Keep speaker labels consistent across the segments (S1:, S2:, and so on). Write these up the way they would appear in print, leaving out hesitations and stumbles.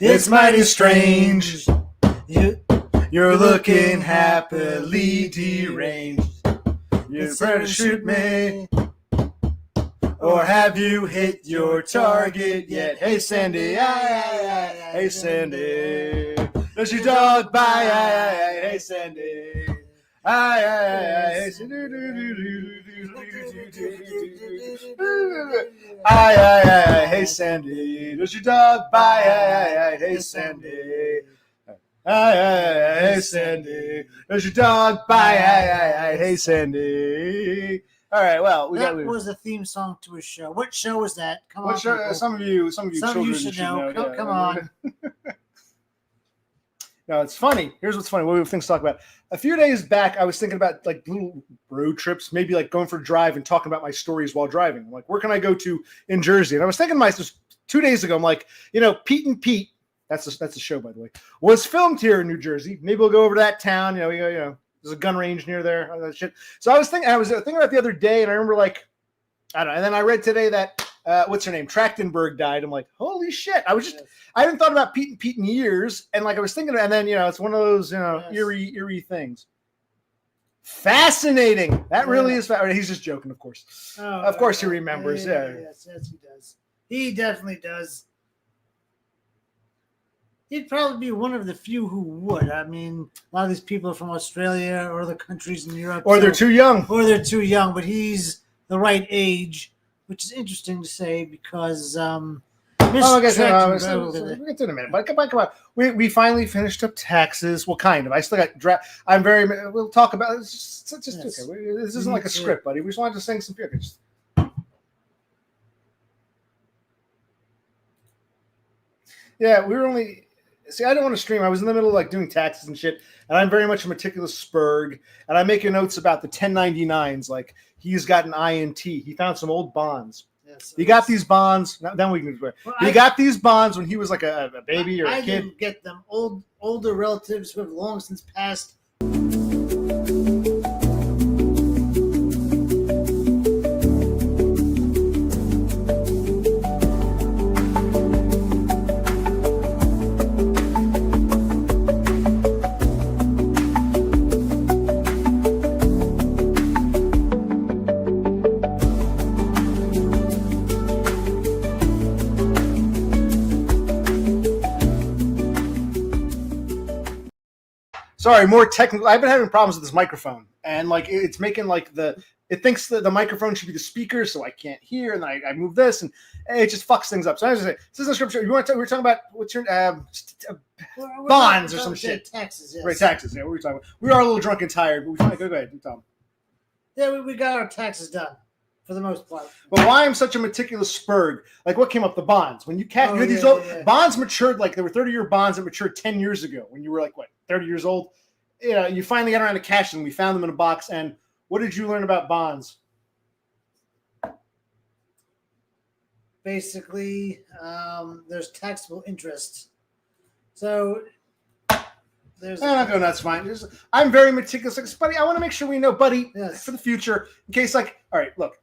S1: It's mighty strange. You're looking happily deranged. You're trying to shoot me. Or have you hit your target yet? Hey, Sandy. Hey, Sandy. Does your dog bite? Hey, Sandy. Hey, Sandy. Does your dog bite? Hey, Sandy. Hey, Sandy. Does your dog bite? Hey, Sandy. All right. Well,
S2: that was the theme song to a show. What show was that? Come on,
S1: show, some of you children
S2: should know. Come on.
S1: No, it's funny. Here's what's funny. What we have things to talk about. A few days back, I was thinking about like little road trips, maybe like going for a drive and talking about my stories while driving. I'm like, where can I go to in Jersey? And I was thinking to myself 2 days ago, I'm like, Pete and Pete. That's the show, by the way. Was filmed here in New Jersey. Maybe we'll go over to that town. There's a gun range near there. All that shit. So I was thinking about the other day, and I remember like, I don't know. And then I read today that what's her name, Trachtenberg died. I'm like, holy shit! I hadn't thought about Pete and Pete in years, and like I was thinking, and then it's one of those eerie things. Fascinating. That really is. He's just joking, of course. Of course, he remembers.
S2: Yes, he does. He definitely does. He'd probably be one of the few who would. I mean, a lot of these people are from Australia or other countries in Europe.
S1: Or they're too young.
S2: But he's the right age, which is interesting to say because we'll get
S1: to it in a minute. But come on. We finally finished up taxes. Well, kind of. I still got draft. We'll talk about it. Just yes. Okay. This isn't like a script, buddy. We just wanted to sing some figures. Yeah, we were only. See, I didn't want to stream. I was in the middle of like doing taxes and shit, and I'm very much a meticulous spurg, and I'm making notes about the 1099s. Like he's got an INT. He found some old bonds. Yes, he got these bonds. Then we can. He got these bonds when he was like a baby or a kid.
S2: I didn't get them. Older relatives who have long since passed.
S1: Sorry, more technical. I've been having problems with this microphone, and like it's making like it thinks that the microphone should be the speaker, so I can't hear, and I move this, and it just fucks things up. So I was just say, this is a scripture. You want to? We're talking about what's your bonds or some shit.
S2: Taxes, yes.
S1: Right, taxes. Yeah, what were we talking about? We are a little drunk and tired, but we finally go ahead. Tom.
S2: Yeah, we got our taxes done for the most part.
S1: But why I'm such a meticulous spurg? Like what came up? The bonds. When you these old bonds matured, like there were 30-year bonds that matured 10 years ago. When you were like 30 years old. You finally got around to cashing them. We found them in a box. And what did you learn about bonds?
S2: Basically, there's taxable interest. So there's.
S1: No, that's fine. I'm very meticulous, buddy. I want to make sure we know, buddy, for the future, in case all right, look,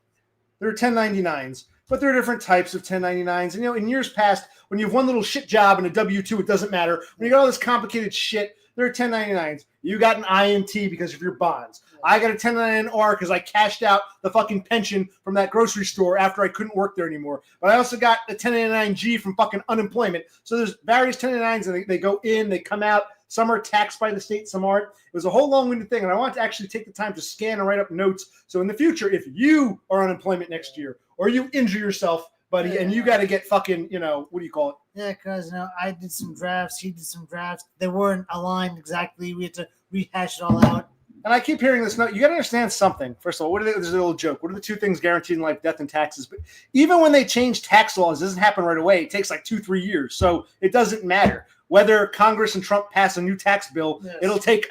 S1: there are 1099s, but there are different types of 1099s. And in years past, when you have one little shit job and a W-2, it doesn't matter. When you got all this complicated shit. There are 1099s. You got an INT because of your bonds. I got a 1099R because I cashed out the fucking pension from that grocery store after I couldn't work there anymore. But I also got a 1099G from fucking unemployment. So there's various 1099s, and they go in, they come out. Some are taxed by the state, some aren't. It was a whole long-winded thing, and I want to actually take the time to scan and write up notes. So in the future, if you are on unemployment next year or you injure yourself, buddy, and you got to get fucking, what do you call it?
S2: Yeah, because I did some drafts, he did some drafts. They weren't aligned exactly. We had to rehash it all out.
S1: And I keep hearing this note. You got to understand something. First of all, there's an old joke. What are the two things guaranteed in life? Death and taxes. But even when they change tax laws, it doesn't happen right away. It takes like 2-3 years. So it doesn't matter. Whether Congress and Trump pass a new tax bill, it'll take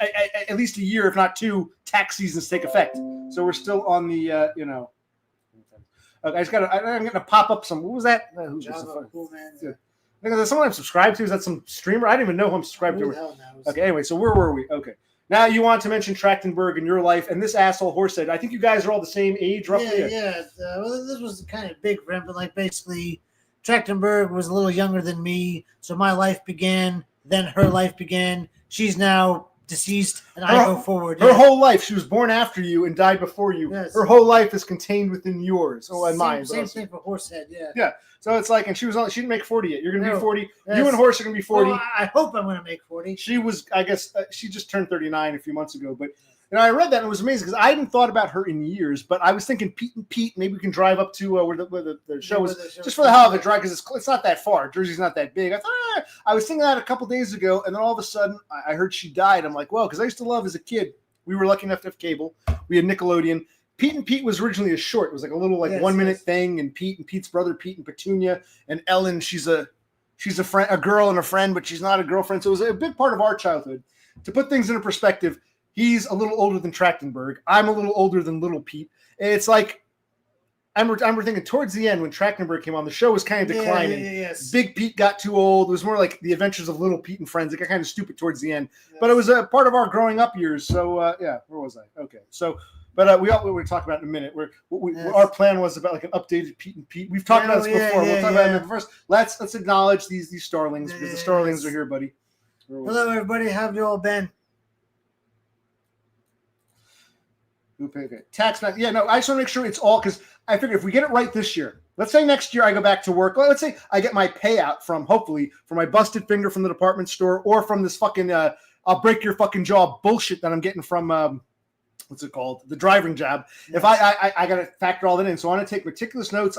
S1: at least a year, if not 2, tax seasons to take effect. So we're still on the, Okay, I'm going to pop up some. What was that? Who's
S2: cool, man.
S1: Yeah. I think there's someone I'm subscribed to. Is that some streamer? I don't even know who I'm subscribed to. Okay, anyway, so where were we? Okay. Now you want to mention Trachtenberg in your life, and this asshole Horsehead. I think you guys are all the same age, roughly.
S2: Yeah. Well, this was kind of big for him, but like basically, Trachtenberg was a little younger than me, so my life began. Then her life began. She's now deceased, and I go forward.
S1: Her whole life, she was born after you and died before you.
S2: Yes.
S1: Her whole life is contained within yours. Oh, and mine.
S2: Same thing for Horsehead. Yeah.
S1: Yeah. So it's like, and she didn't make 40 yet. You're gonna be 40.
S2: Yes.
S1: You and Horse are gonna be 40.
S2: Well, I hope I'm gonna make 40.
S1: She was, I guess, she just turned 39 a few months ago. But I read that and it was amazing because I hadn't thought about her in years. But I was thinking Pete and Pete. Maybe we can drive up to where the show is, just for the hell of it, drive because it's not that far. Jersey's not that big. I thought I was thinking that a couple days ago, and then all of a sudden I heard she died. I'm like, whoa, because I used to love as a kid. We were lucky enough to have cable. We had Nickelodeon. Pete and Pete was originally a short. It was like a little 1 minute thing. And Pete and Pete's brother, Pete and Petunia, and Ellen. She's a friend, a girl and a friend, but she's not a girlfriend. So it was a big part of our childhood. To put things into perspective, he's a little older than Trachtenberg. I'm a little older than Little Pete. It's like I'm thinking towards the end when Trachtenberg came on, the show was kind of declining.
S2: Yes.
S1: Big Pete got too old. It was more like the Adventures of Little Pete and Friends. It got kind of stupid towards the end, but it was a part of our growing up years. So where was I? Okay, so. But we talk about in a minute. Our plan was about like an updated Pete and Pete. We've talked about this before. We'll talk about it first. Let's acknowledge these starlings because the starlings are here, buddy.
S2: Hello, everybody. How have you all been?
S1: Okay. Tax man. Yeah, no, I just want to make sure it's all because I figure if we get it right this year, let's say next year I go back to work. Let's say I get my payout from hopefully from my busted finger from the department store or from this fucking I'll break your fucking jaw bullshit that I'm getting from what's it called? The driving job. Yes. If I got to factor all that in. So I want to take meticulous notes.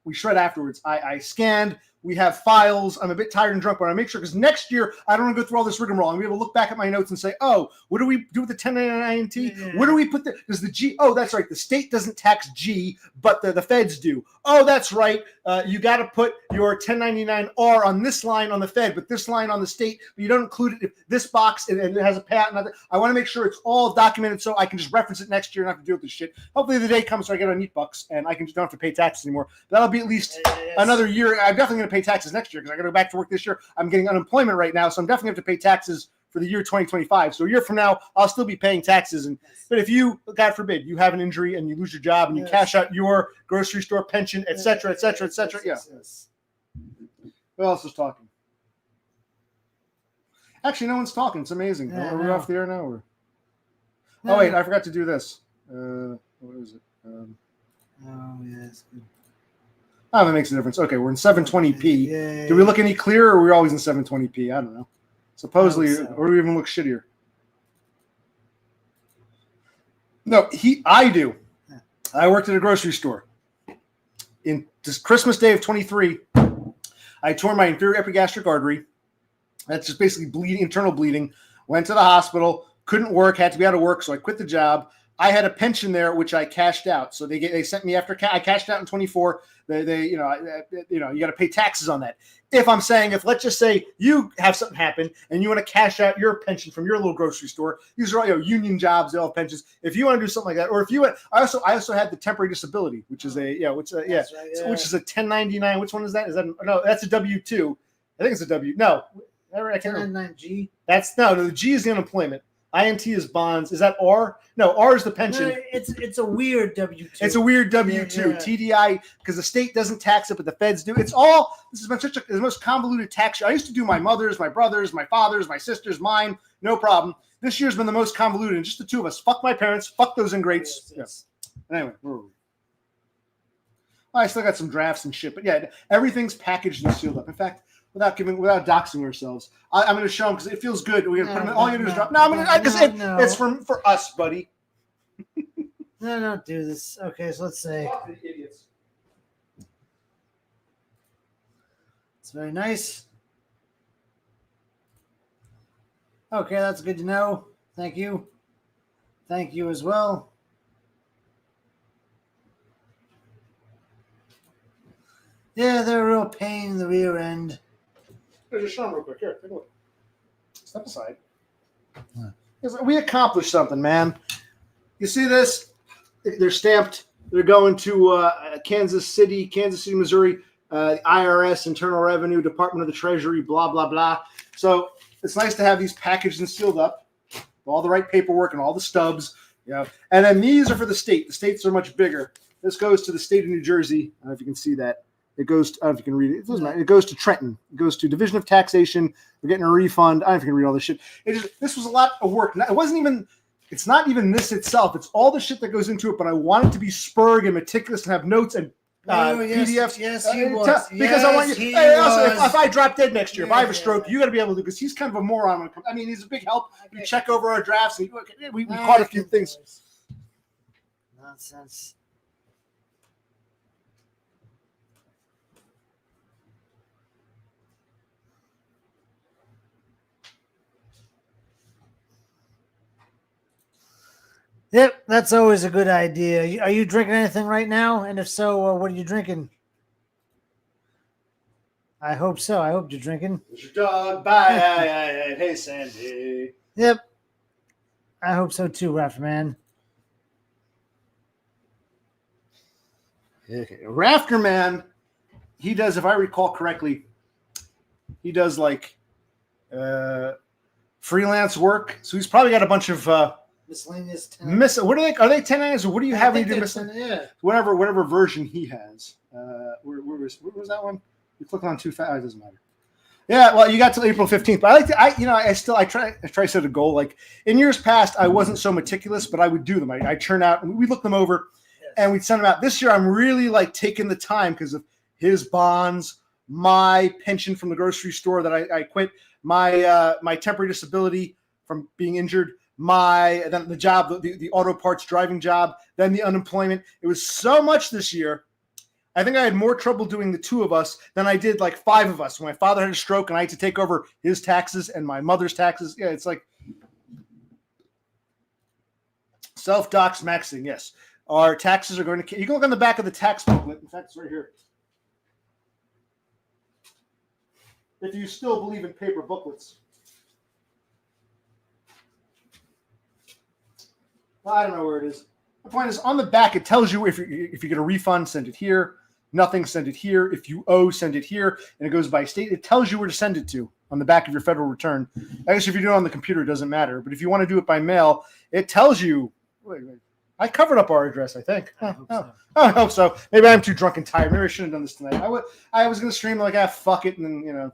S1: We shred afterwards. I scanned. We have files. I'm a bit tired and drunk, but I make sure because next year I don't want to go through all this rigmarole. I'm going to be able to look back at my notes and say, oh, what do we do with the 1099 INT? Yeah. Where do we put does the G? Oh, that's right. The state doesn't tax G, but the feds do. Oh, that's right. You got to put your 1099R on this line on the Fed, but this line on the state, but you don't include it if this box and it has a patent. I want to make sure it's all documented so I can just reference it next year and not have to deal with this shit. Hopefully the day comes so I get a neat bucks and I don't have to pay taxes anymore. That'll be at least another year. I'm definitely going to pay taxes next year because I got to go back to work this year. I'm getting unemployment right now, so I'm definitely have to pay taxes for the year 2025. So a year from now, I'll still be paying taxes. But if you, God forbid, you have an injury and you lose your job and you cash out your grocery store pension, et cetera, et cetera, et cetera. Yes. Who else is talking? Actually, no one's talking. It's amazing. Are we off the air now? Or? Oh, wait, I forgot to do this. What is it?
S2: Oh, yeah, that's good.
S1: Oh, that makes a difference. Okay, we're in 720p.
S2: Yeah.
S1: Do we look any clearer or are we always in 720p? I don't know. Supposedly, or do we even look shittier? No, I do. I worked at a grocery store. In this Christmas Day of 23, I tore my inferior epigastric artery. That's just basically bleeding, internal bleeding. Went to the hospital, couldn't work, had to be out of work, so I quit the job. I had a pension there, which I cashed out. So they sent me after I cashed out in 24. You got to pay taxes on that. If let's just say you have something happen and you want to cash out your pension from your little grocery store, these are all union jobs, they all have pensions. If you want to do something like that, or if you, I also had the temporary disability, which is which is a 1099. Which one is that? No, that's a W-2. I think it's a W. No, I can't remember.
S2: 1099G.
S1: The G is the unemployment. INT is bonds. Is that R? No, R is the pension.
S2: No, it's a weird W-2.
S1: It's a weird W-2. Yeah. TDI, because the state doesn't tax it, but the feds do. This has been the most convoluted tax year. I used to do my mother's, my brother's, my father's, my sister's, mine, no problem. This year's been the most convoluted, and just the two of us. Fuck my parents, fuck those ingrates.
S2: Yes.
S1: Anyway, I still got some drafts and shit, but yeah, everything's packaged and sealed up. In fact, without doxing ourselves, I'm going to show them because it feels good. We're going to put them in. All you do is drop. No, it's for us, buddy.
S2: No, don't do this. Okay, so let's say.
S1: Idiots.
S2: It's very nice. Okay, that's good to know. Thank you. Thank you as well. Yeah, they're a real pain in the rear end.
S1: Just show them real quick. Here, take a look. Step aside. We accomplished something, man. You see this? They're stamped. They're going to Kansas City, Missouri, IRS, Internal Revenue, Department of the Treasury, blah, blah, blah. So it's nice to have these packaged and sealed up, all the right paperwork and all the stubs. And then these are for the state. The states are much bigger. This goes to the state of New Jersey. I don't know if you can see that. It goes to, I don't know if you can read it. It doesn't matter. It goes to Trenton. It goes to Division of Taxation. We're getting a refund. I don't know if you can read all this shit. This was a lot of work. It wasn't even, it's not even this itself. It's all the shit that goes into it, but I want it to be spurg and meticulous and have notes and PDFs.
S2: Yes, he was.
S1: Because I want you. Hey, also, if I drop dead next year, if I have a stroke, you got to be able to, because he's kind of a moron. I mean, he's a big help. We check over our drafts. And we caught a few things.
S2: Nonsense. Yep, that's always a good idea. Are you drinking anything right now? And if so, what are you drinking? I hope so. I hope you're drinking.
S1: There's your dog. Bye. Hey, Sandy.
S2: Yep. I hope so too, Rafter Man.
S1: Okay. Rafter Man, he does, if I recall correctly, he does like freelance work. So he's probably got a bunch of
S2: miscellaneous.
S1: What are they 1099s, or what do you have when you do
S2: miscellaneous?
S1: Whatever version he has. Where was that one? You click on too fast. It doesn't matter. Yeah, well, you got till April 15th. But I like to, I try to set a goal. Like in years past, I wasn't so meticulous, but I would do them. I churn out, and we look them over, and we'd send them out. This year, I'm really like taking the time because of his bonds, my pension from the grocery store that I quit, my temporary disability from being injured, then the job, the auto parts driving job, then the unemployment. It was so much this year. I think I had more trouble doing the two of us than I did like five of us. When my father had a stroke and I had to take over his taxes and my mother's taxes. Yeah, it's like self-docs maxing. Yes. Our taxes are going to, you can look on the back of the tax booklet. In fact, it's right here. If you still believe in paper booklets. Well, I don't know where it is. The point is, on the back, it tells you if you get a refund, send it here. Nothing, send it here. If you owe, send it here. And it goes by state. It tells you where to send it to on the back of your federal return. I guess if you do it on the computer, it doesn't matter. But if you want to do it by mail, it tells you. Wait. I covered up our address, I think. I hope so. Maybe I'm too drunk and tired. Maybe I shouldn't have done this tonight. I was going to stream like, fuck it. And then,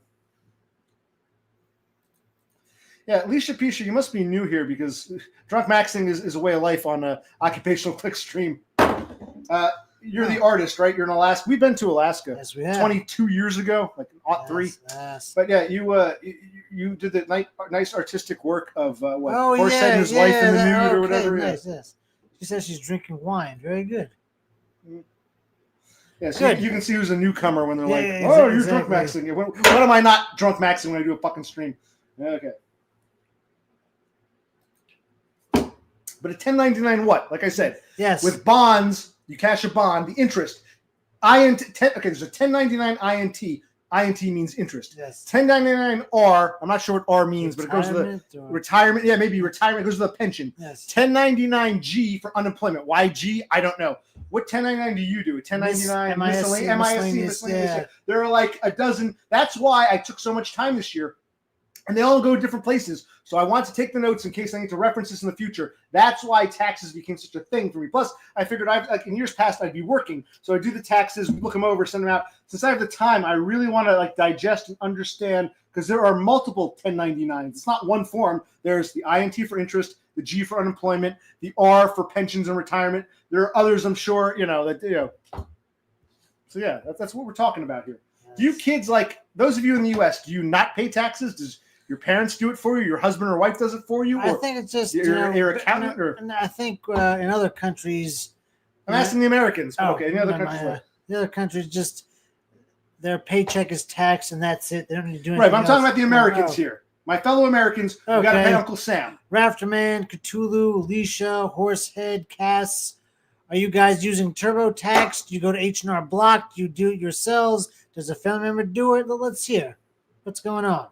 S1: Yeah, Alicia Pisha, you must be new here because drunk maxing is a way of life on Occupational Clickstream. You're the artist, right? You're in Alaska. We've been to Alaska.
S2: Yes, we have.
S1: 22 years ago, like '03.
S2: Yes.
S1: But yeah, you did the nice artistic work of
S2: Horse
S1: setting his life in the nude or whatever.
S2: Nice, yes. She says she's drinking wine. Very good.
S1: Yeah, so you can see who's a newcomer when they're you're drunk maxing. When am I not drunk maxing when I do a fucking stream? Okay. But a 1099 what? Like I said,
S2: yes.
S1: With bonds, you cash a bond, the interest. There's a 1099 INT. INT means interest.
S2: Yes.
S1: 1099R, I'm not sure what R means, but it goes to the retirement. Yeah, maybe retirement. It goes to the pension.
S2: Yes.
S1: 1099G for unemployment. Why G? I don't know. What 1099 do you do? 1099 miscellaneous.
S2: Yeah.
S1: There are like a dozen. That's why I took so much time this year. And they all go different places. So I want to take the notes in case I need to reference this in the future. That's why taxes became such a thing for me. Plus, I figured in years past, I'd be working. So I do the taxes, look them over, send them out. Since I have the time, I really want to digest and understand because there are multiple 1099s. It's not one form. There's the INT for interest, the G for unemployment, the R for pensions and retirement. There are others, I'm sure, So yeah, that's what we're talking about here. Yes. Do you kids, those of you in the U.S., do you not pay taxes? Does your parents do it for you? Your husband or wife does it for you?
S2: I think it's just
S1: your accountant.
S2: And I think in other countries,
S1: I'm asking the Americans. Okay, in the other countries,
S2: the other countries just their paycheck is taxed and that's it. They don't need to do anything.
S1: Right, but I'm talking about the Americans here. My fellow Americans, we got to pay Uncle Sam.
S2: Rafterman, Cthulhu, Alicia, Horsehead, Cass. Are you guys using TurboTax? Do you go to H&R Block? Do you do it yourselves? Does a family member do it? Let's hear. What's going on?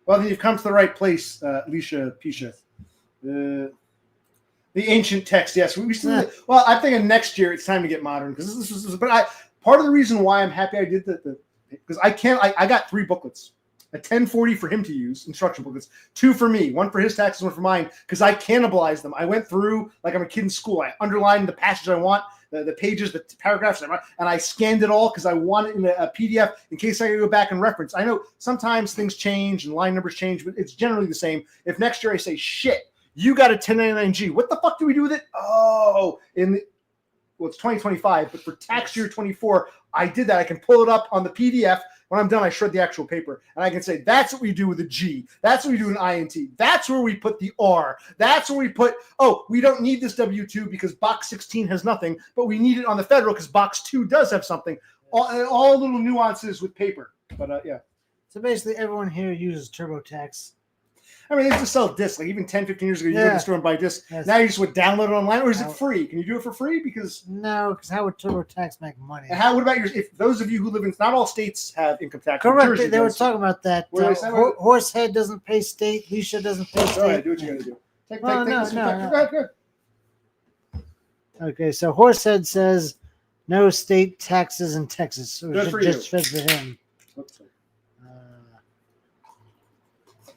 S1: Well, then you've come to the right place, Alicia Pisha. The ancient text, yes. We still. Well, I'm thinking next year it's time to get modern because this was. But part of the reason why I'm happy I did because I got 3 booklets. a 1040 for him to use, instruction booklets, 2 for me, 1 for his taxes, 1 for mine, because I cannibalized them. I went through like I'm a kid in school. I underlined the passage I want, the pages, the paragraphs, and I scanned it all because I want it in a PDF in case I go back and reference. I know sometimes things change and line numbers change, but it's generally the same. If next year I say, shit, you got a 1099G, what the fuck do we do with it? Oh, it's 2025, but for tax year 24, I did that. I can pull it up on the PDF. When I'm done, I shred the actual paper, and I can say, that's what we do with a G. That's what we do in INT. That's where we put the R. That's where we put, we don't need this W-2 because box 16 has nothing, but we need it on the federal because box 2 does have something. All little nuances with paper. But, yeah.
S2: So basically, everyone here uses TurboTax.
S1: I mean, they just sell discs. Like even 10, 15 years ago, you go to the store and buy discs. Yes. Now you just would download it online, or is it free? Can you do it for free? Because
S2: how would TurboTax make money?
S1: And what about if those of you who live in, not all states have income tax.
S2: Correct. They were talking about that. Horsehead doesn't pay state. Leisha doesn't pay state.
S1: All right, do what you got to do.
S2: No.
S1: Go ahead.
S2: Okay, so Horsehead says no state taxes in Texas. So
S1: good for
S2: just fit for him.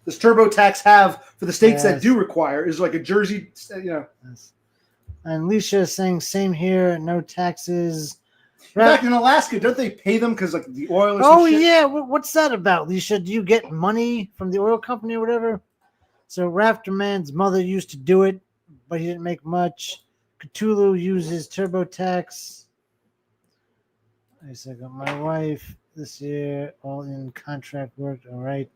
S1: Does TurboTax have for the states that do require? Is like a Jersey,
S2: Yes. And Leisha is saying same here, no taxes.
S1: Back in Alaska, don't they pay them because like the oil?
S2: Oh yeah, what's that about, Leisha? Do you get money from the oil company or whatever? So Rafterman's mother used to do it, but he didn't make much. Cthulhu uses TurboTax. Wait a second. My wife this year all in contract work. All right.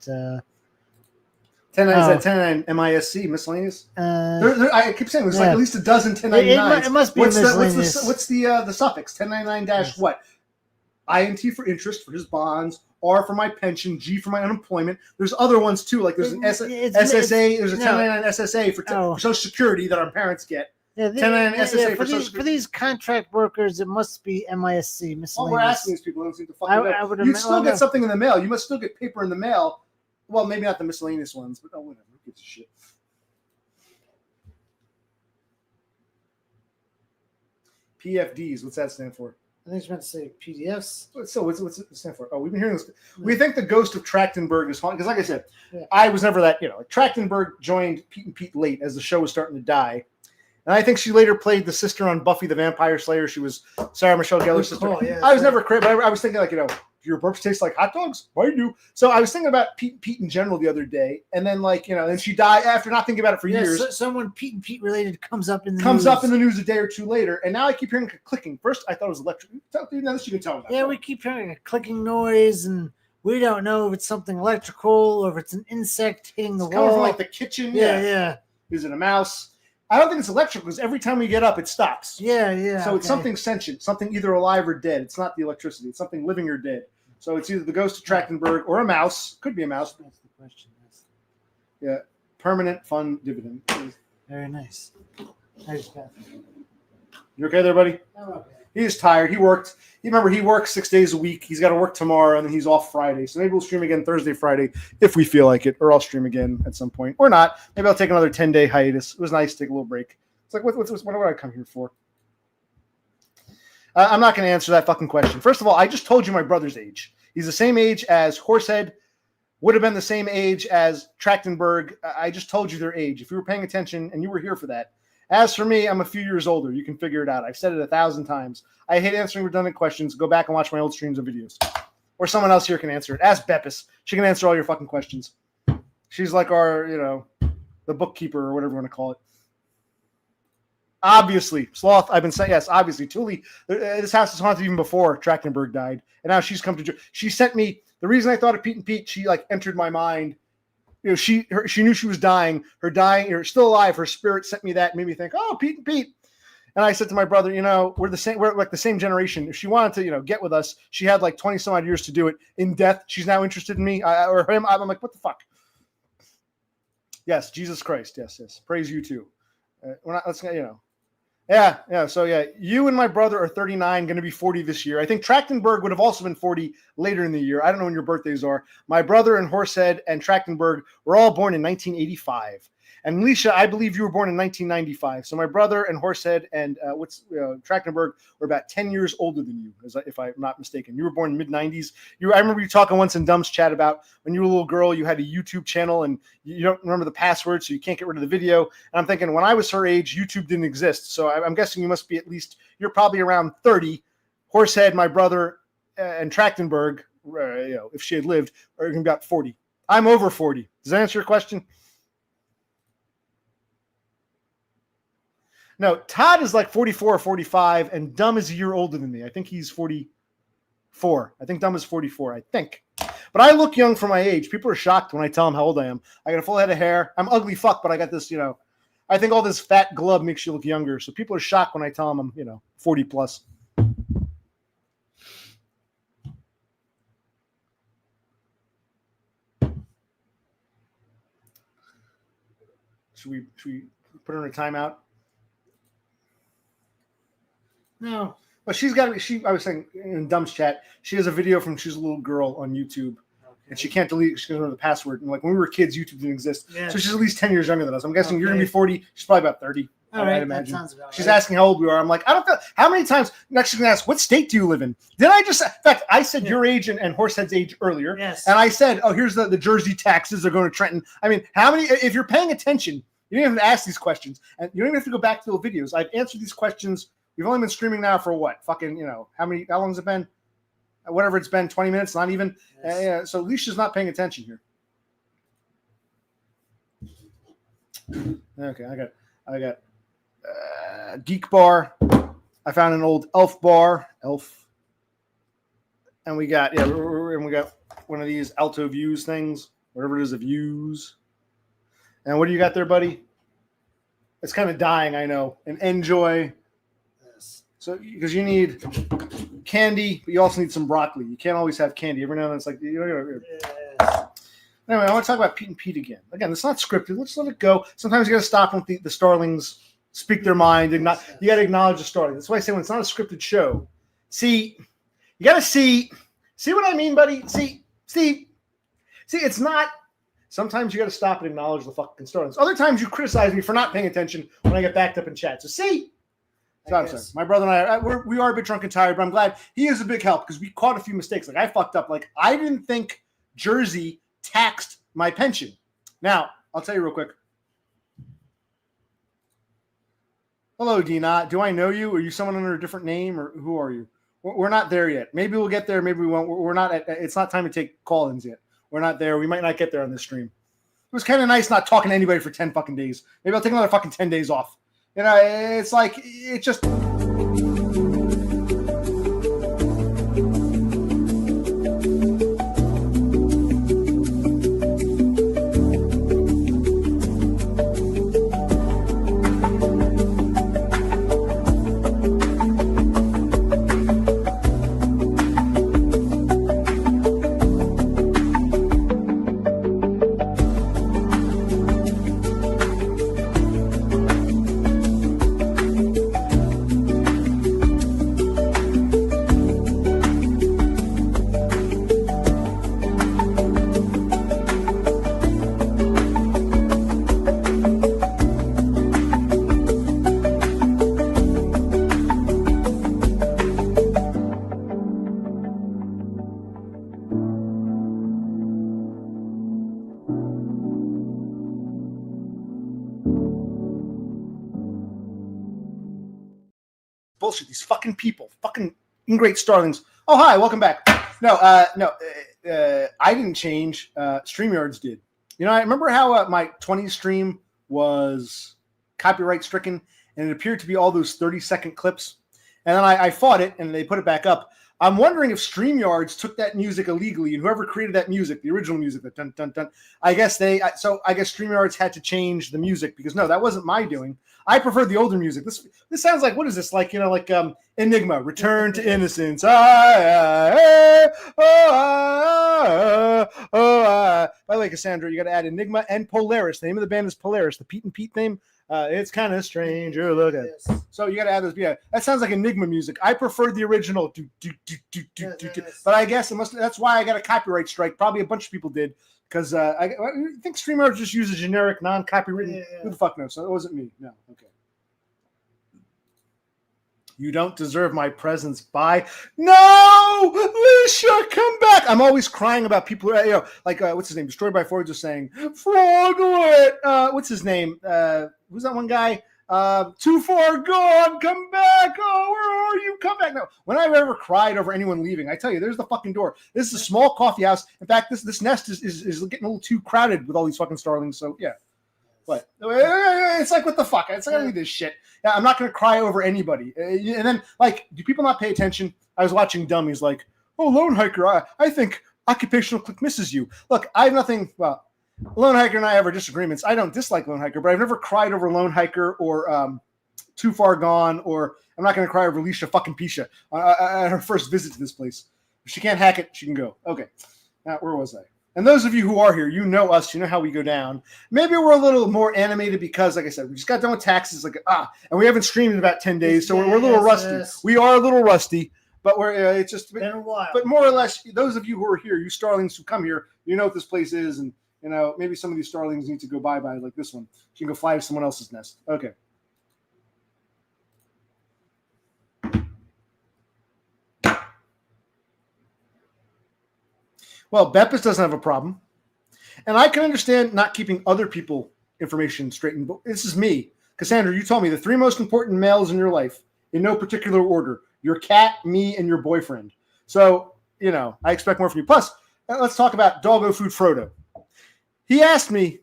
S1: 1099 MISC miscellaneous. I keep saying there's like at least a dozen 1099s.
S2: It must be miscellaneous.
S1: What's the suffix? 1099 dash what? INT for interest for his bonds, R for my pension, G for my unemployment. There's other ones too, like there's an SSA. There's a 1099 SSA for Social Security that our parents get.
S2: Yeah,
S1: 1099 SSA
S2: for these contract workers, it must be MISC miscellaneous.
S1: All we're asking these people don't seem to fucking know. You still get something in the mail. You must still get paper in the mail. Well, maybe not the miscellaneous ones, but whatever. Who gives a shit? PFDs. What's that stand for?
S2: I think it's meant to say PDFs.
S1: So what's it stand for? Oh, we've been hearing this. Yeah. We think the ghost of Trachtenberg is haunted because, like I said, I was never that. Trachtenberg joined Pete and Pete late as the show was starting to die, and I think she later played the sister on Buffy the Vampire Slayer. She was Sarah Michelle Gellar's sister. Yeah, I was never crazy, but I was thinking like do your burps taste like hot dogs? Why do you? So I was thinking about Pete in general the other day, and then then she died after not thinking about it for years.
S2: Someone Pete and Pete related comes up in the
S1: news a day or two later, and now I keep hearing clicking. First, I thought it was electric. Now this you can tell me.
S2: Yeah, we keep hearing a clicking noise, and we don't know if it's something electrical or if it's an insect hitting the wall.
S1: Coming from like the kitchen.
S2: Yeah.
S1: Is it a mouse? I don't think it's electrical because every time we get up, it stops.
S2: Yeah.
S1: So it's something sentient, something either alive or dead. It's not the electricity. It's something living or dead. So it's either the ghost of Trachtenberg or a mouse. Could be a mouse.
S2: That's the question.
S1: Yeah. Permanent fund dividend.
S2: Very nice. Thanks, Pat.
S1: You okay there, buddy?
S2: I'm okay.
S1: He's tired. He worked 6 days a week. He's got to work tomorrow, and then he's off Friday. So maybe we'll stream again Thursday, Friday, if we feel like it, or I'll stream again at some point, or not. Maybe I'll take another 10-day hiatus. It was nice to take a little break. It's like, what do I come here for? I'm not going to answer that fucking question. First of all, I just told you my brother's age. He's the same age as Horsehead, would have been the same age as Trachtenberg. I just told you their age. If you were paying attention and you were here for that. As for me, I'm a few years older. You can figure it out. I've said it 1,000 times. I hate answering redundant questions. Go back and watch my old streams and videos. Or someone else here can answer it. Ask Beppis. She can answer all your fucking questions. She's like our, the bookkeeper or whatever you want to call it. Obviously, Sloth, I've been saying, yes, obviously. Thule, this house was haunted even before Trachtenberg died. And now she's come to, she sent me, the reason I thought of Pete and Pete, she entered my mind. She knew she was dying. Her still alive. Her spirit sent me that, made me think, oh, Pete and Pete. And I said to my brother, we're the same. We're like the same generation. If she wanted to, get with us, she had like 20 some odd years to do it. In death, she's now interested in me or him. I'm like, what the fuck? Yes, Jesus Christ. Yes. Praise you too. We're not. Let's Yeah. So you and my brother are 39, going to be 40 this year. I think Trachtenberg would have also been 40 later in the year. I don't know when your birthdays are. My brother and Horsehead and Trachtenberg were all born in 1985. And Leisha, I believe you were born in 1995. So my brother and Horsehead and Trachtenberg were about 10 years older than you, if I'm not mistaken. You were born in mid 90s. I remember you talking once in Dumb's chat about when you were a little girl, you had a YouTube channel and you don't remember the password, so you can't get rid of the video. And I'm thinking when I was her age, YouTube didn't exist. So I'm guessing you must be you're probably around 30. Horsehead, my brother, and Trachtenberg, if she had lived, are about 40. I'm over 40. Does that answer your question? No, Todd is like 44 or 45, and Dumb is a year older than me. I think he's 44. I think Dumb is 44, I think. But I look young for my age. People are shocked when I tell them how old I am. I got a full head of hair. I'm ugly fuck, but I got this, I think all this fat glove makes you look younger. So people are shocked when I tell them I'm, 40 plus. Should we put her in a timeout?
S2: No.
S1: But she's got I was saying in Dumb's chat, she has a video from she's a little girl on YouTube. Okay. And she can't delete, she doesn't know the password. And like when we were kids, YouTube didn't exist. Yeah. So she's at least 10 years younger than us. I'm guessing you're going to be 40. She's probably about 30.
S2: All right, I'd imagine. That sounds about
S1: she's asking how old we are. I'm like, I don't know. How many times? Next, she's going to ask, what state do you live in? Did I just, in fact, I said your age and Horsehead's age earlier.
S2: Yes.
S1: And I said, oh, here's the Jersey taxes are going to Trenton. I mean, how many, if you're paying attention, you don't even have to ask these questions. And you don't even have to go back to the videos. I've answered these questions. We've only been streaming now for what? Fucking, how long has it been? Whatever it's been, 20 minutes, not even. Yes. So Alicia's not paying attention here. Okay, I got Geek Bar. I found an old Elf bar. And we got, one of these Alto Views things, whatever it is, Views. And what do you got there, buddy? It's kind of dying, I know. And Enjoy. So, because you need candy, but you also need some broccoli. You can't always have candy. Every now and then it's like, Anyway, I want to talk about Pete and Pete again. Again, it's not scripted. Let's let it go. Sometimes you got to stop and the Starlings speak their mind. You got to acknowledge the Starlings. That's why I say when it's not a scripted show, you got to see what I mean, buddy? See, it's not. Sometimes you got to stop and acknowledge the fucking Starlings. Other times you criticize me for not paying attention when I get backed up in chat. So So I'm sorry. My brother and I, we are a bit drunk and tired, but I'm glad he is a big help because we caught a few mistakes. Like I fucked up. Like I didn't think Jersey taxed my pension. Now, I'll tell you real quick. Hello, Dina. Do I know you? Are you someone under a different name or who are you? We're not there yet. Maybe we'll get there. Maybe we won't. We're not. It's not time to take call-ins yet. We're not there. We might not get there on this stream. It was kind of nice not talking to anybody for 10 fucking days. Maybe I'll take another fucking 10 days off. It's like, it just... Bullshit, these fucking people, fucking ingrate Starlings. Oh, hi, welcome back. No, I didn't change. StreamYards did. I remember how my 20s stream was copyright stricken, and it appeared to be all those 30-second clips. And then I fought it, and they put it back up. I'm wondering if StreamYards took that music illegally, and whoever created that music, the original music, the dun dun dun, I guess StreamYards had to change the music because no, that wasn't my doing. I prefer the older music. This sounds like, what is this? Like, Enigma, Return to Innocence. By the way, Cassandra, you got to add Enigma and Polaris. The name of the band is Polaris. The Pete and Pete name. It's kind of strange. Look at it.
S2: Yes.
S1: So you got to add this. Yeah, that sounds like Enigma music. I prefer the original.
S2: Yes.
S1: But I guess it must. That's why I got a copyright strike. Probably a bunch of people did because I think StreamYard just uses generic, non-copywritten.
S2: Yeah.
S1: Who the fuck knows? So it wasn't me. No. Okay. You don't deserve my presence. Bye. No, Alicia, come back. I'm always crying about people. Like what's his name? Destroyed by Ford just saying, Froglet. What's his name? Who's that one guy? Too far gone. Come back. Oh, where are you? Come back. No. When I've ever cried over anyone leaving, I tell you, there's the fucking door. This is a small coffee house. In fact, this nest is getting a little too crowded with all these fucking starlings. So yeah. What? It's like, what the fuck? It's like, I don't need this shit. Yeah, I'm not going to cry over anybody. And then, like, do people not pay attention? I was watching Dummies like, oh, Lone Hiker, I think Occupational Click misses you. Look, I have nothing, well, Lone Hiker and I have our disagreements. I don't dislike Lone Hiker, but I've never cried over Lone Hiker or Too Far Gone, or I'm not going to cry over Alicia fucking Pisha at her first visit to this place. If she can't hack it, she can go. Okay. Now, where was I? And those of you who are here, you know us, you know how we go down. Maybe we're a little more animated because, like I said, we just got done with taxes, and we haven't streamed in about 10 days, so we're a little rusty.
S2: Yes.
S1: We are a little rusty, but it's just
S2: Been a while.
S1: But more or less, those of you who are here, you starlings who come here, you know what this place is, and maybe some of these starlings need to go bye-bye like this one. You can go fly to someone else's nest. Okay. Well, Beppis doesn't have a problem. And I can understand not keeping other people information straightened, but this is me. Cassandra, you told me the 3 most important males in your life, in no particular order: your cat, me, and your boyfriend. So, I expect more from you. Plus, let's talk about Doggo Food Frodo. He asked me,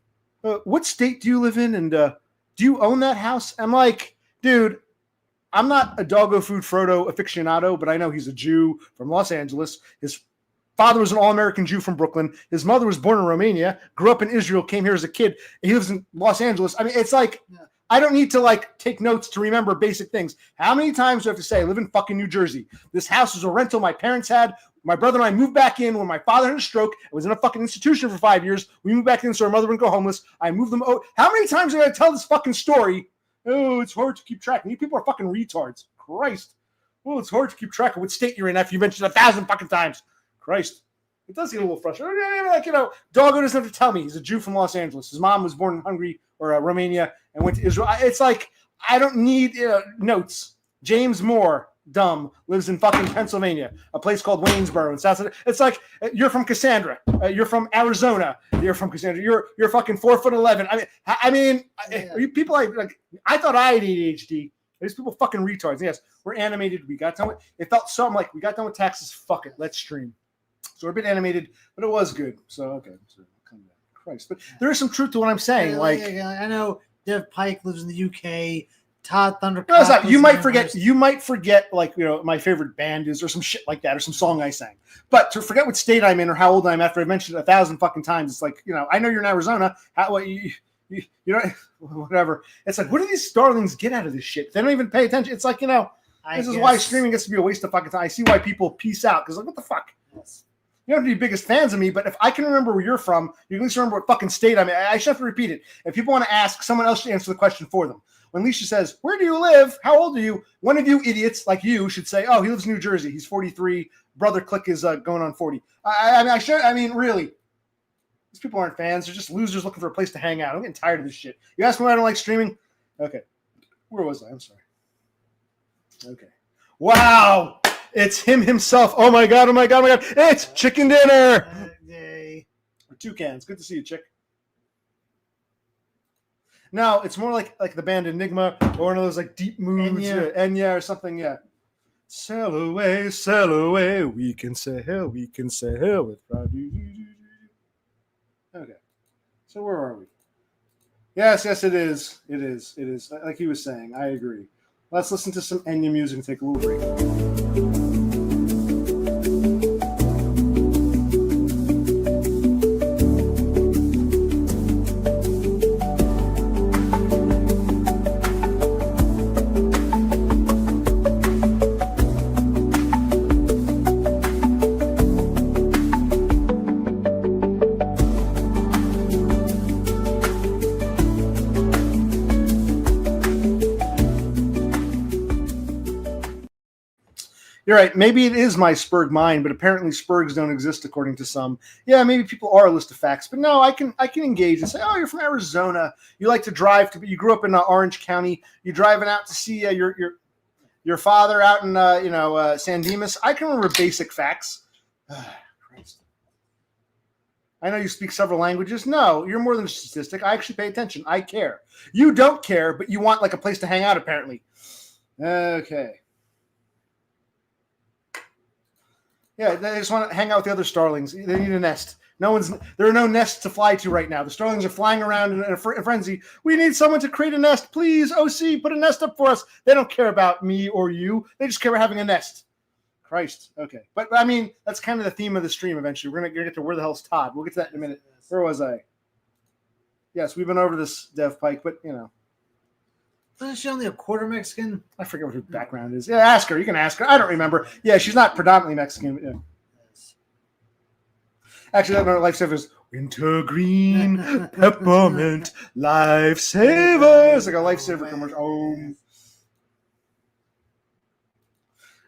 S1: what state do you live in? And do you own that house? I'm like, dude, I'm not a Doggo Food Frodo aficionado, but I know he's a Jew from Los Angeles. His father was an all-American Jew from Brooklyn. His mother was born in Romania, grew up in Israel, came here as a kid. He lives in Los Angeles. I mean, it's like, I don't need to take notes to remember basic things. How many times do I have to say, I live in fucking New Jersey? This house was a rental my parents had. My brother and I moved back in when my father had a stroke. I was in a fucking institution for 5 years. We moved back in so our mother wouldn't go homeless. I moved them out. How many times do I tell this fucking story? Oh, it's hard to keep track. And you people are fucking retards. Christ. Well, it's hard to keep track of what state you're in after you mentioned 1,000 fucking times. Christ. It does get a little frustrating. Doggo doesn't have to tell me. He's a Jew from Los Angeles. His mom was born in Hungary or Romania and went to Israel. It's like, I don't need notes. James Moore, dumb, lives in fucking Pennsylvania, a place called Waynesboro in South. It's like, you're from Cassandra. You're from Arizona. You're from Cassandra. You're fucking 4'11". Are you people like? I thought I had ADHD. These people fucking retards. Yes, we're animated. We got done with. It felt something like we got done with taxes. Fuck it, let's stream. So we're a bit animated, but it was good. So okay, so come back. Christ, but there is some truth to what I'm saying.
S2: I know Dev Pike lives in the UK. Todd Thundercock.
S1: No, you might forget. You might forget, my favorite band is, or some shit like that, or some song I sang. But to forget what state I'm in or how old I'm after I've mentioned it 1,000 fucking times, it's like, I know you're in Arizona. You know, whatever. It's like, what do these starlings get out of this shit? They don't even pay attention. It's like, this is why streaming gets to be a waste of fucking time. I see why people peace out because what the fuck.
S2: Yes.
S1: You don't have to be biggest fans of me, but if I can remember where you're from, you can at least remember what fucking state I'm in. I should have to repeat it. If people want to ask, someone else should answer the question for them. When Alicia says, where do you live? How old are you? One of you idiots like you should say, oh, he lives in New Jersey. He's 43. Brother Click is going on 40. Really. These people aren't fans. They're just losers looking for a place to hang out. I'm getting tired of this shit. You ask me why I don't like streaming? Okay. Where was I? I'm sorry. Okay. Wow. It's him himself. Oh my God. It's chicken dinner.
S2: Yay.
S1: Or toucans. Good to see you, chick. No, it's more like the band Enigma or one of those deep moods. Enya or something. Yeah. Sail away, we can sail with Roddy. Okay. So where are we? Yes, it is. It is. Like he was saying, I agree. Let's listen to some Enya music and take a little break. You're right. Maybe it is my Spurg mind, but apparently Spurgs don't exist according to some. Yeah, maybe people are a list of facts, but no, I can engage and say, oh, you're from Arizona. You like to drive to. You grew up in Orange County. You're driving out to see your father out in San Dimas. I can remember basic facts. Christ. I know you speak several languages. No, you're more than a statistic. I actually pay attention. I care. You don't care, but you want like a place to hang out, apparently. Okay. Yeah, they just want to hang out with the other starlings. They need a nest. There are no nests to fly to right now. The starlings are flying around in a frenzy. We need someone to create a nest. Please, OC, put a nest up for us. They don't care about me or you. They just care about having a nest. Christ. Okay. But I mean, that's kind of the theme of the stream eventually. We're going to get to where the hell's Todd. We'll get to that in a minute. Where was I? Yes, we've been over this, Dev Pike, but,
S2: Isn't she only a quarter Mexican?
S1: I forget what her background is. Yeah, ask her. You can ask her. I don't remember. Yeah, she's not predominantly Mexican. But, yeah. Actually, that lifesaver is wintergreen peppermint lifesaver. It's like a lifesaver commercial. Oh.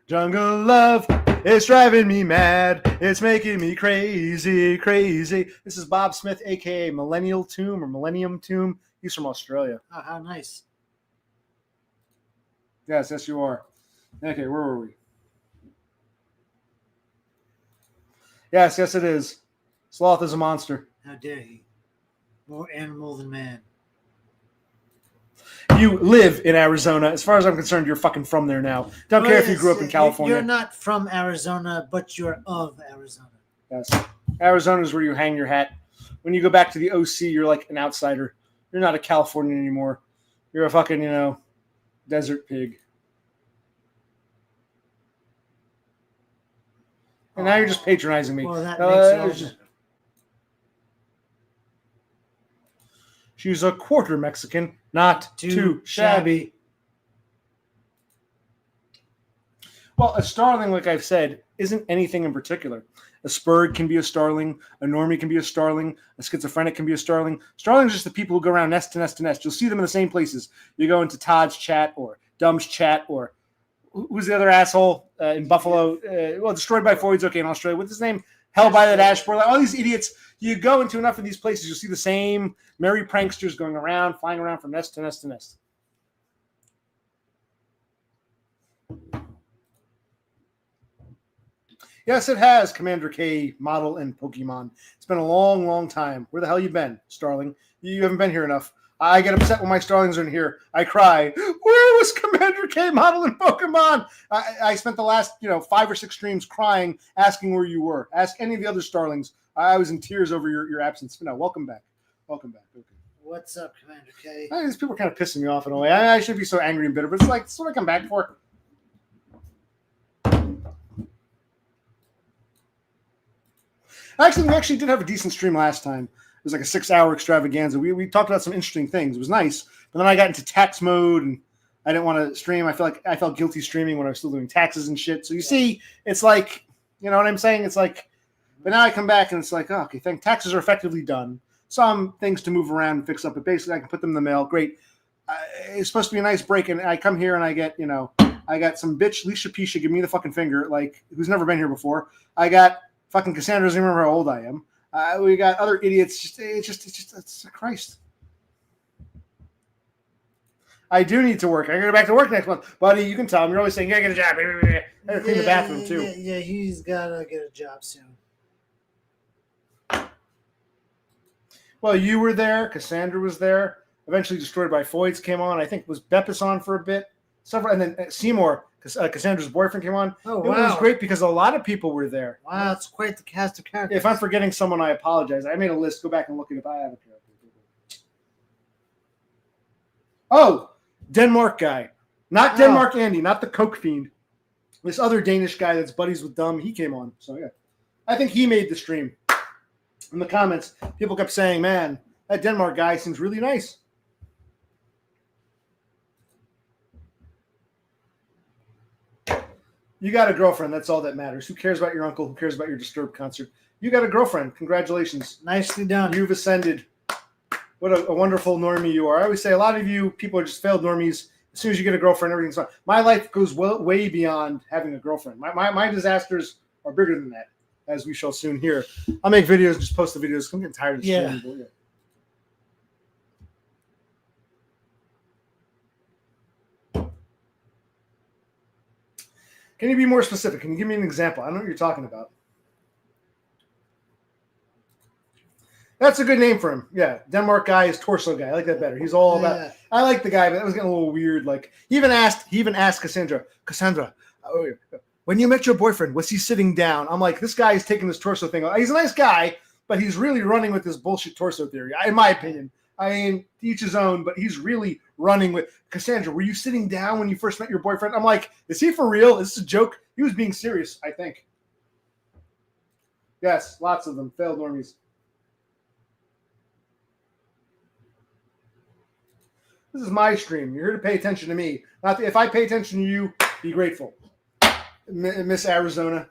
S1: Jungle love, it's driving me mad. It's making me crazy, crazy. This is Bob Smith, a.k.a. Millennial Tomb or Millennium Tomb. He's from Australia.
S2: Oh, how nice.
S1: Yes, you are. Okay, where were we? Yes, it is. Sloth is a monster.
S2: How dare he? More animal than man.
S1: You live in Arizona. As far as I'm concerned, you're fucking from there now. Don't care if you grew up in California.
S2: You're not from Arizona, but you're of Arizona.
S1: Yes. Arizona is where you hang your hat. When you go back to the OC, you're like an outsider. You're not a Californian anymore. You're a fucking, desert pig. And now you're just patronizing me.
S2: Well, that makes it all
S1: She's a quarter Mexican, not too shabby. Well, a starling, like I've said, isn't anything in particular. A Spurg can be a starling. A normie can be a starling. A schizophrenic can be a starling. Starlings are just the people who go around nest to nest to nest. You'll see them in the same places. You go into Todd's chat or Dumb's chat or who's the other asshole in Buffalo? Destroyed by Foids, okay, in Australia. What's his name? Hell by the dashboard. Like, all these idiots. You go into enough of these places, you'll see the same merry pranksters going around, flying around from nest to nest to nest. Yes, it has, Commander K, model, and Pokemon. It's been a long, long time. Where the hell you been, Starling? You haven't been here enough. I get upset when my Starlings are in here. I cry. Where was Commander K, model, and Pokemon? I spent the last 5 or 6 streams crying, asking where you were. Ask any of the other Starlings. I was in tears over your absence. No, welcome back. Welcome back. Okay.
S2: What's up, Commander K?
S1: These people are kind of pissing me off in a way. I shouldn't be so angry and bitter, but it's like, that's what I come back for. Actually, we actually did have a decent stream last time. It was like a 6-hour extravaganza. We talked about some interesting things. It was nice. But then I got into tax mode and I didn't want to stream. I felt guilty streaming when I was still doing taxes and shit. So you see, it's like, you know what I'm saying? It's like, but now I come back and it's like, oh, okay, taxes are effectively done. Some things to move around and fix up, but basically I can put them in the mail. Great. It's supposed to be a nice break, and I come here and I get, I got some bitch, Leisha Pisha, give me the fucking finger, like, who's never been here before. I got fucking Cassandra doesn't remember how old I am. We got other idiots. It's Christ. I do need to work. I gotta go back to work next month. Buddy, you can tell him. You're always saying, yeah, get a job. I gotta clean the bathroom, too.
S2: Yeah, he's gotta get a job soon.
S1: Well, you were there. Cassandra was there. Eventually Destroyed by Foids came on. I think was Beppis on for a bit. And then Seymour, Cassandra's boyfriend, came on.
S2: Oh, wow.
S1: It was great because a lot of people were there.
S2: Wow, it's quite the cast of characters.
S1: If I'm forgetting someone, I apologize. I made a list. Go back and look at it if I have it here. Oh, Denmark guy. Not Denmark Andy, not the Coke fiend. This other Danish guy that's buddies with Dumb, he came on. So, yeah. I think he made the stream. In the comments, people kept saying, man, that Denmark guy seems really nice. You got a girlfriend. That's all that matters. Who cares about your uncle? Who cares about your Disturbed concert? You got a girlfriend. Congratulations.
S2: Nicely done.
S1: You've ascended. What a wonderful normie you are. I always say a lot of you people are just failed normies, as soon as you get a girlfriend, everything's fine. My life goes way beyond having a girlfriend. My disasters are bigger than that, as we shall soon hear. I'll make videos, just post the videos. I'm getting tired of streaming. Yeah. Can you be more specific? Can you give me an example? I don't know what you're talking about. That's a good name for him. Yeah, Denmark guy is torso guy. I like that better. He's all about. Yeah. I like the guy, but that was getting a little weird. Like he even asked Cassandra, when you met your boyfriend, was he sitting down? I'm like, this guy is taking this torso thing. He's a nice guy, but he's really running with this bullshit torso theory, in my opinion. I mean, each his own, but he's really running with Cassandra. Were you sitting down when you first met your boyfriend? I'm like, is he for real? Is this a joke? He was being serious, I think. Yes, lots of them. Failed normies. This is my stream. You're here to pay attention to me. If I pay attention to you, be grateful. Miss Arizona.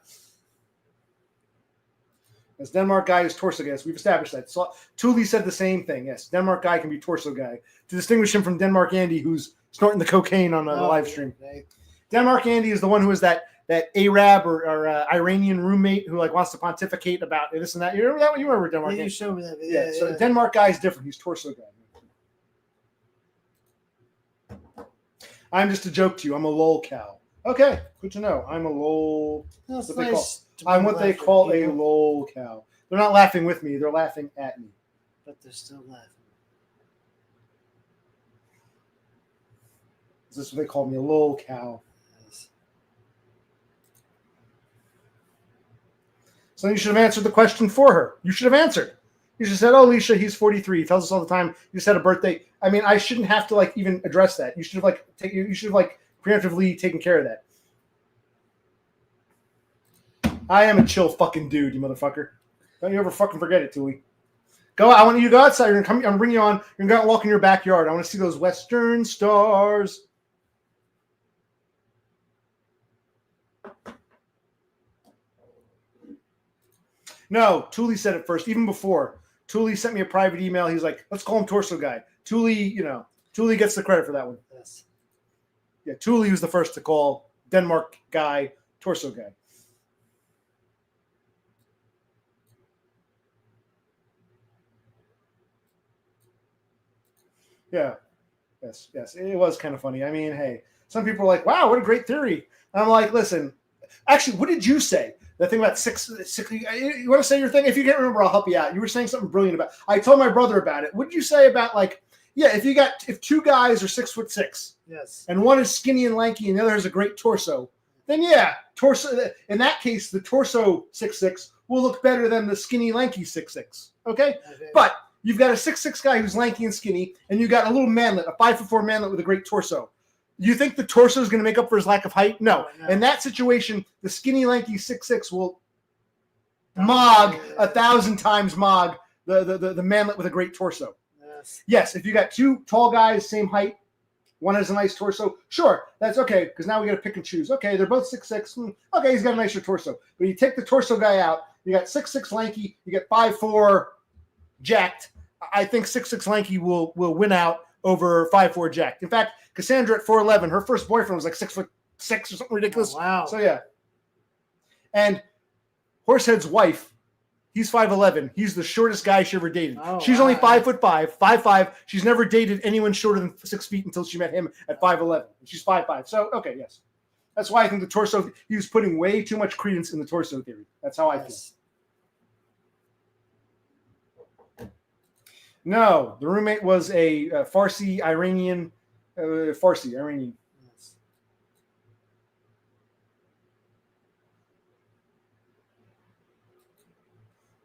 S1: Yes, Denmark guy is torso guy. Yes, we've established that. So, Thule said the same thing. Yes, Denmark guy can be torso guy. To distinguish him from Denmark Andy, who's snorting the cocaine on the live stream. Okay. Denmark Andy is the one who is that Arab or Iranian roommate who like wants to pontificate about this and that. You remember that one? You remember Denmark Andy? You showed me that video. Yeah, so the Denmark guy is different. He's torso guy. I'm just a joke to you. I'm a lol cow. Okay, good to know. I'm a lol. That's nice. I'm what they call a lol cow. They're not laughing with me. They're laughing at me.
S2: But they're still laughing.
S1: Is this what they call me? A lol cow. Yes. So you should have answered the question for her. You should have answered. You should have said, oh, Alicia, he's 43. He tells us all the time. He just had a birthday. I mean, I shouldn't have to like even address that. You should have preemptively taken care of that. I am a chill fucking dude, you motherfucker. Don't you ever fucking forget it, Tuli. Go. I want you to go outside. I'm gonna bring you on. You're gonna walk in your backyard. I want to see those western stars. No, Tuli said it first, even before. Tuli sent me a private email. He's like, let's call him Torso Guy. Tuli gets the credit for that one. Yes. Yeah, Tuli was the first to call Denmark guy Torso Guy. Yeah. Yes. It was kind of funny. I mean, hey, some people are like, wow, what a great theory. And I'm like, listen, actually, what did you say? The thing about six. You want to say your thing? If you can't remember, I'll help you out. You were saying something brilliant about. I told my brother about it. What did you say about like? Yeah, if two guys are 6'6",
S2: yes,
S1: and one is skinny and lanky, and the other has a great torso, then yeah, torso. In that case, the torso 6'6" will look better than the skinny lanky 6'6". Okay, but you've got a 6'6" guy who's lanky and skinny, and you got a little manlet, a 5'4" manlet with a great torso. You think the torso is going to make up for his lack of height? No. In that situation, the skinny, lanky 6'6" will mog 1,000 times mog the manlet with a great torso. Yes, if you got two tall guys, same height, one has a nice torso, sure, that's okay, because now we got to pick and choose. Okay, they're both 6'6". Okay, he's got a nicer torso. But you take the torso guy out, you got 6'6" lanky, you get 5'4" jacked. I think 6'6" lanky will win out over 5'4" jacked. In fact, Cassandra at 4'11", her first boyfriend was like 6'6" or something ridiculous.
S2: Oh, wow.
S1: So yeah. And Horsehead's wife, he's 5'11". He's the shortest guy she ever dated. Oh, she's only 5'5", 5'5". She's never dated anyone shorter than 6 feet until she met him at 5'11". She's 5'5". So okay, yes. That's why I think the torso. He was putting way too much credence in the torso theory. That's how I feel. No, the roommate was a Farsi Iranian. Farsi Iranian. Yes.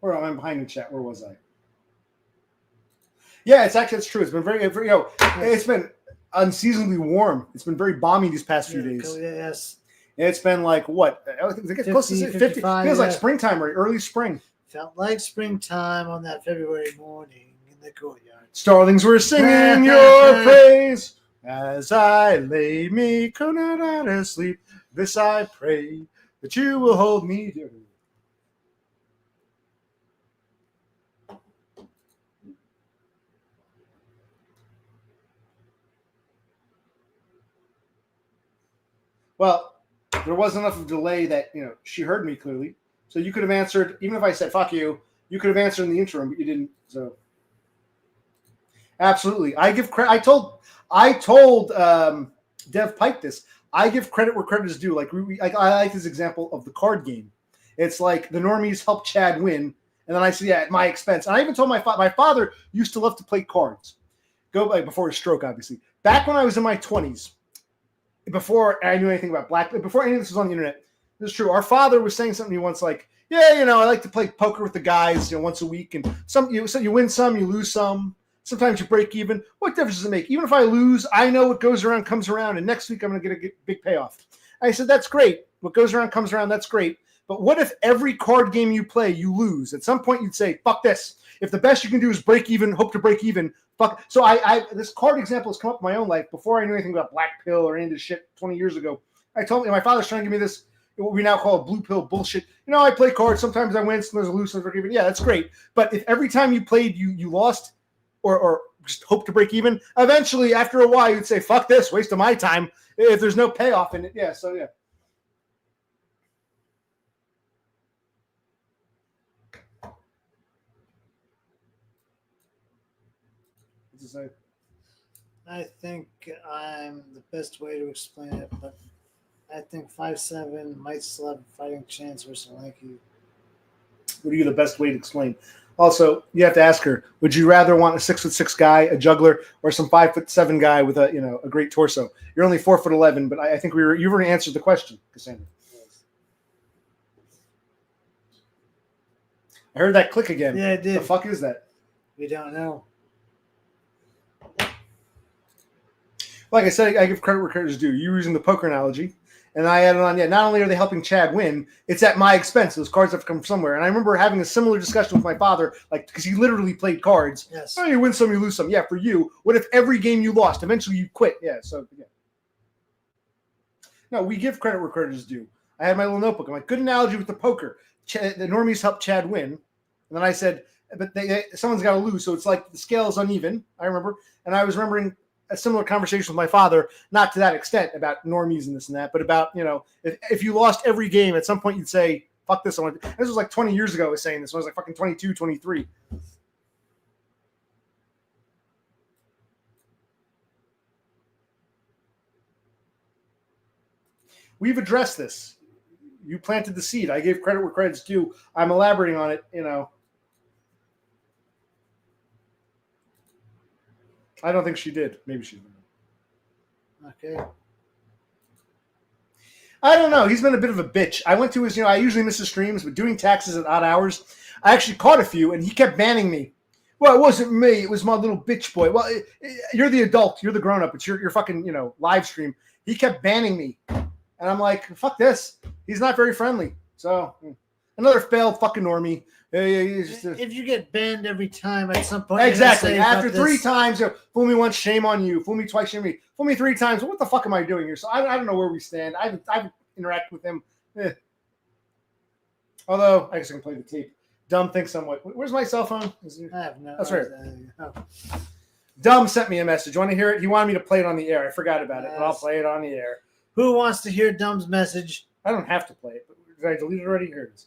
S1: Where I'm behind the chat. Where was I? Yeah, it's true. It's been very it's been unseasonably warm. It's been very balmy these past few days.
S2: Yes.
S1: It's been like what? I think it's close to 50. Feels like springtime or early spring.
S2: Felt like springtime on that February morning. The courtyard.
S1: Starlings were singing your praise as I lay me to sleep. This I pray that you will hold me dear. Well, there was enough of a delay that she heard me clearly, so you could have answered even if I said "fuck you." You could have answered in the interim, but you didn't. So, absolutely, I give credit. I told Dev Pike this. I give credit where credit is due. Like I like this example of the card game. It's like the normies help Chad win, and then I said, "Yeah, at my expense." And I even told my father used to love to play cards. Before his stroke, obviously. Back when I was in my 20s, before I knew anything about before any of this was on the internet, this is true. Our father was saying something to me once, like, "Yeah, I like to play poker with the guys, once a week, and you win some, you lose some. Sometimes you break even. What difference does it make? Even if I lose, I know what goes around comes around, and next week I'm going to get a big payoff." I said, "That's great. What goes around comes around. That's great. But what if every card game you play, you lose? At some point, you'd say, fuck this. If the best you can do is break even, hope to break even, fuck." So this card example has come up in my own life before I knew anything about black pill or any of this shit 20 years ago. I told my father's trying to give me this, what we now call a blue pill bullshit. I play cards. Sometimes I win, sometimes I lose, sometimes I break even. Yeah, that's great. But if every time you played, you lost or just hope to break even, eventually, after a while, you'd say, fuck this, waste of my time if there's no payoff in it. Yeah, so yeah.
S2: I think I'm the best way to explain it, but I think 5'7" might still have a fighting chance versus Lanky.
S1: What are you the best way to explain? Also, you have to ask her: would you rather want a 6'6" guy, a juggler, or some 5'7" guy with a great torso? You're only 4'11", but I think you've already answered the question, Cassandra. Yes. I heard that click again.
S2: Yeah, it did.
S1: The fuck is that?
S2: We don't know.
S1: Like I said, I give credit where credit is due. You're using the poker analogy, and I added on, not only are they helping Chad win, it's at my expense. Those cards have to come from somewhere. And I remember having a similar discussion with my father, because he literally played cards.
S2: Yes.
S1: Oh, you win some, you lose some. Yeah, for you. What if every game you lost, eventually you quit? Yeah, so, yeah. No, we give credit where credit is due. I had my little notebook. I'm like, good analogy with the poker. The normies helped Chad win. And then I said, but someone's got to lose. So it's like the scale is uneven, I remember. And I was remembering a similar conversation with my father, not to that extent about normies and this and that, but about, if you lost every game, at some point you'd say, fuck this. This was like 20 years ago I was saying this. I was like fucking 22, 23. We've addressed this. You planted the seed. I gave credit where credit's due. I'm elaborating on it, I don't think she did. Maybe she did.
S2: Okay.
S1: I don't know. He's been a bit of a bitch. I went to his, I usually miss his streams, but doing taxes at odd hours, I actually caught a few, and he kept banning me. Well, it wasn't me. It was my little bitch boy. Well, you're the adult. You're the grown-up. It's your fucking, live stream. He kept banning me. And I'm like, fuck this. He's not very friendly. So, another failed fucking normie.
S2: If you get banned every time at some point,
S1: exactly. After 3 times, fool me once, shame on you. Fool me twice, shame on me. Fool me 3 times. Well, what the fuck am I doing here? So I don't know where we stand. I've interacted with him. Although I guess I can play the tape. Dumb thinks somewhat. Where's my cell phone?
S2: I have no.
S1: That's right. Dumb sent me a message. You want to hear it? He wanted me to play it on the air. I forgot about it, but I'll play it on the air.
S2: Who wants to hear Dumb's message?
S1: I don't have to play it, but did I delete it already? Here it is.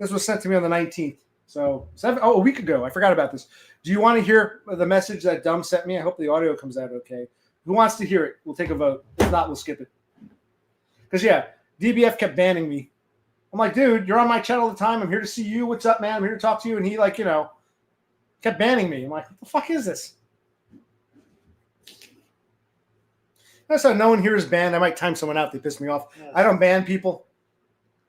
S1: This was sent to me on the 19th. So, a week ago. I forgot about this. Do you want to hear the message that Dumb sent me? I hope the audio comes out okay. Who wants to hear it? We'll take a vote. If not, we'll skip it. Because, DBF kept banning me. I'm like, dude, you're on my channel all the time. I'm here to see you. What's up, man? I'm here to talk to you. And he, kept banning me. I'm like, what the fuck is this? That's how no one here is banned. I might time someone out. They piss me off. Yes. I don't ban people.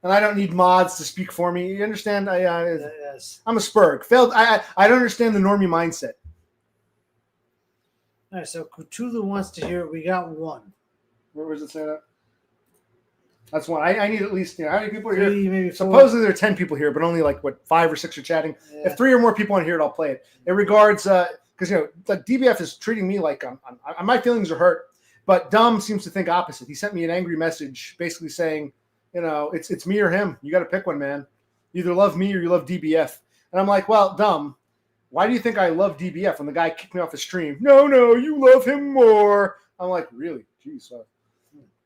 S1: And I don't need mods to speak for me. You understand?
S2: Yes.
S1: I'm a Spurg. Failed. I don't understand the normie mindset.
S2: All right, so Cthulhu wants to hear it. We got 1.
S1: Where was it say that? That's 1. I need at least, how many people are
S2: 3,
S1: here?
S2: maybe 4.
S1: Supposedly there are 10 people here, but only 5 or 6 are chatting. Yeah. If 3 or more people on here, I'll play it. In regards, because, DBF is treating me like my feelings are hurt, but Dumb seems to think opposite. He sent me an angry message basically saying, it's me or him. You got to pick one, man. You either love me or you love DBF. And I'm like, well, Dumb, why do you think I love DBF when the guy kicked me off the stream? No, you love him more. I'm like, really? Jeez.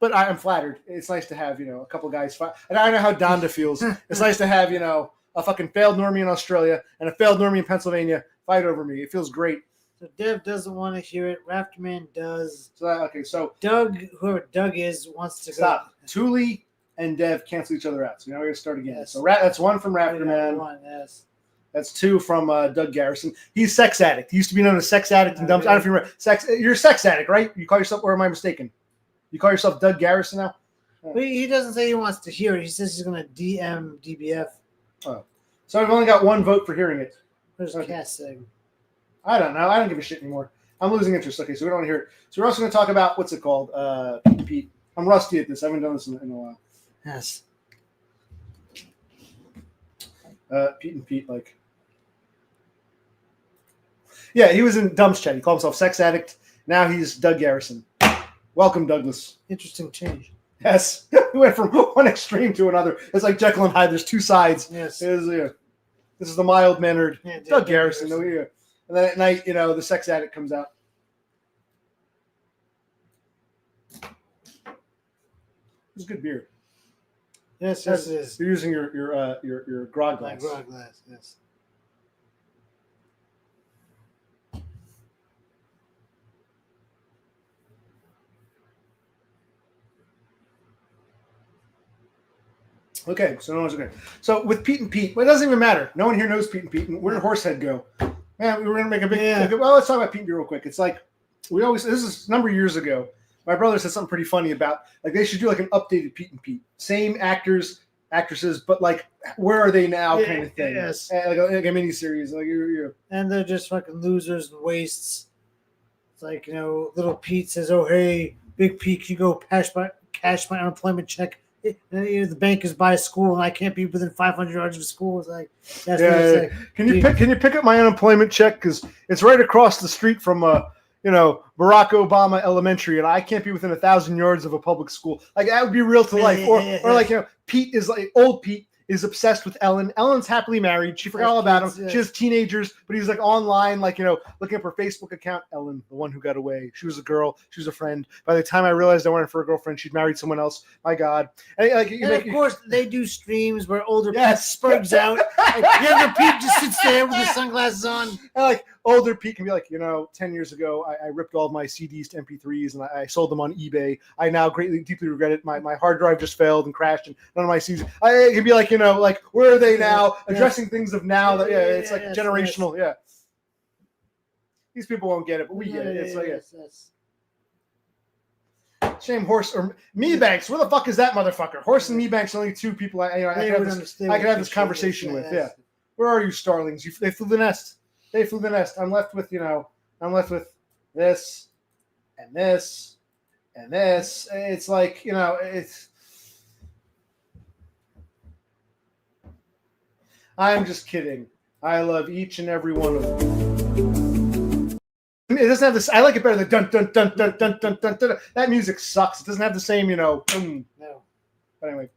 S1: but I'm flattered. It's nice to have a couple guys fight. And I know how Donda feels. It's nice to have a fucking failed normie in Australia and a failed normie in Pennsylvania fight over me. It feels great.
S2: So Dev doesn't want to hear it. Rafterman does.
S1: So
S2: Doug, whoever Doug is, wants to
S1: stop. Thule and Dev cancel each other out. So now we're gonna start again.
S2: Yes.
S1: So that's one from Rafterman.
S2: Yes.
S1: That's two from Doug Garrison. He's sex addict. He used to be known as sex addict and dumps. I don't know if you remember. You're a sex addict, right? You call yourself, or am I mistaken? You call yourself Doug Garrison now?
S2: But he doesn't say he wants to hear it. He says he's going to DM DBF.
S1: Oh. So I've only got one vote for hearing it.
S2: There's Cass saying.
S1: I don't know. I don't give a shit anymore. I'm losing interest. Okay, so we don't want to hear it. So we're also going to talk about, what's it called? Pete Pete. I'm rusty at this. I haven't done this in a while.
S2: Yes.
S1: Pete and Pete, like. Yeah, he was in Dumb's chat. He called himself sex addict. Now he's Doug Garrison. Welcome, Douglas.
S2: Interesting change.
S1: Yes. He went from one extreme to another. It's like Jekyll and Hyde. There's two sides.
S2: Yes.
S1: This is the mild-mannered Doug Garrison.
S2: Garrison.
S1: And then at night, the sex addict comes out. It's good beer.
S2: Yes, it is.
S1: You're using your grog glass.
S2: My grog glass, yes.
S1: Okay, so no one's okay. So with Pete and Pete, well, it doesn't even matter. No one here knows Pete and Pete. And where did Horsehead go? Man, we were gonna make a big. Well, let's talk about Pete and Pete real quick. It's like this is a number of years ago. My brother said something pretty funny about like they should do like an updated Pete and Pete, same actors, actresses, but like where are they now, kind of thing.
S2: Yes,
S1: like a mini series. Like
S2: and they're just fucking losers and wastes. It's like little Pete says, "Oh hey, Big Pete, can you go cash my unemployment check?" The bank is by a school, and I can't be within 500 yards of a school. It's like that's what it's like.
S1: Can you pick up my unemployment check because it's right across the street from Barack Obama Elementary, and I can't be within 1,000 yards of a public school. Like that would be real to life. Or like Pete is like old Pete is obsessed with Ellen. Ellen's happily married. She forgot all about him. She has teenagers, but he's like online, like, looking up her Facebook account. Ellen, the one who got away. She was a girl. She was a friend. By the time I realized I wanted for a girlfriend, she'd married someone else. My God. And
S2: of course, they do streams where older Pete spurgs out. Like, younger Pete just sits there with his sunglasses on.
S1: And like older Pete can be like, 10 years ago, I ripped all of my CDs to MP3s and I sold them on eBay. I now deeply regret it. My hard drive just failed and crashed and none of my CDs. It can be like, like where are they now? Addressing things of now that it's like generational. Yeah. These people won't get it, but we get it. It's like shame Horse or Mebanks. Where the fuck is that motherfucker? Horse and Mebanks are only two people I can have this conversation with. Yeah. Where are you, starlings? They flew the nest. They flew the nest. I'm left with this and this and this. It's like, it's. I'm just kidding. I love each and every one of them. It doesn't have this. I like it better than dun dun dun dun dun dun dun dun. That music sucks. It doesn't have the same, No. But anyway.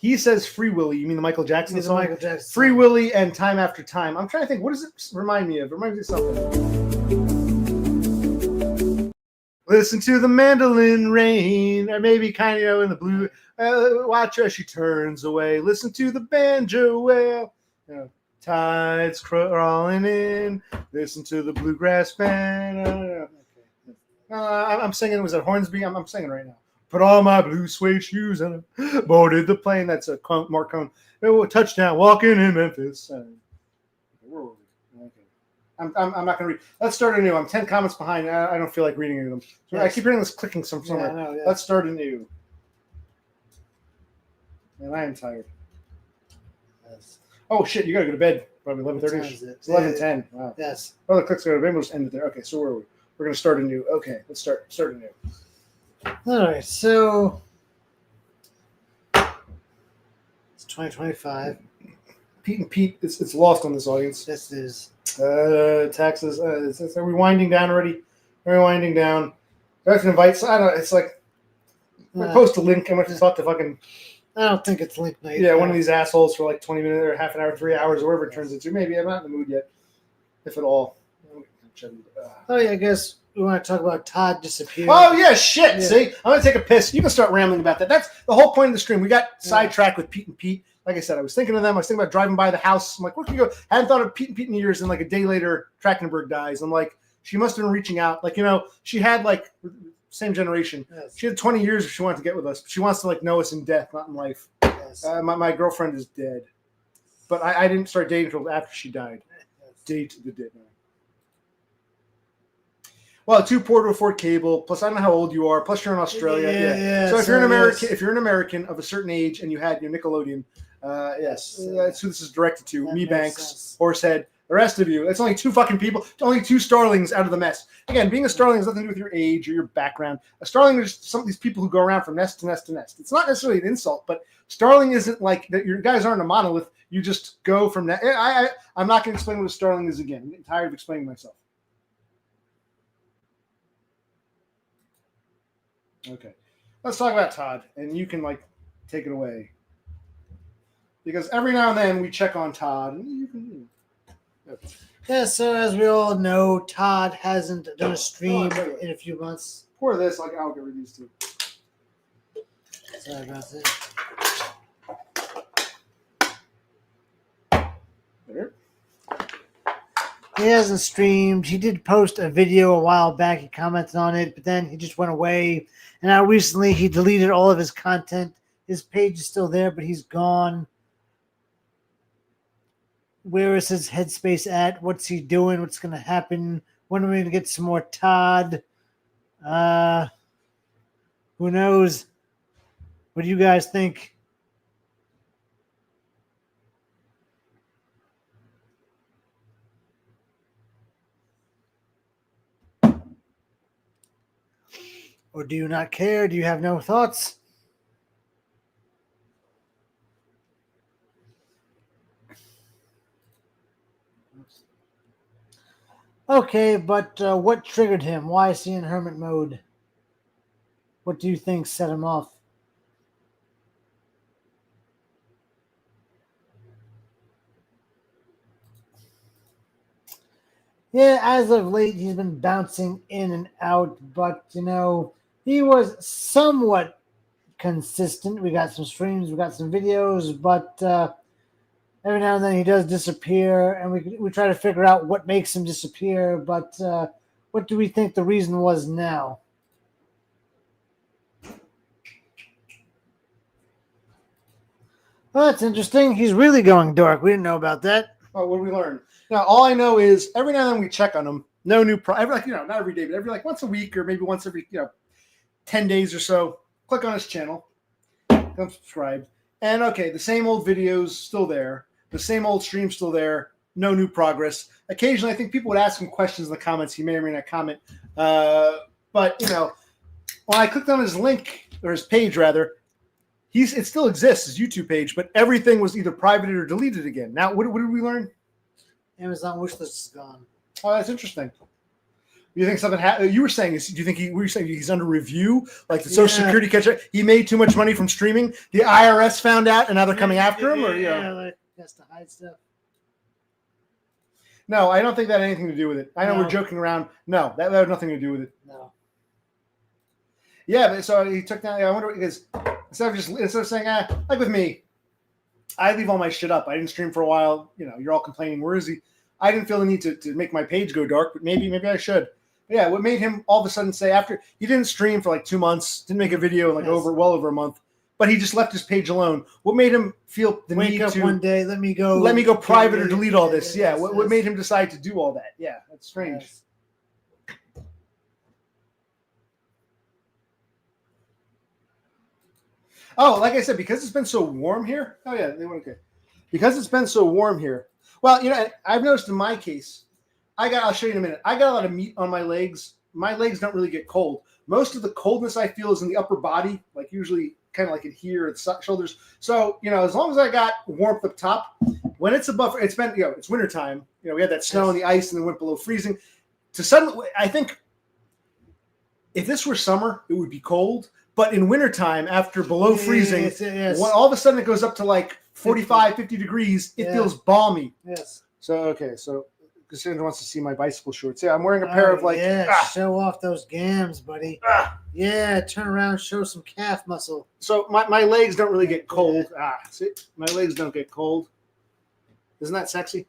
S1: He says Free Willy. You mean the Michael Jackson song?
S2: Michael Jackson
S1: Free Willy and Time After Time. I'm trying to think. What does it remind me of? It reminds me of something. Listen to the mandolin rain. Or maybe kind of in the blue. Watch as she turns away. Listen to the banjo wail. Tides crawling in. Listen to the bluegrass band. I'm singing. Was it Hornsby? I'm singing right now. Put on my blue suede shoes and boarded the plane. That's a Mark Cohn. Touchdown, walking in Memphis. Where were we? Okay. I'm not going to read. Let's start anew. I'm 10 comments behind. I don't feel like reading any of them. So I keep hearing this clicking somewhere.
S2: Yeah, I know, yeah.
S1: Let's start anew. And I am tired.
S2: Yes.
S1: Oh, shit. You got to go to bed. Probably 11:30. It's 11:10. Wow.
S2: Yes.
S1: Oh, the clicks are going to just end it there. Okay, so where are we? We're going to start anew. Okay, let's start anew.
S2: All right, so it's 2025.
S1: Pete and Pete, it's lost on this audience.
S2: This is
S1: Taxes. Are we winding down already? Are we winding down? I have to invite. So I don't know. It's like I post a link. I'm going to talk to fucking.
S2: I don't think it's link night.
S1: Yeah, one of these assholes for like 20 minutes or half an hour, 3 hours, or whatever it turns into. Maybe I'm not in the mood yet, if at all.
S2: Oh yeah, I guess we want to talk about Todd disappearing.
S1: Oh yeah, shit.
S2: Yeah.
S1: See, I'm gonna take a piss. You can start rambling about that. That's the whole point of the stream. We got sidetracked with Pete and Pete. Like I said, I was thinking of them. I was thinking about driving by the house. I'm like, where can you go? I hadn't thought of Pete and Pete in years. And like a day later, Trachtenberg dies. I'm like, she must have been reaching out. Like, she had like same generation.
S2: Yes.
S1: She had 20 years if she wanted to get with us. But she wants to like know us in death, not in life.
S2: Yes.
S1: My girlfriend is dead, but I didn't start dating until after she died.
S2: Yes.
S1: Date the dead. Well, too poor to afford cable. Plus, I don't know how old you are. Plus, you're in Australia.
S2: Yeah.
S1: So if you're an American, if you're an American of a certain age and you had your Nickelodeon, yes, that's who this is directed to.
S2: That
S1: Me,
S2: makes
S1: Banks,
S2: sense.
S1: Horsehead, the rest of you. It's only two fucking people. Only two starlings out of the mess. Again, being a starling has nothing to do with your age or your background. A starling is some of these people who go around from nest to nest to nest. It's not necessarily an insult, but starling isn't like that. Your guys aren't a monolith. You just go from that. I'm not going to explain what a starling is again. I'm getting tired of explaining myself. Okay, let's talk about Todd, and you can like take it away because every now and then we check on Todd, and you can.
S2: Yeah, so as we all know, Todd hasn't done a stream in a few months.
S1: Pour this, like I'll get rid of these two.
S2: Sorry about this.
S1: There.
S2: He hasn't streamed. He did post a video a while back. He commented on it, but then he just went away. And now recently he deleted all of his content. His page is still there, but he's gone. Where is his headspace at? What's he doing? What's going to happen? When are we going to get some more Todd? Who knows? What do you guys think? Or do you not care? Do you have no thoughts? Okay, but what triggered him? Why is he in hermit mode? What do you think set him off? Yeah, as of late, he's been bouncing in and out, but, he was somewhat consistent. We got some streams, we got some videos, but every now and then he does disappear, and we try to figure out what makes him disappear, but what do we think the reason was now? Well, that's interesting. He's really going dark. We didn't know about that.
S1: Oh, what did we learn? Now, all I know is every now and then we check on him. No new not every day, but every like once a week or maybe once every 10 days or so. Click on his channel, come subscribe, and okay, the same old videos still there, the same old stream still there. No new progress. Occasionally, I think people would ask him questions in the comments. He may or may not comment, but when I clicked on his link or his page rather. It still exists, his YouTube page, but everything was either privated or deleted again. Now, what did we learn?
S2: Amazon wishlist is gone.
S1: Oh, that's interesting. You think something happened? You were saying, do you think were you saying he's under review? Like the Social Security catcher, he made too much money from streaming. The IRS found out, and now they're coming after him, or
S2: like has to hide stuff.
S1: No, I don't think that had anything to do with it. I know we're joking around. No, that had nothing to do with it.
S2: No.
S1: Yeah, but so he took down. I wonder because instead of saying like with me, I leave all my shit up. I didn't stream for a while. You're all complaining. Where is he? I didn't feel the need to make my page go dark, but maybe I should. But yeah, what made him all of a sudden say after he didn't stream for like 2 months, didn't make a video in well over a month, but he just left his page alone. What made him feel the need to
S2: one day? Let me go
S1: private or delete all this? Yeah, what made him decide to do all that? Yeah, that's strange.
S2: Yes.
S1: Oh, like I said, because it's been so warm here. Oh yeah, they went okay. Because it's been so warm here. Well, I've noticed in my case, I'll show you in a minute. I got a lot of meat on my legs. My legs don't really get cold. most of the coldness I feel is in the upper body, like usually kind of like in here, at the shoulders. So, as long as I got warmth up top, when it's above, it's been, it's wintertime. We had that snow and the ice and then went below freezing. To suddenly, I think if this were summer, it would be cold. But in wintertime, after below freezing, when all of a sudden it goes up to like 45, 50 degrees, it feels balmy.
S2: Yes.
S1: So Cassandra wants to see my bicycle shorts. Yeah, I'm wearing a pair of
S2: show off those gams, buddy. Yeah, turn around, show some calf muscle.
S1: So my legs don't really get cold. See, my legs don't get cold. Isn't that sexy?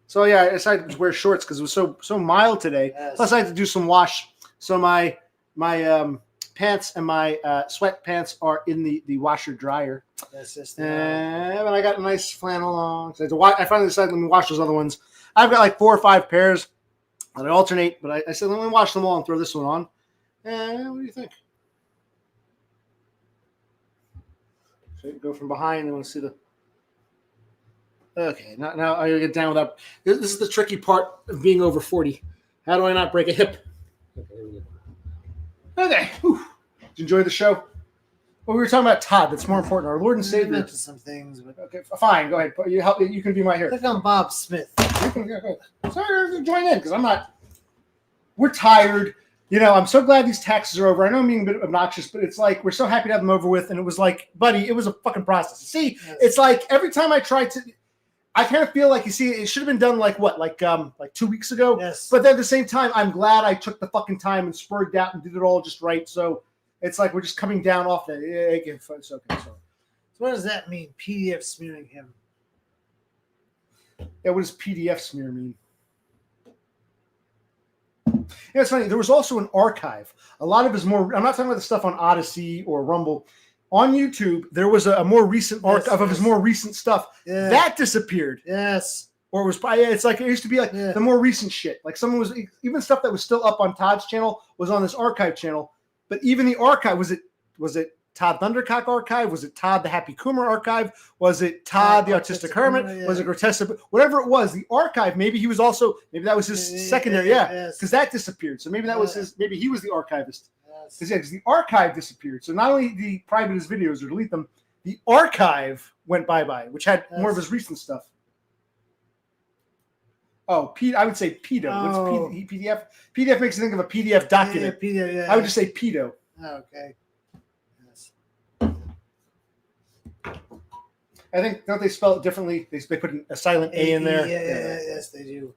S1: So yeah, I decided to wear shorts because it was so mild today.
S2: Yes.
S1: Plus, I had to do some wash. So my pants and my sweatpants are in the washer dryer. And I got a nice flannel on. So I finally decided let me wash those other ones. I've got like 4 or 5 pairs that I alternate, but I said let me wash them all and throw this one on. And what do you think? So go from behind. I want to see the. Okay, now I gotta get down without. This is the tricky part of being over 40. How do I not break a hip? Okay, there we go. Okay. Whew. Did you enjoy the show? Well, we were talking about Todd. That's more important. Our Lord and Savior.
S2: Mentioned some things, but
S1: okay, fine. Go ahead. You can be my hero.
S2: Click on Bob Smith.
S1: You can go. Sorry, join in because I'm not. We're tired. I'm so glad these taxes are over. I know I'm being a bit obnoxious, but it's like we're so happy to have them over with. And it was like, buddy, it was a fucking process. See, It's like every time I try to. I kind of feel like it should have been done like 2 weeks ago.
S2: Yes.
S1: But then at the same time, I'm glad I took the fucking time and spurred out and did it all just right. So it's like we're just coming down off that. It's okay. So
S2: what does that mean? PDF smearing him.
S1: Yeah, what does PDF smear mean? Yeah, it's funny. There was also an archive. A lot of his more. I'm not talking about the stuff on Odyssey or Rumble. On YouTube, there was a more recent archive of his more recent stuff.
S2: Yeah.
S1: That disappeared.
S2: Yes.
S1: Or it was probably, it's like it used to be like the more recent shit. Like someone was, even stuff that was still up on Todd's channel was on this archive channel. But even the archive, was it Todd Thundercock archive? Was it Todd the Happy Coomer archive? Was it Todd the Autistic Hermit? Was it Grotesque? Whatever it was, the archive, maybe that was his secondary. Because that disappeared. So maybe that was maybe he was the archivist. Because the archive disappeared. So not only the private his videos or delete them, the archive went bye-bye, which had more of his recent stuff. Oh, I would say pedo. What's PDF? PDF makes you think of a PDF document.
S2: Yeah, PDF,
S1: I would just say pedo.
S2: Oh, okay. Yes.
S1: I think, don't they spell it differently? They put a silent A in there.
S2: Yes, they do.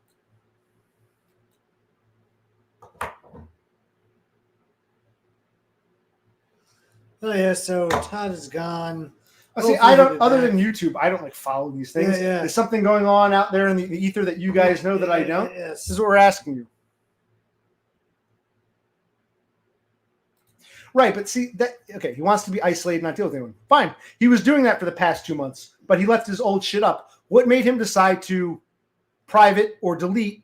S2: Oh yeah, so Todd is gone.
S1: See, I don't. Other than YouTube, I don't follow these things.
S2: Yeah.
S1: There's something going on out there in the ether that you guys know that I don't.
S2: Yes.
S1: This is what we're asking you. Right, but see that. Okay, he wants to be isolated, not deal with anyone. Fine. He was doing that for the past 2 months, but he left his old shit up. What made him decide to private or delete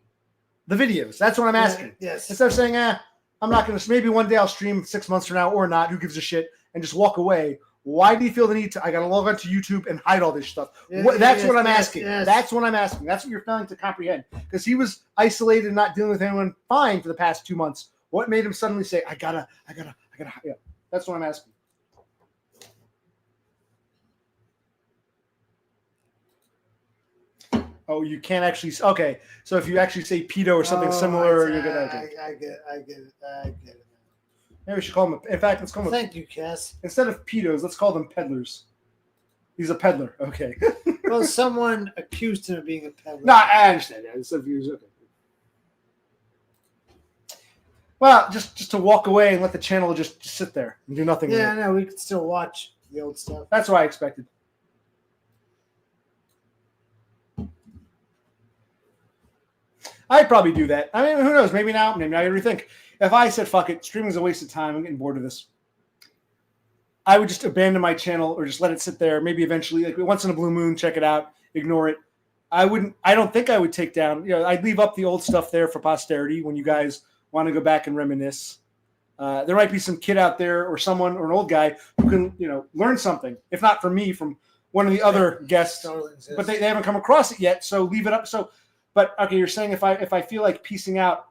S1: the videos? That's what I'm asking.
S2: Yes.
S1: Instead of saying, I'm not going to. Maybe one day I'll stream 6 months from now or not. Who gives a shit? And just walk away. Why do you feel the need to? I got to log onto YouTube and hide all this stuff. That's what I'm asking.
S2: Yes.
S1: That's what I'm asking. That's what you're failing to comprehend. Because he was isolated and not dealing with anyone fine for the past 2 months. What made him suddenly say, I gotta. Yeah, that's what I'm asking. Oh, you can't actually. Okay, so if you actually say pedo or something similar, you're gonna. Okay.
S2: I get it.
S1: Maybe we should call him. In fact, let's call him.
S2: Thank you, Cass.
S1: Instead of pedos, let's call them peddlers. He's a peddler. Okay.
S2: Well, someone accused him of being a peddler.
S1: No, I understand that. It's okay. Well, just to walk away and let the channel just sit there and do nothing.
S2: Yeah, no, we could still watch the old stuff.
S1: That's what I expected. I'd probably do that. I mean, who knows? Maybe now I rethink. If I said, fuck it, streaming's a waste of time, I'm getting bored of this, I would just abandon my channel or just let it sit there. Maybe eventually, once in a blue moon, check it out, ignore it. I don't think I would take down, I'd leave up the old stuff there for posterity when you guys want to go back and reminisce. There might be some kid out there or someone or an old guy who can, learn something, if not from me, from one of the other guests, but they haven't come across it yet. So leave it up. But okay, you're saying if I feel like piecing out,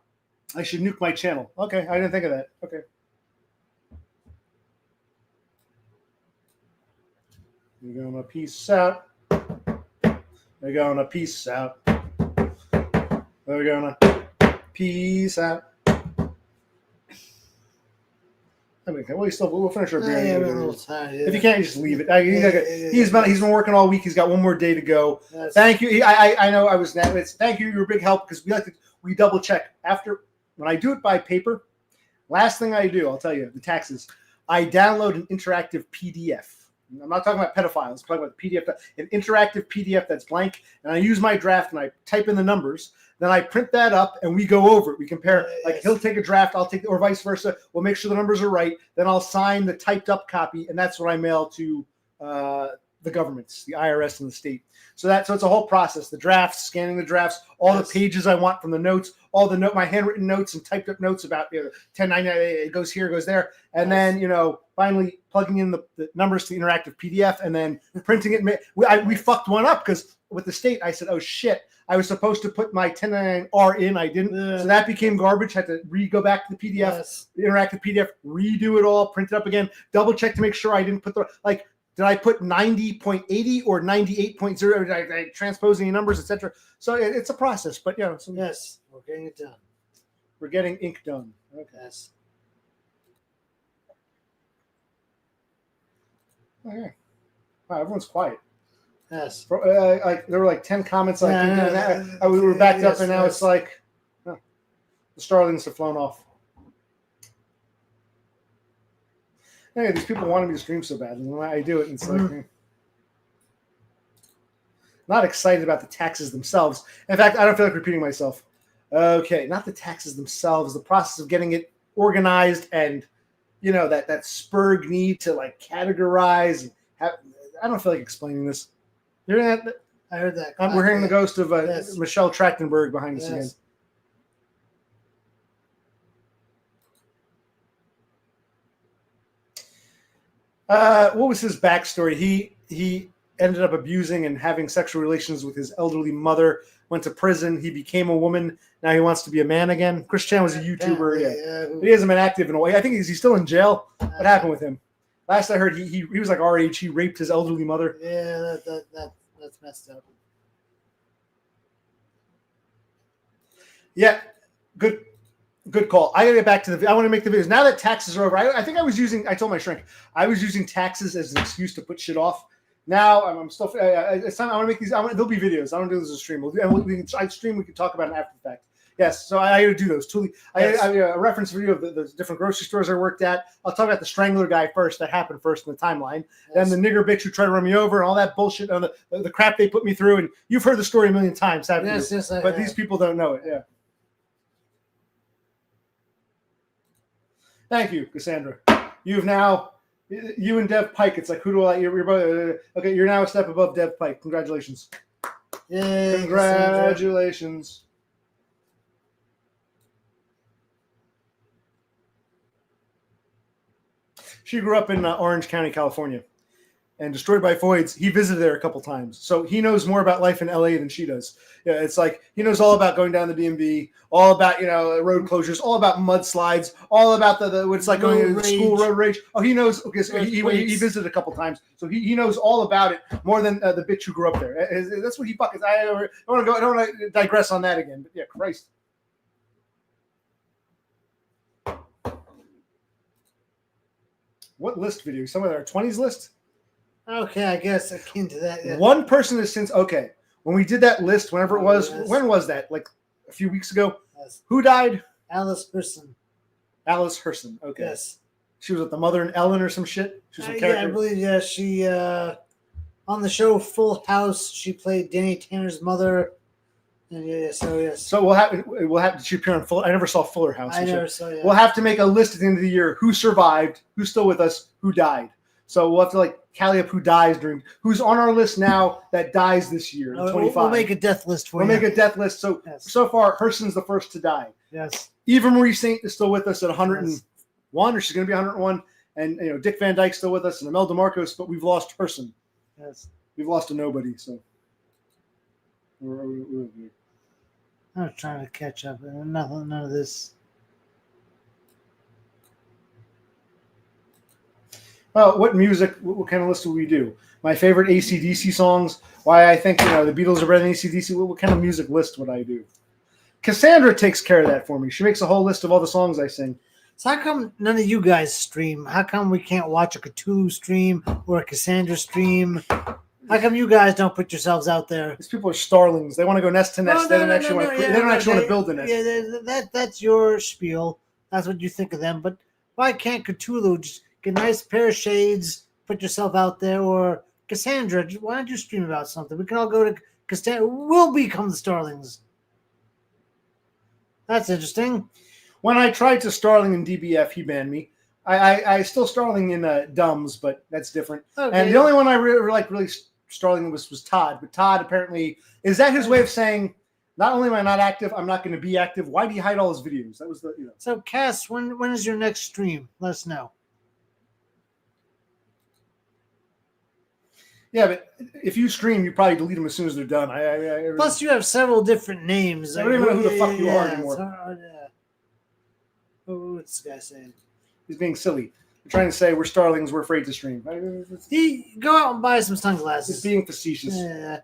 S1: I should nuke my channel. Okay, I didn't think of that. Okay. You're gonna peace out. We're gonna peace out. We're gonna peace out. I mean, we'll finish our beer.
S2: Yeah, we're a little tired. Yeah.
S1: If you can't, just leave it. He's been working all week. He's got one more day to go.
S2: Yes.
S1: Thank you. I know I was. Thank you. You're a big help because we double check after when I do it by paper. Last thing I do, I'll tell you, the taxes. I download an interactive PDF. I'm not talking about pedophiles. I'm talking about the PDF, an interactive PDF that's blank, and I use my draft and I type in the numbers. Then I print that up and we go over it. We compare, like he'll take a draft, I'll take, or vice versa. We'll make sure the numbers are right. Then I'll sign the typed up copy, and that's what I mail to the governments, the IRS and the state. So it's a whole process. The drafts, scanning the drafts, all the pages I want from the notes, all the my handwritten notes and typed up notes about 1099. It goes here, it goes there, and then finally plugging in the numbers to the interactive PDF and then printing it. We fucked one up because with the state, I said, oh shit. I was supposed to put my 1099R in. I didn't. So that became garbage. Had to go back to the PDF, the interactive PDF, redo it all, print it up again, double check to make sure I didn't put did I put 90.80 or 98.0? Did I transpose any numbers, etc.? So it's a process, but yes,
S2: we're getting it done.
S1: We're getting ink done. Okay.
S2: Yes.
S1: Okay. Wow, everyone's quiet.
S2: Yes.
S1: There were like 10 comments. We were backed up, and now it's like the starlings have flown off. Yeah, these people wanted me to stream so badly. When I do it, and it's like not excited about the taxes themselves. In fact, I don't feel like repeating myself. Okay, not the taxes themselves. The process of getting it organized, and that spurg need to categorize. I don't feel like explaining this. You're hearing that?
S2: I heard that.
S1: We're hearing the ghost of Michelle Trachtenberg behind us again. What was his backstory? He ended up abusing and having sexual relations with his elderly mother. Went to prison. He became a woman. Now he wants to be a man again. Chris Chan was a YouTuber. But he hasn't been active in a while. I think he's still in jail. What happened with him? Last I heard, he was like our age. He raped his elderly mother.
S2: Yeah, that's messed up.
S1: Yeah, good call. I gotta get back to I want to make the videos now that taxes are over. I think I told my shrink I was using taxes as an excuse to put shit off. Now I'm still. It's time. I want to make these. There'll be videos. I want to do this as a stream. I stream. We can talk about it after the fact. Yes, so I got to do those. I a reference video of the different grocery stores I worked at. I'll talk about the strangler guy first. That happened first in the timeline. Then the nigger bitch who tried to run me over and all that bullshit on the crap they put me through. And you've heard the story a million times, haven't you?
S2: Yes,
S1: but these people don't know it. Yeah. Thank you, Cassandra. You and Dev Pike. It's like who do I? You're both, okay. You're now a step above Dev Pike. Congratulations.
S2: Yay!
S1: Congratulations. Cassandra. She grew up in Orange County, California, and Destroyed by Voids. He visited there a couple times, so he knows more about life in LA than she does. Yeah, it's like he knows all about going down the DMV, all about road closures, all about mudslides, all about the what's like going to school road rage. Oh, he knows. Okay, so he visited a couple times, so he knows all about it more than the bitch who grew up there. That's what he fucking. I don't want to digress on that again, but yeah, Christ. What list video? Some of our 20s list?
S2: Okay, I guess akin to that. Yeah.
S1: One person has since, when we did that list, whenever it was, when was that? Like a few weeks ago?
S2: Yes.
S1: Who died?
S2: Alice Herson.
S1: Alice Herson, okay.
S2: Yes.
S1: She was with the mother in Ellen or some shit? She was
S2: yeah, I believe, she, on the show Full House, she played Danny Tanner's mother. So
S1: we'll have to. Did she appear on Fuller? I never saw Fuller House.
S2: I never saw. Yeah.
S1: We'll have to make a list at the end of the year: who survived, who's still with us, who died. So we'll have to tally up who dies who's on our list now that dies this year. 25.
S2: We'll make a death list for you.
S1: We'll make a death list. So so far, Herson's the first to die.
S2: Yes.
S1: Eva Marie Saint is still with us at 101, or she's going to be 101, and Dick Van Dyke's still with us, and Imelda Marcos, but we've lost Herson.
S2: Yes.
S1: We've lost a nobody. So.
S2: I'm trying to catch up. None of this.
S1: What music? What kind of list do we do? my favorite AC/DC songs, why I think the Beatles are better than AC/DC. What kind of music list would I do? Cassandra takes care of that for me. She makes a whole list of all the songs I sing.
S2: So how come none of you guys stream? How come we can't watch a Cthulhu stream or a Cassandra stream? How come you guys don't put yourselves out there?
S1: These people are starlings. They want to go nest to nest. They don't actually want to build a nest.
S2: Yeah, that's your spiel. That's what you think of them. But why can't Cthulhu just get a nice pair of shades, put yourself out there, or Cassandra? Why don't you stream about something? We can all go to Cassandra. We'll become the starlings. That's interesting.
S1: When I tried to Starling in DBF, he banned me. I still Starling in Dumbs, but that's different. Okay. And the only one I really Starling was Todd. But Todd apparently, is that his way of saying, not only am I not active, I'm not going to be active. Why do you hide all his videos? That was the
S2: So Cass, when is your next stream? Let us know.
S1: Yeah, but if you stream, you probably delete them as soon as they're done.
S2: Plus, you have several different names.
S1: I don't even know who the fuck you are anymore.
S2: What's this guy saying?
S1: He's being silly. You're trying to say we're starlings, we're afraid to stream.
S2: Go out and buy some sunglasses.
S1: He's being facetious.
S2: Yeah.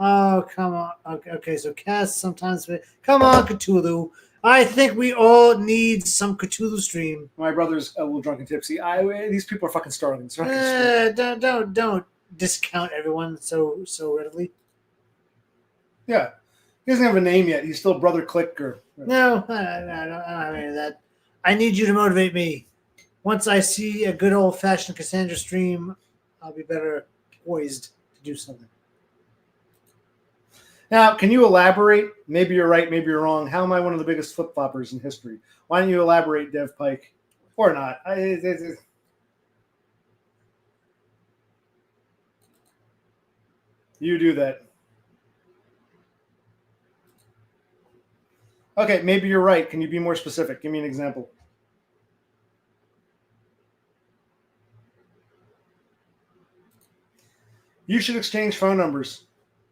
S2: Oh, come on. Okay, so Cass sometimes... Come on, Cthulhu. I think we all need some Cthulhu stream.
S1: My brother's a little drunk and tipsy. These people are fucking starlings.
S2: Don't discount everyone so readily.
S1: Yeah. He doesn't have a name yet. He's still Brother Click or...
S2: No, I don't have any of that. I need you to motivate me. Once I see a good old-fashioned Cassandra stream, I'll be better poised to do something.
S1: Now, can you elaborate? Maybe you're right, maybe you're wrong. How am I one of the biggest flip-floppers in history? Why don't you elaborate, Dev Pike? Or not? You do that. Okay, maybe you're right. Can you be more specific? Give me an example. You should exchange phone numbers.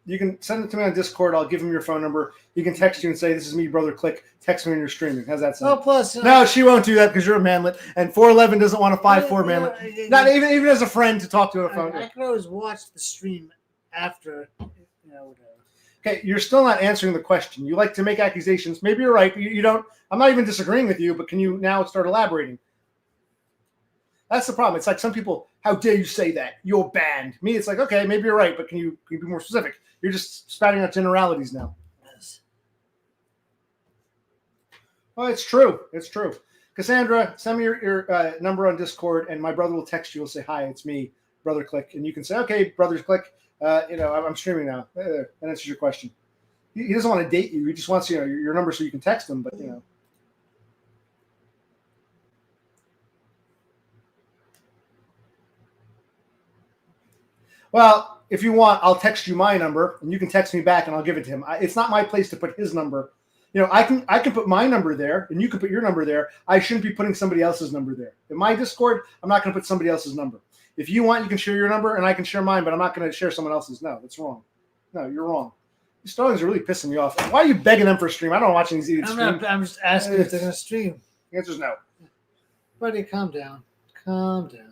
S1: You can send it to me on Discord. I'll give him your phone number. You can text you and say, "This is me, Brother Click. Text me when you're streaming." How's that sound?
S2: Oh, plus...
S1: No, she won't do that because you're a manlet, and 411 doesn't want a 5'4" manlet. Not even as a friend to talk to on a phone.
S2: I can always watch the stream after, whatever.
S1: Okay, you're still not answering the question. You like to make accusations. Maybe you're right, but you don't. I'm not even disagreeing with you, but can you now start elaborating? That's the problem. It's like some people, how dare you say that? You're banned. Me, it's like, okay, maybe you're right, but can you be more specific? You're just spouting out generalities now.
S2: Yes.
S1: Well, it's true. It's true. Cassandra, send me your number on Discord, and my brother will text you. He'll say, "Hi, it's me, Brother Click," and you can say, "Okay, Brother Click. I'm streaming now." That answers your question. He doesn't want to date you. He just wants your number so you can text him. But Well, if you want, I'll text you my number, and you can text me back, and I'll give it to him. It's not my place to put his number. I can put my number there, and you can put your number there. I shouldn't be putting somebody else's number there. In my Discord, I'm not going to put somebody else's number. If you want, you can share your number, and I can share mine, but I'm not going to share someone else's. No, that's wrong. No, you're wrong. These starlings are really pissing me off. Why are you begging them for a stream? I don't watch these idiots stream.
S2: I'm just asking if they're going to stream.
S1: The answer's no.
S2: Buddy, calm down. Calm down.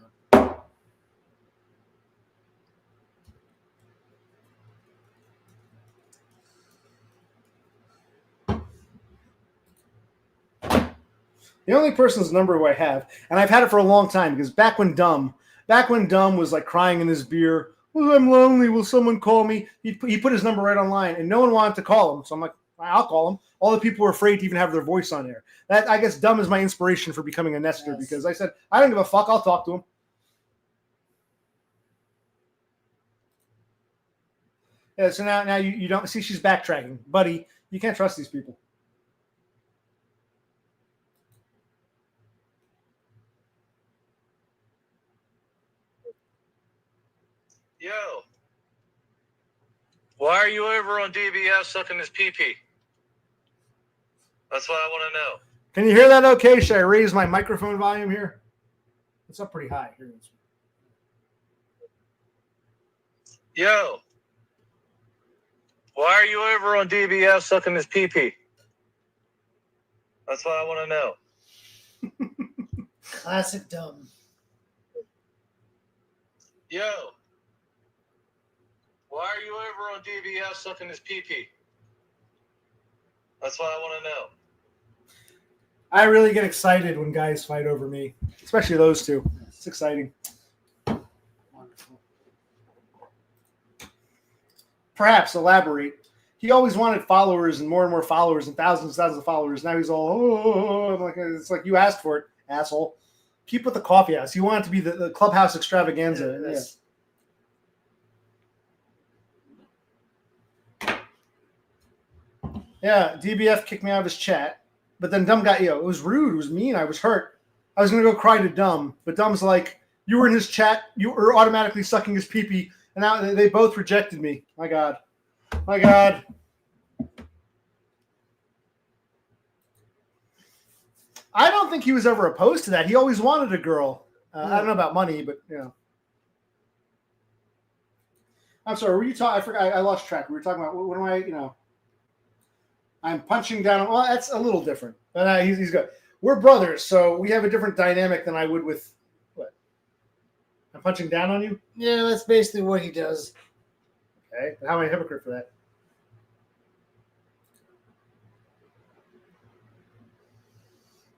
S1: The only person's number who I have, and I've had it for a long time, because back when Dumb was like crying in his beer, "Oh, I'm lonely, will someone call me?" He put his number right online, and no one wanted to call him. So I'm like, I'll call him. All the people were afraid to even have their voice on there. That, I guess, Dumb is my inspiration for becoming a nester, because I said, I don't give a fuck, I'll talk to him. Yeah, so now you don't see she's backtracking. Buddy, you can't trust these people.
S3: Yo, why are you over on DBS sucking his pee-pee? That's what I want to know.
S1: Can you hear that okay? Should I raise my microphone volume here? It's up pretty high. Here it is.
S3: Yo, why are you over on DBS sucking his pee-pee? That's what I want to know.
S2: Classic Dumb.
S3: Yo. Why are you over on DBS sucking his pee-pee? That's what I want to know.
S1: I really get excited when guys fight over me, especially those two. It's exciting.
S2: Wonderful.
S1: Perhaps elaborate. He always wanted followers and more followers and thousands of followers. Now he's all, oh, I'm like, it's like you asked for it, asshole. Keep with the coffee house. You want it to be the clubhouse extravaganza.
S2: Yes.
S1: Yeah, DBF kicked me out of his chat, but then Dumb got, it was rude, it was mean, I was hurt. I was going to go cry to Dumb, but Dumb's like, you were in his chat, you were automatically sucking his pee-pee, and now they both rejected me. My God. My God. I don't think he was ever opposed to that. He always wanted a girl. I don't know about money, but, I'm sorry, were you talking? I forgot, I lost track. We were talking about, what am I, I'm punching down. Well, that's a little different. But he's good. We're brothers, so we have a different dynamic than I would with what? I'm punching down on you?
S2: Yeah, that's basically what he does.
S1: Okay. How am I a hypocrite for that?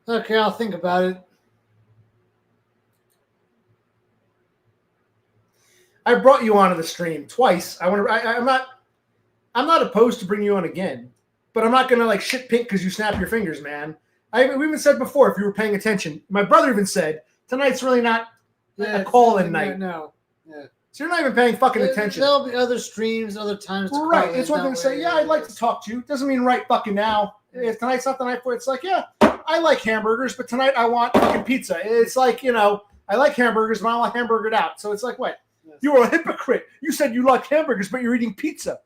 S2: Okay, I'll think about it.
S1: I brought you onto the stream twice. I'm not opposed to bringing you on again, but I'm not gonna like shit pink because you snap your fingers, man. We even said before, if you were paying attention, my brother even said tonight's really not a call-in night.
S2: No. Yeah.
S1: So you're not even paying fucking attention.
S2: There'll be other streams, other times. To
S1: Right.
S2: call
S1: It's
S2: in,
S1: one thing
S2: that
S1: to say,
S2: way,
S1: yeah, I'd like to talk to you. Doesn't mean right fucking now. If tonight's not the night for it, it's like, yeah, I like hamburgers, but tonight I want fucking pizza. It's like, I like hamburgers, but I want hamburgered out. So it's like, what?
S2: Yes.
S1: You are a hypocrite. You said you like hamburgers, but you're eating pizza.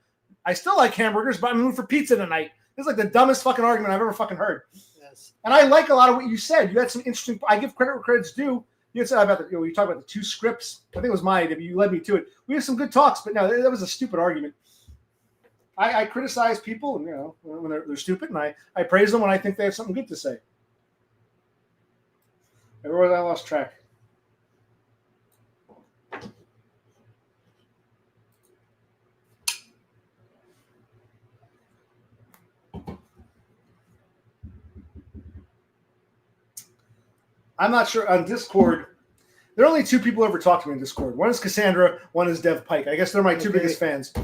S1: I still like hamburgers, but I'm in the mood for pizza tonight. This is like the dumbest fucking argument I've ever fucking heard.
S2: Yes.
S1: And I like a lot of what you said. You had some interesting. I give credit where credit's due. You had said about you talked about the two scripts. I think it was mine. You led me to it. We had some good talks, but no, that was a stupid argument. I criticize people, when they're stupid, and I praise them when I think they have something good to say. Everywhere I lost track. I'm not sure on Discord. There are only two people who ever talk to me in Discord. One is Cassandra, one is Dev Pike. I guess they're my two biggest fans.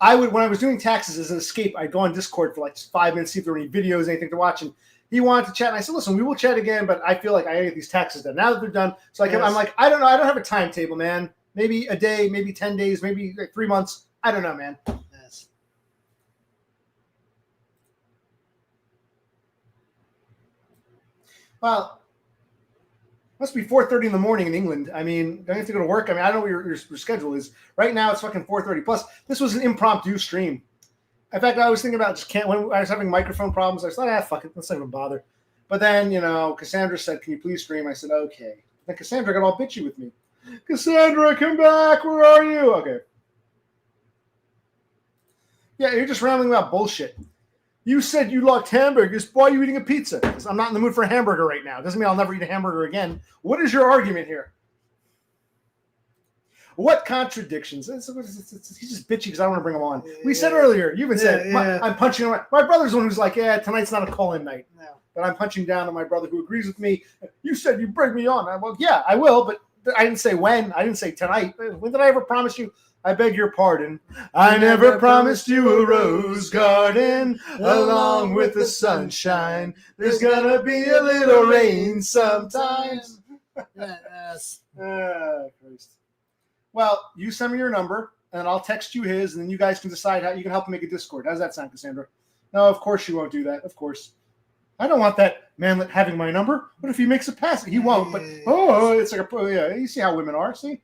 S1: When I was doing taxes as an escape, I'd go on Discord for like 5 minutes, see if there were any videos, anything to watch. And he wanted to chat. And I said, listen, we will chat again, but I feel like I gotta get these taxes done. Now that they're done, so I'm like, I don't know. I don't have a timetable, man. Maybe a day, maybe 10 days, maybe like 3 months. I don't know, man.
S2: Yes.
S1: Well, must be 4:30 in the morning in England. I mean, don't you have to go to work? I mean, I don't know what your schedule is. Right now, it's fucking 4:30. Plus, this was an impromptu stream. In fact, I was thinking about when I was having microphone problems. I was like, fuck it, let's not even bother. But then, Cassandra said, "Can you please stream?" I said, "Okay." Then Cassandra got all bitchy with me. Cassandra, come back. Where are you? Okay. Yeah, you're just rambling about bullshit. You said you liked hamburgers. Why are you eating a pizza? Because I'm not in the mood for a hamburger right now. Doesn't mean I'll never eat a hamburger again. What is your argument here? What contradictions? He's just bitchy because I don't want to bring him on. We said earlier, you even said, I'm punching him. My brother's the one who's like, tonight's not a call-in night.
S2: No.
S1: But I'm punching down on my brother who agrees with me. You said you bring me on. Well, yeah, I will, but I didn't say when. I didn't say tonight. When did I ever promise you? I beg your pardon. I never promised you a rose garden along with the sunshine. There's gonna be a little rain sometimes.
S2: Yes.
S1: Christ. Well, you send me your number, and I'll text you his, and then you guys can decide how you can help him make a Discord. How's that sound, Cassandra? No, of course you won't do that. Of course. I don't want that manlet having my number. What if he makes a pass? He won't, but it's like you see how women are, see?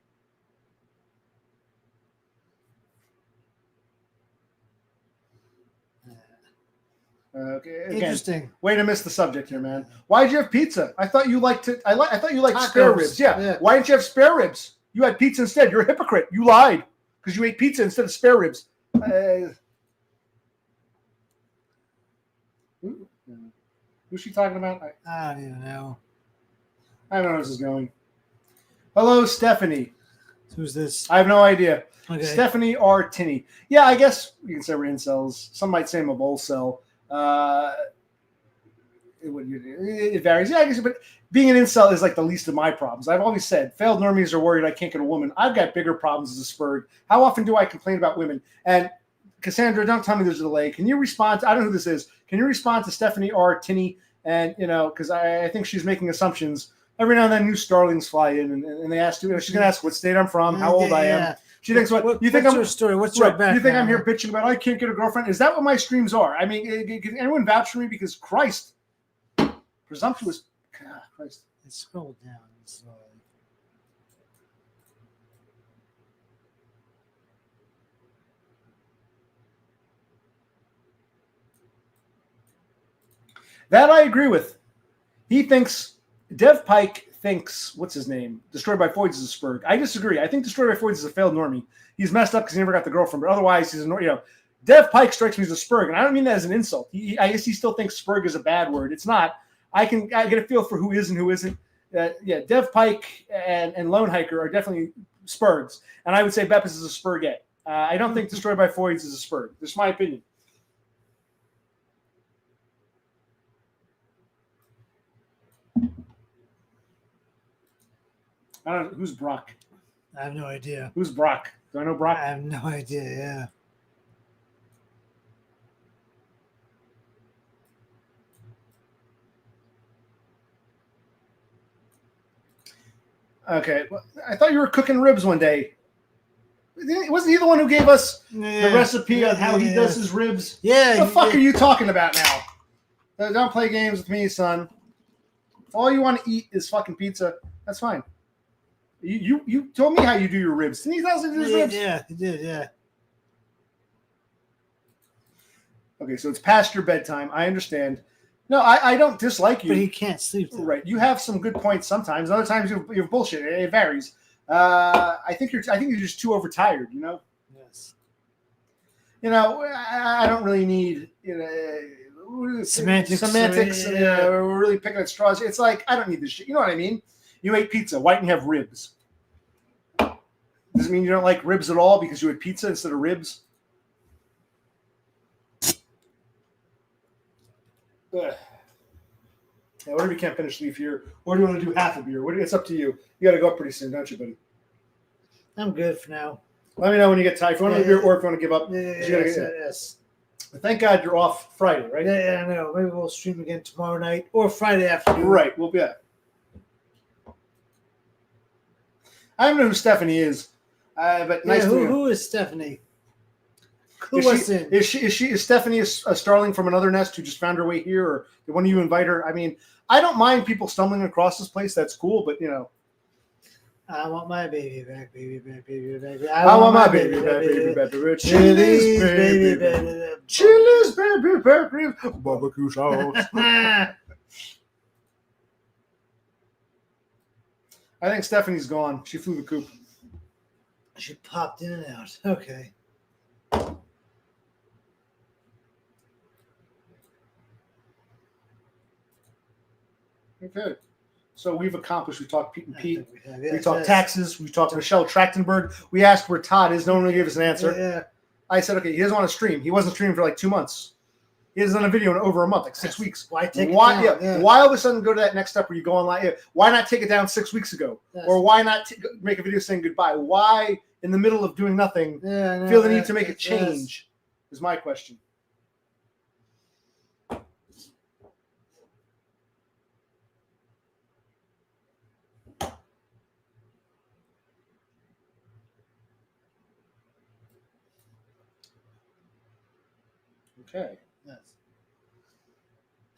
S1: Okay. Again,
S2: Interesting.
S1: Way to miss the subject here, man. Why'd you have pizza? I thought you liked it. I thought you liked spare
S2: Tacos.
S1: ribs. Yeah. Why didn't you have spare ribs? You had pizza instead. You're a hypocrite. You lied because you ate pizza instead of spare ribs. Who's she talking about?
S2: I don't even know.
S1: I don't know where this is going. Hello, Stephanie.
S2: Who's this?
S1: I have no idea.
S2: Okay.
S1: Stephanie R. Tinney. Yeah, I guess you can say we're incels. Some might say I'm a bull cell. It varies. Yeah, I guess, but being an incel is like the least of my problems. I've always said failed normies are worried I can't get a woman. I've got bigger problems as a spurg. How often do I complain about women? And Cassandra, don't tell me there's a delay. Can you respond to, I don't know who this is. Can you respond to Stephanie R. Tinney? And, because I think she's making assumptions. Every now and then new starlings fly in and they ask, she's going to ask what state I'm from, how old I am. She thinks, you think
S2: what's your story? What's your background?
S1: You think I'm here bitching about I can't get a girlfriend? Is that what my streams are? I mean, can anyone vouch for me? Because Christ, presumptuous. God, Christ.
S2: Let's scroll down slowly.
S1: That I agree with. He thinks, Dev Pike thinks, what's his name? Destroyed by Foids is a spurg. I disagree. I think Destroyed by Foids is a failed normie. He's messed up because he never got the girlfriend, but otherwise he's a, Dev Pike strikes me as a spurg, and I don't mean that as an insult. I guess he still thinks spurg is a bad word. It's not. I get a feel for who is and who isn't. Dev Pike and Lone Hiker are definitely spurgs, and I would say Beppis is a spurgette. I don't think Destroyed by Foids is a spurg. That's my opinion. I don't know. Who's Brock?
S2: I have no idea.
S1: Who's Brock? Do I know Brock?
S2: I have no idea, yeah.
S1: Okay. Well, I thought you were cooking ribs one day. Wasn't he the one who gave us the recipe on how he does his ribs?
S2: Yeah.
S1: What the fuck are you talking about now? Don't play games with me, son. All you want to eat is fucking pizza. That's fine. You told me how you do your ribs. Didn't he tell us to do his ribs?
S2: Yeah, he did, yeah.
S1: Okay, so it's past your bedtime. I understand. No, I don't dislike you.
S2: But he can't sleep. Though.
S1: Right. You have some good points sometimes. Other times you have bullshit. It varies. I think you're just too overtired,
S2: Yes.
S1: I don't really need semantics. We're really picking at straws. It's like I don't need this shit. You know what I mean? You ate pizza. Why didn't you have ribs? Does it mean you don't like ribs at all because you had pizza instead of ribs? Ugh. Yeah, whatever you can't finish, leave here. Or do you want to do half a beer? It's up to you. You got to go up pretty soon, don't you, buddy?
S2: I'm good for now.
S1: Let me know when you get tired. If you want to beer or if you want to give up.
S2: Yes.
S1: But thank God you're off Friday, right?
S2: Yeah, I know. Maybe we'll stream again tomorrow night or Friday afternoon.
S1: Right. We'll be at. I don't know who Stephanie is, but nice to meet you.
S2: Who is Stephanie?
S1: Is Stephanie a starling from another nest who just found her way here, or did one of you invite her? I mean, I don't mind people stumbling across this place. That's cool, but
S2: I want my baby back, baby back, baby back.
S1: I want my baby back, baby back, baby back. Chili's baby back, Chili's baby back, barbecue sauce. I think Stephanie's gone. She flew the coop.
S2: She popped in and out. Okay.
S1: Okay. So we've accomplished. We talked Pete and Pete.
S2: We
S1: talked taxes. We talked Michelle Trachtenberg. We asked where Todd is. No one really gave us an answer.
S2: Yeah.
S1: I said, okay, he doesn't want to stream. He wasn't streaming for like 2 months. He hasn't done a video in over a month, like 6 weeks.
S2: Why take it down?
S1: Yeah. Why all of a sudden go to that next step where you go online? Yeah. Why not take it down 6 weeks ago? Or why not make a video saying goodbye? Why, in the middle of doing nothing, feel the need to make a change? Is my question. Okay.
S2: Yes.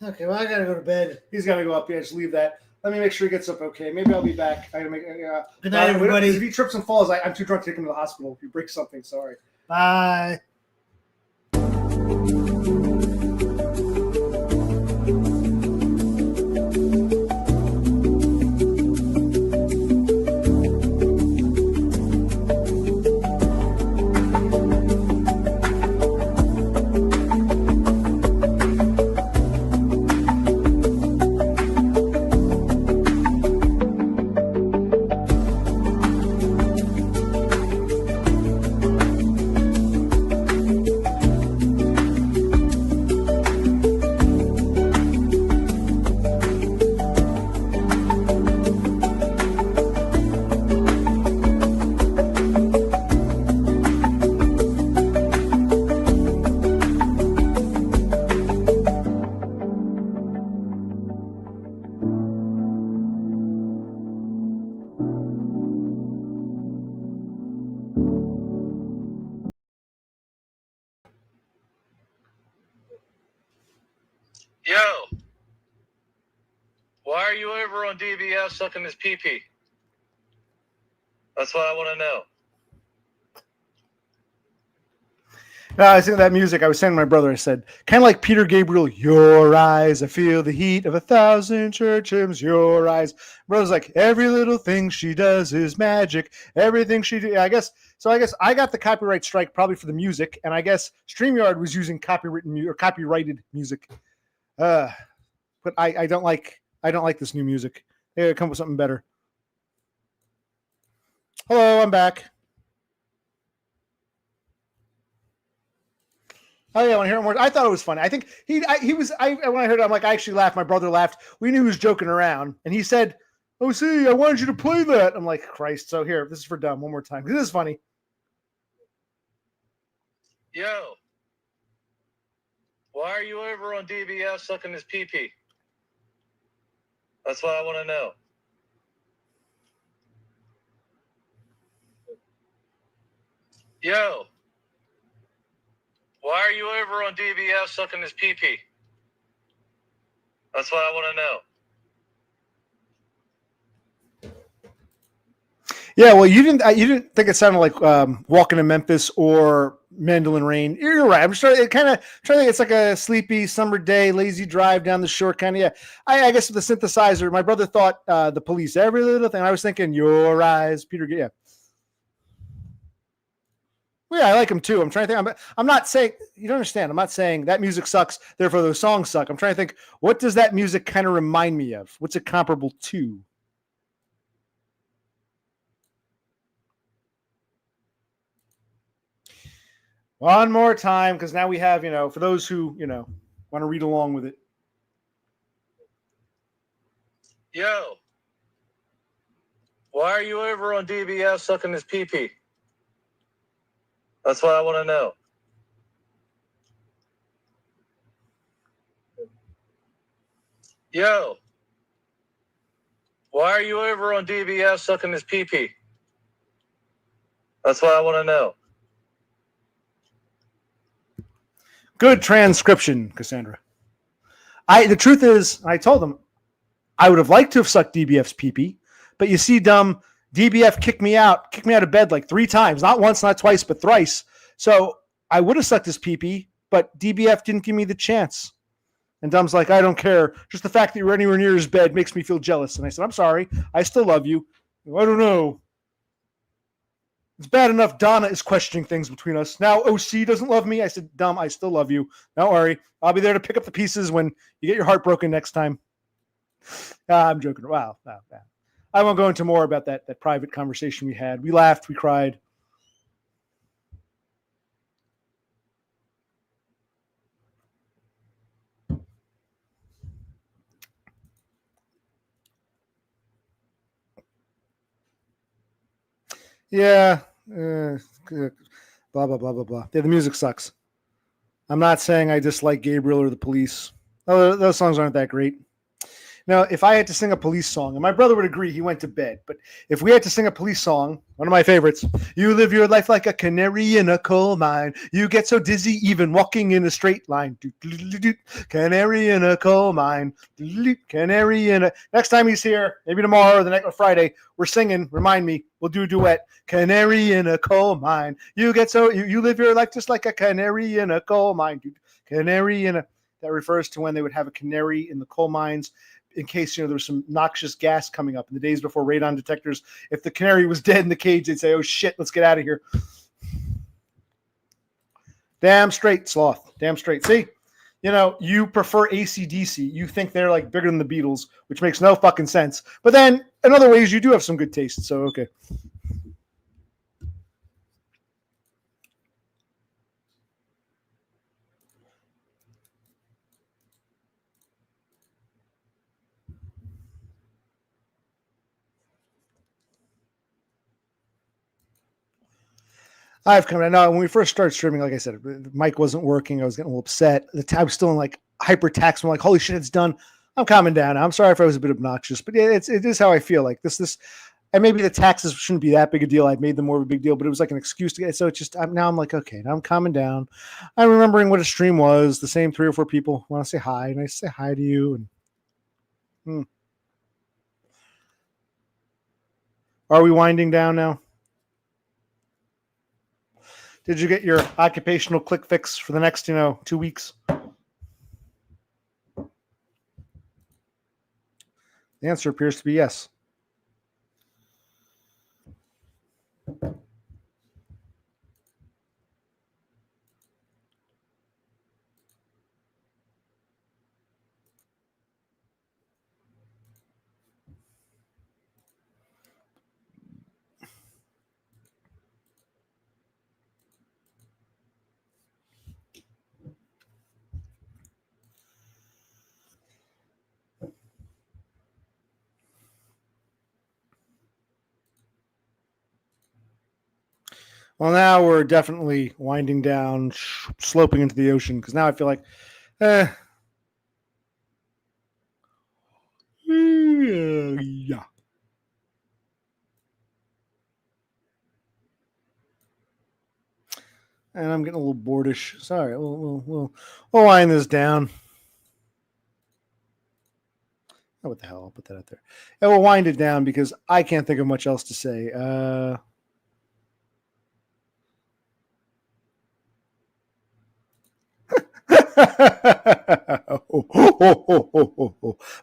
S2: Okay, well, I gotta go to bed.
S1: He's got to go up. Yeah, just leave that. Let me make sure he gets up okay. Maybe I'll be back. I gotta make.
S2: Good night, everybody.
S1: If he trips and falls, I'm too drunk to take him to the hospital. If he breaks something, sorry.
S2: Bye.
S3: Yo, why are you over on DBS sucking his pee-pee? That's what I want to know.
S1: I was singing that music. I was saying to my brother, I said, kind of like Peter Gabriel, your eyes, I feel the heat of 1,000 church hymns, your eyes. Brother's like, every little thing she does is magic. Everything she do. I guess I got the copyright strike probably for the music, and I guess StreamYard was using copyrighted music. But I don't like this new music. They gotta come up with something better. Hello, I'm back. Oh yeah, I want to hear more. I thought it was funny. I think he was. When I heard it, I'm like, I actually laughed. My brother laughed. We knew he was joking around, and he said, "Oh, see, I wanted you to play that." I'm like, Christ. So here, this is for dumb. One more time. This is funny.
S3: Yo, why are you over on DBS sucking his pee-pee? That's what I want to know. Yo, why are you over on DBS sucking his pee-pee? That's what I want to know.
S1: Yeah, well, you didn't think it sounded like Walking to Memphis or Mandolin Rain. You're right. I'm sure it kind of trying to think it's like a sleepy summer day, lazy drive down the shore kind of. Yeah, I guess with the synthesizer, my brother thought the Police, every little thing. I was thinking your eyes, Peter. Yeah. Well, yeah, I like him too. I'm trying to think. I'm not saying you don't understand. I'm not saying that music sucks, therefore those songs suck. I'm trying to think, what does that music kind of remind me of? What's it comparable to? One more time, because now we have, for those who, want to read along with it.
S3: Yo, why are you over on DBS sucking his pee-pee? That's what I want to know. Yo, why are you over on DBS sucking his pee-pee? That's what I want to know.
S1: Good transcription, Cassandra. The truth is, I told them, I would have liked to have sucked DBF's pee-pee, but you see, dumb, DBF kicked me out of bed like 3 times, not once, not twice, but thrice. So I would have sucked his pee-pee, but DBF didn't give me the chance. And Dumb's like, I don't care. Just the fact that you're anywhere near his bed makes me feel jealous. And I said, I'm sorry. I still love you. I don't know. It's bad enough Donna is questioning things between us. Now OC doesn't love me. I said, Dumb, I still love you. Don't worry. I'll be there to pick up the pieces when you get your heart broken next time. I'm joking. Wow. I won't go into more about that private conversation we had. We laughed. We cried. Yeah. Blah, blah, blah, blah, blah. Yeah, the music sucks. I'm not saying I dislike Gabriel or the Police. Oh, those songs aren't that great. Now, if I had to sing a Police song, and my brother would agree, he went to bed, but if we had to sing a Police song, one of my favorites, you live your life like a canary in a coal mine. You get so dizzy even walking in a straight line. Canary in a coal mine. Canary in a... Next time he's here, maybe tomorrow or the next Friday, we're singing, remind me, we'll do a duet. Canary in a coal mine. You get so... You live your life just like a canary in a coal mine. Canary in a... That refers to when they would have a canary in the coal mines in case, there was some noxious gas coming up in the days before radon detectors. If the canary was dead in the cage, they'd say, oh, shit, let's get out of here. Damn straight, Sloth. Damn straight. See, you prefer AC/DC. You think they're like bigger than the Beatles, which makes no fucking sense. But then in other ways, you do have some good taste. So, okay. I've come. I know when we first started streaming, like I said, the mic wasn't working. I was getting a little upset. I was still in like hyper tax. I'm like, holy shit, it's done. I'm calming down. I'm sorry if I was a bit obnoxious, but yeah, it is how I feel. Like this. And maybe the taxes shouldn't be that big a deal. I've made them more of a big deal, but it was like an excuse to get. So it's just now I'm like, okay, now I'm calming down. I'm remembering what a stream was. The same 3 or 4 people want to say hi, and I say hi to you. And are we winding down now? Did you get your occupational click fix for the next 2 weeks? The answer appears to be yes. Well, now we're definitely winding down, sloping into the ocean, because now I feel like, yeah. And I'm getting a little boardish. Sorry, we'll wind this down. Oh, what the hell? I'll put that out there. And we'll wind it down because I can't think of much else to say.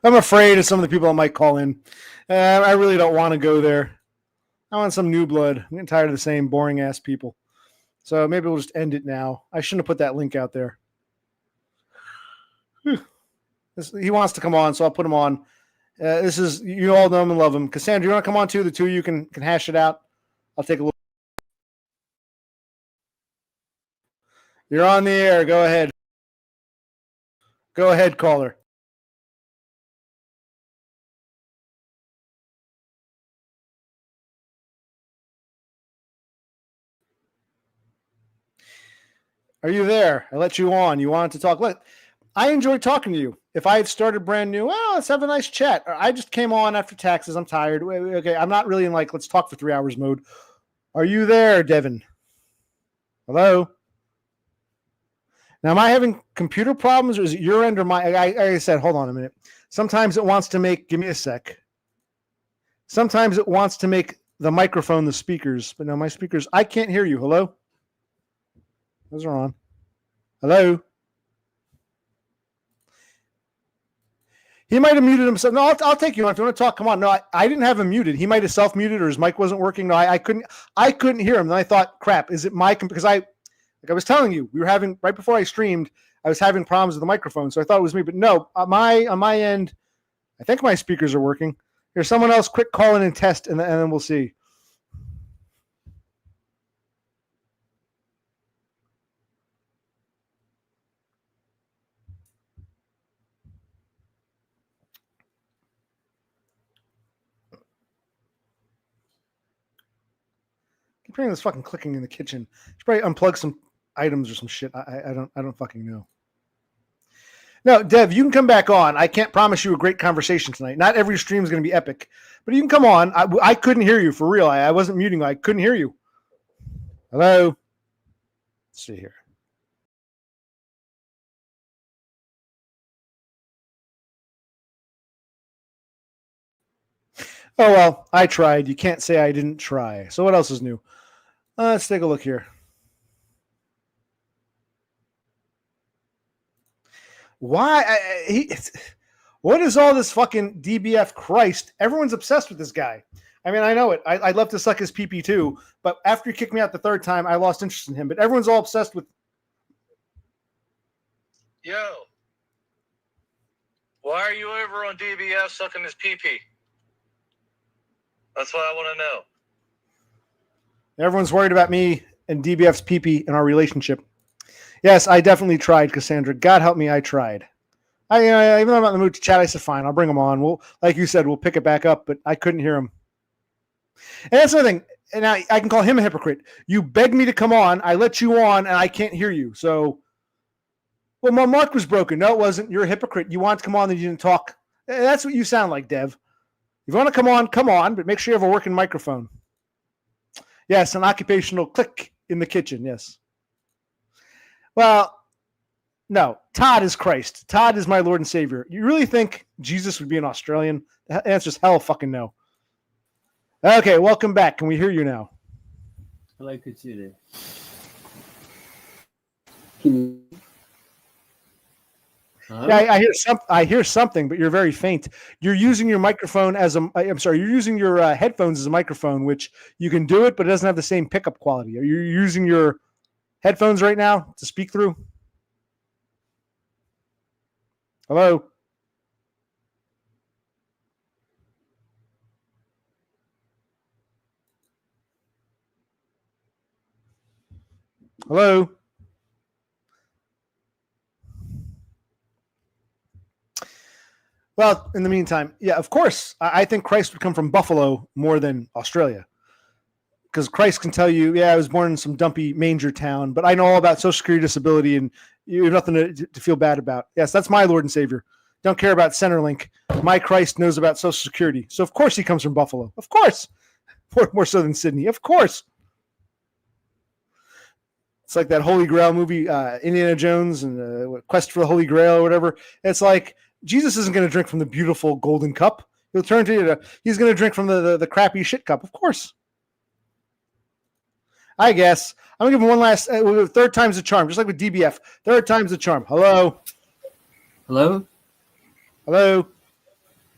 S1: I'm afraid of some of the people that might call in. I really don't want to go there. I want some new blood. I'm getting tired of the same boring ass people. So maybe we'll just end it now. I shouldn't have put that link out there. He wants to come on, so I'll put him on. This is, you all know him and love him. Cassandra, you want to come on too? The two of you can hash it out. I'll take a look. You're on the air. Go ahead. Go ahead, caller. Are you there? I let you on. You wanted to talk. Look, I enjoyed talking to you. If I had started brand new, well, let's have a nice chat. I just came on after taxes. I'm tired. Okay, I'm not really in like, let's talk for 3 hours mode. Are you there, Devin? Hello? Now, am I having computer problems or is it your end or my? I said, hold on a minute. Sometimes it wants to make, give me a sec. Sometimes it wants to make the microphone the speakers, but no, my speakers, I can't hear you. Hello? Those are on. Hello? He might have muted himself. No, I'll take you on. If you want to talk, come on. No, I didn't have him muted. He might have self-muted or his mic wasn't working. No, I couldn't hear him. Then I thought, crap, is it my, because like I was telling you, we were having, right before I streamed, I was having problems with the microphone. So I thought it was me, but no, on my end, I think my speakers are working. Here's someone else, quick call in and test, and then we'll see. Keep hearing this fucking clicking in the kitchen. Should probably unplug some items or some shit. I don't fucking know. No, Dev, you can come back on. I can't promise you a great conversation tonight. Not every stream is going to be epic, but you can come on. I couldn't hear you for real. I wasn't muting. I couldn't hear you. Hello? Let's see here. Oh, well, I tried. You can't say I didn't try. So what else is new? Let's take a look here. Why? What is all this fucking DBF Christ? Everyone's obsessed with this guy. I mean, I know it. I'd love to suck his PP too, but after he kicked me out the third time, I lost interest in him. But everyone's all obsessed with.
S3: Yo. Why are you over on DBS sucking his PP? That's what I want to know.
S1: Everyone's worried about me and DBF's PP and our relationship. Yes, I definitely tried, Cassandra. God help me, I tried. Even though I'm not in the mood to chat, I said, fine, I'll bring him on. We'll, like you said, we'll pick it back up, but I couldn't hear him. And that's another thing. And I can call him a hypocrite. You begged me to come on. I let you on, and I can't hear you. So, well, my mark was broken. No, it wasn't. You're a hypocrite. You wanted to come on, and you didn't talk. That's what you sound like, Dev. If you want to come on, but make sure you have a working microphone. Yes, an occupational click in the kitchen, yes. Well, no, Todd is Christ. Todd is my Lord and Savior. You really think Jesus would be an Australian? The answer's hell fucking no. Okay, welcome back. Can we hear you now?
S4: Hello, Katsune.
S1: Yeah, I hear something, but you're very faint. You're using your microphone you're using your headphones as a microphone, which you can do it, but it doesn't have the same pickup quality. Are you using your headphones right now to speak through? Hello? Hello? Well, in the meantime, yeah, of course, I think Christ would come from Buffalo more than Australia. Because Christ can tell you, yeah, I was born in some dumpy manger town, but I know all about Social Security disability, and you have nothing to feel bad about. Yes, that's my Lord and Savior. Don't care about Centerlink. My Christ knows about Social Security. So, of course, he comes from Buffalo. Of course. More so than Sydney. Of course. It's like that Holy Grail movie, Indiana Jones and Quest for the Holy Grail or whatever. It's like Jesus isn't going to drink from the beautiful golden cup. He'll turn to he's going to drink from the crappy shit cup. Of course. I guess. I'm going to give him one last, third time's the charm, just like with DBF. Third time's the charm. Hello?
S4: Hello?
S1: Hello?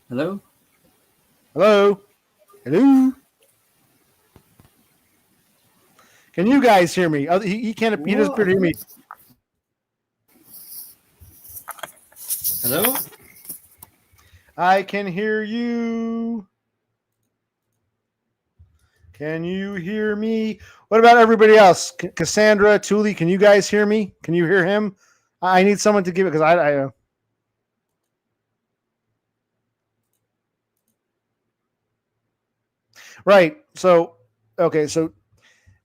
S4: Hello?
S1: Hello? Hello? Can you guys hear me? He can't. He doesn't appear to hear me.
S4: Hello?
S1: I can hear you. Can you hear me? What about everybody else? Cassandra, Thule, can you guys hear me? Can you hear him? I need someone to give it because I Right. So, okay. So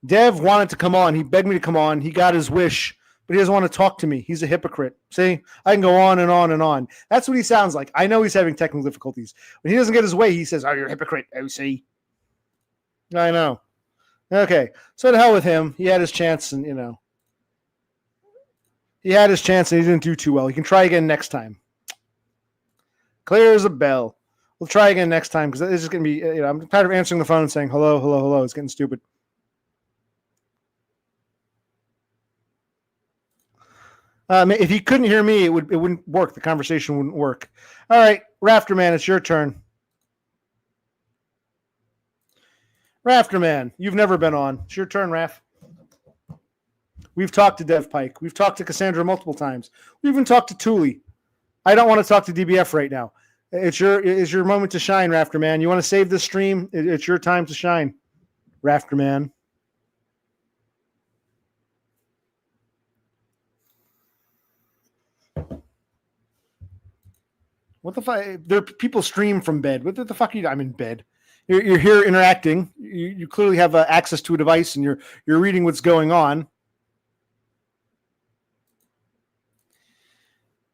S1: Dev wanted to come on. He begged me to come on. He got his wish, but he doesn't want to talk to me. He's a hypocrite. See, I can go on and on and on. That's what he sounds like. I know he's having technical difficulties. When he doesn't get his way, he says, "Oh, you're a hypocrite, OC." I know. Okay. So to hell with him. He had his chance, and he had his chance, and he didn't do too well. He can try again next time. Clear as a bell. We'll try again next time because it's just going to be, I'm tired of answering the phone and saying hello, hello, hello. It's getting stupid. If he couldn't hear me, it wouldn't work. The conversation wouldn't work. All right, Rafterman, it's your turn. Rafterman, you've never been on. It's your turn, Raf. We've talked to Dev Pike. We've talked to Cassandra multiple times. We even talked to Thule. I don't want to talk to DBF right now. It's your moment to shine, Rafterman. You want to save this stream? It's your time to shine, Rafterman. What the fuck? There people stream from bed. What the fuck are you? I'm in bed. You're here interacting. You clearly have access to a device, and you're reading what's going on.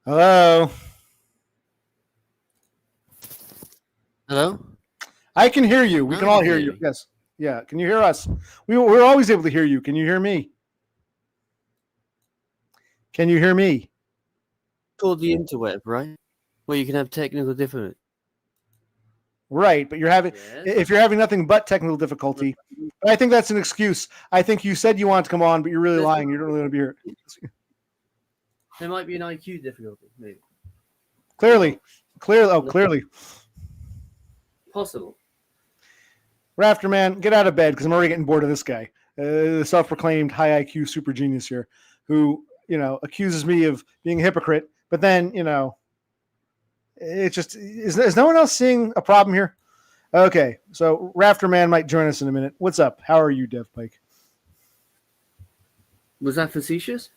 S1: Hello.
S4: Hello?
S1: I can hear you. We can all hear you. Yes. Yeah. Can you hear us? We're always able to hear you. Can you hear me? Can you hear me?
S4: Called the interweb, right? Where you can have technical difficulty.
S1: Right, but if you're having nothing but technical difficulty, I think that's an excuse. I think you said you wanted to come on, but you're really lying. You don't really want to be here.
S4: There might be an IQ difficulty, maybe.
S1: Clearly. Clearly.
S4: Possible.
S1: Rafterman, get out of bed because I'm already getting bored of this guy. The self-proclaimed high IQ super genius here who, accuses me of being a hypocrite, but then, it just is no one else seeing a problem here? Okay, so Rafterman might join us in a minute. What's up? How are you, Dev Pike?
S4: Was that facetious?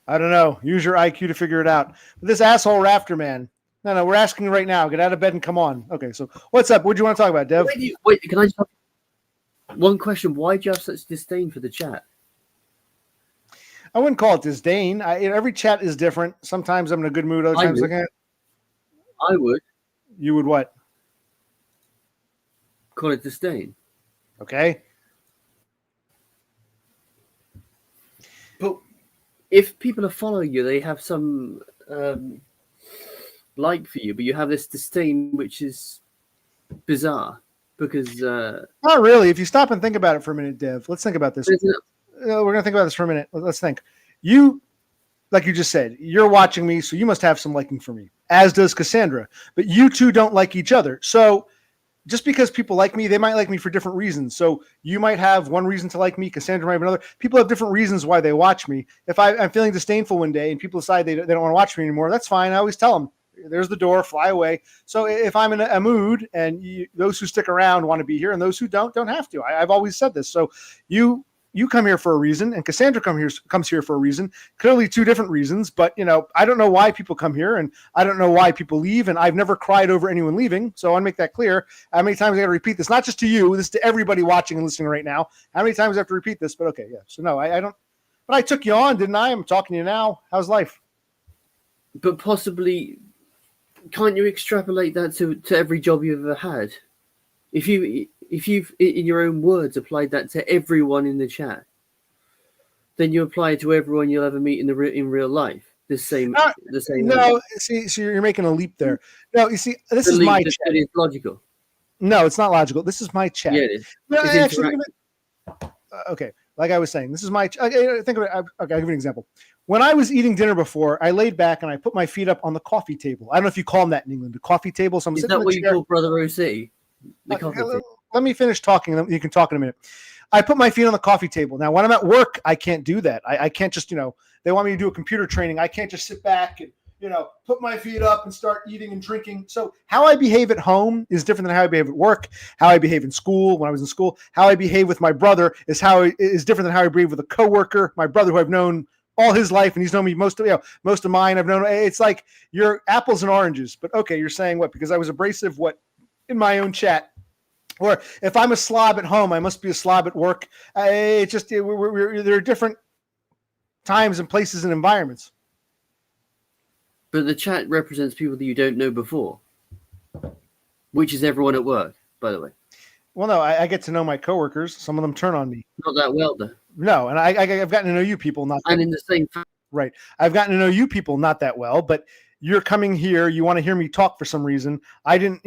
S1: I don't know. Use your IQ to figure it out. But this asshole Rafterman. No, we're asking you right now. Get out of bed and come on. Okay, so what's up? What do you want to talk about, Dev?
S4: Wait, can I just have one question? Why do you have such disdain for the chat?
S1: I wouldn't call it disdain. Every chat is different. Sometimes I'm in a good mood. Other times
S4: I would.
S1: You would what?
S4: Call it disdain.
S1: Okay.
S4: But if people are following you, they have some like for you, but you have this disdain, which is bizarre because
S1: Not really. If you stop and think about it for a minute, Dev, let's think about this.
S4: isn't it-
S1: We're going to think about this for a minute. Let's think. You, like you just said, you're watching me, so you must have some liking for me, as does Cassandra. But you two don't like each other. So just because people like me, they might like me for different reasons. So you might have one reason to like me, Cassandra might have another. People have different reasons why they watch me. If I'm feeling disdainful one day and people decide they don't want to watch me anymore, that's fine. I always tell them, there's the door, fly away. So if I'm in a mood and those who stick around want to be here and those who don't have to. I've always said this. So you come here for a reason, and Cassandra comes here for a reason. Clearly, two different reasons. But I don't know why people come here, and I don't know why people leave. And I've never cried over anyone leaving. So I want to make that clear. How many times I got to repeat this? Not just to you. This is to everybody watching and listening right now. How many times I have to repeat this? But okay, yeah. So no, I don't. But I took you on, didn't I? I'm talking to you now. How's life?
S4: but possibly, can't you extrapolate that to every job you've ever had? If you've in your own words applied that to everyone in the chat, then you apply it to everyone you'll ever meet in real life. The same.
S1: No, see, so you're making a leap there. No, you see, this is
S4: believe
S1: my
S4: that
S1: chat.
S4: it's logical.
S1: No, it's not logical. This is my chat.
S4: Yeah, it is.
S1: No,
S4: It's
S1: actually,
S4: interactive.
S1: okay. Like I was saying, this is my. Okay, think of it. Okay, I'll give you an example. When I was eating dinner before, I laid back and I put my feet up on the coffee table. I don't know if you call them that in England, the coffee table. So I'm
S4: Is
S1: sitting
S4: that
S1: in
S4: what
S1: the
S4: you
S1: chair.
S4: call Brother OC? The coffee table.
S1: Let me finish talking. And you can talk in a minute. I put my feet on the coffee table. Now, when I'm at work, I can't do that. I can't just, they want me to do a computer training. I can't just sit back and, put my feet up and start eating and drinking. So how I behave at home is different than how I behave at work, how I behave in school, when I was in school, how I behave with my brother is different than how I behave with a coworker, my brother who I've known all his life. And he's known me most of mine. I've known, it's like you're apples and oranges, but okay. You're saying what? Because I was abrasive, in my own chat. Or if I'm a slob at home, I must be a slob at work. There are different times and places and environments.
S4: But the chat represents people that you don't know before, which is everyone at work, by the way.
S1: Well, no, I get to know my coworkers. Some of them turn on me.
S4: Not that well, though.
S1: No, and I've gotten to know you people not.
S4: And in the same
S1: right, I've gotten to know you people not that well. But you're coming here. You want to hear me talk for some reason. I didn't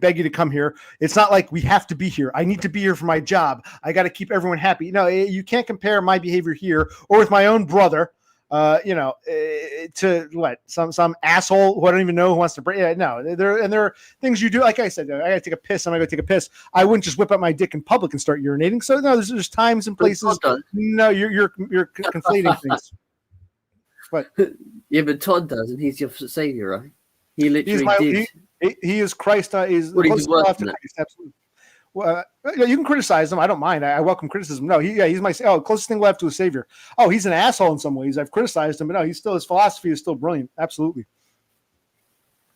S1: beg you to come here. It's not like we have to be here. I need to be here for my job. I got to keep everyone happy. No, you can't compare my behavior here or with my own brother, to what? Some asshole who I don't even know who wants to break. Yeah, no, there are things you do. Like I said, I got to take a piss. I'm going to go take a piss. I wouldn't just whip out my dick in public and start urinating. So no, there's times and places. No, you're conflating things. But
S4: yeah, but Todd does, and he's your savior, right? He literally did.
S1: He is Christ. He's the closest to Christ. Absolutely. Well, you can criticize him. I don't mind. I welcome criticism. No, he's my closest thing left to a savior. Oh, he's an asshole in some ways. I've criticized him, but no, his philosophy is still brilliant. Absolutely.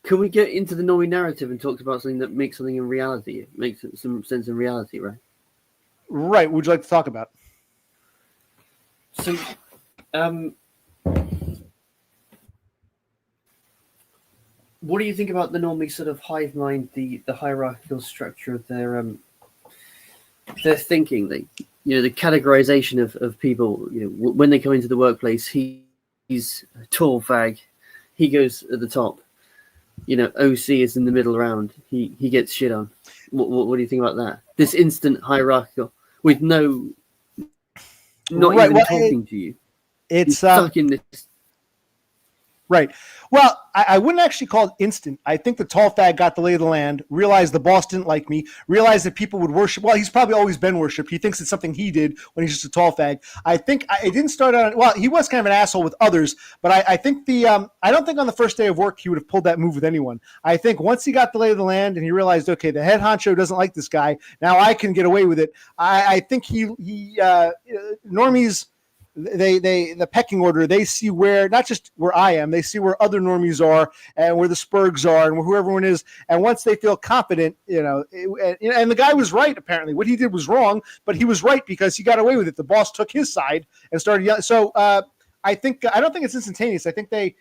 S4: Can we get into the Normie narrative and talk about something that makes something in reality? It makes some sense in reality, right?
S1: Right. Would you like to talk about?
S4: So, what do you think about the Normie sort of hive mind, the hierarchical structure of their thinking, the categorization of people? When they come into the workplace, he's a tall fag, he goes at the top. OC is in the middle round. He gets shit on. What do you think about that? This instant hierarchical with not even talking to you.
S1: It's
S4: stuck in this.
S1: Right. Well, I wouldn't actually call it instant. I think the tall fag got the lay of the land, realized the boss didn't like me, realized that people would worship. Well, he's probably always been worshipped. He thinks it's something he did when he's just a tall fag. I think it didn't start out. Well, he was kind of an asshole with others, but I think I don't think on the first day of work he would have pulled that move with anyone. I think once he got the lay of the land and he realized, okay, the head honcho doesn't like this guy. Now I can get away with it. I think normies. The pecking order, they see where, not just where I am, they see where other normies are and where the Spurgs are and who everyone is. And once they feel confident, and the guy was right, apparently. What he did was wrong, but he was right because he got away with it. The boss took his side and started yelling. So I don't think it's instantaneous. I think they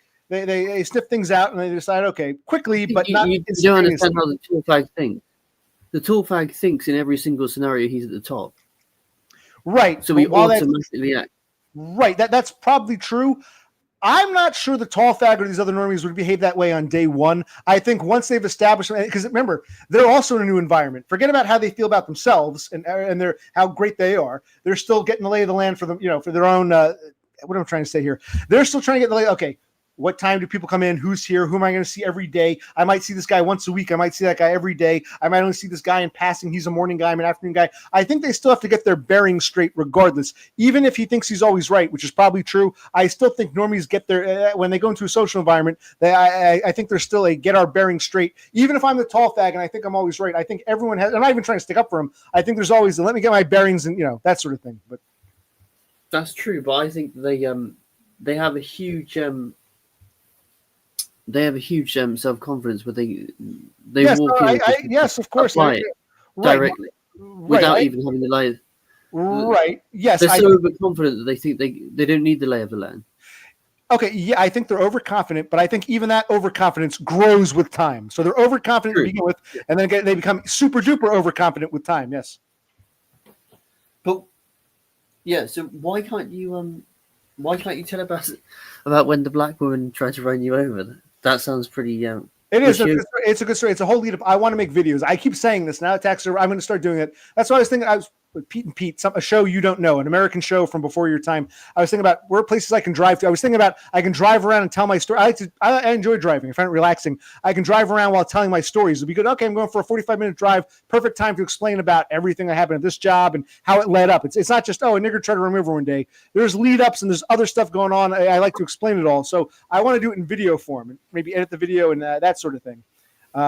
S1: sniff things out and they decide, okay, quickly, but not
S4: you don't understand how the tall fag thing. the tall fag thinks in every single scenario he's at the top,
S1: Right.
S4: so we
S1: While that's
S4: automatically act.
S1: right, that's probably true. I'm not sure the tall fag or these other normies would behave that way on day one. I think once they've established, because remember, they're also in a new environment. Forget about how they feel about themselves and their how great they are. They're still getting the lay of the land for them, for their own. What am I trying to say here? They're still trying to get the lay. Okay, what time do people come in? Who's here? Who am I going to see every day? I might see this guy once a week. I might see that guy every day. I might only see this guy in passing. He's a morning guy. I'm an afternoon guy. I think they still have to get their bearings straight regardless. Even if he thinks he's always right, which is probably true, I still think normies get their, when they go into a social environment, I think there's still a get our bearings straight. Even if I'm the tall fag and I think I'm always right, I think everyone has, I'm not even trying to stick up for him. I think there's always let me get my bearings and, that sort of thing. But
S4: that's true. But I think they have a huge self-confidence where they
S1: yes,
S4: walk
S1: no,
S4: in
S1: yes, of course,
S4: apply it directly without even having the lay.
S1: Right. Yes.
S4: They're so overconfident that they think they don't need the lay of the land.
S1: Okay. Yeah, I think they're overconfident, but I think even that overconfidence grows with time. So they're overconfident to begin with, and then they become super duper overconfident with time. Yes.
S4: But yeah, so why can't you tell about when the black woman tried to run you over? That sounds pretty. It
S1: is. It's a good story. It's a whole lead up. I want to make videos. I keep saying this now. I'm going to start doing it. That's what I was thinking. I was with Pete and Pete, a show you don't know, an American show from before your time. I was thinking about where places I can drive to. I was thinking about I can drive around and tell my story. I enjoy driving. I find it relaxing. I can drive around while telling my stories. It'd be good. Okay, I'm going for a 45-minute drive. Perfect time to explain about everything that happened at this job and how it led up. It's not just, a nigger tried to run me over one day. There's lead ups and there's other stuff going on. I like to explain it all. So I want to do it in video form and maybe edit the video and that sort of thing.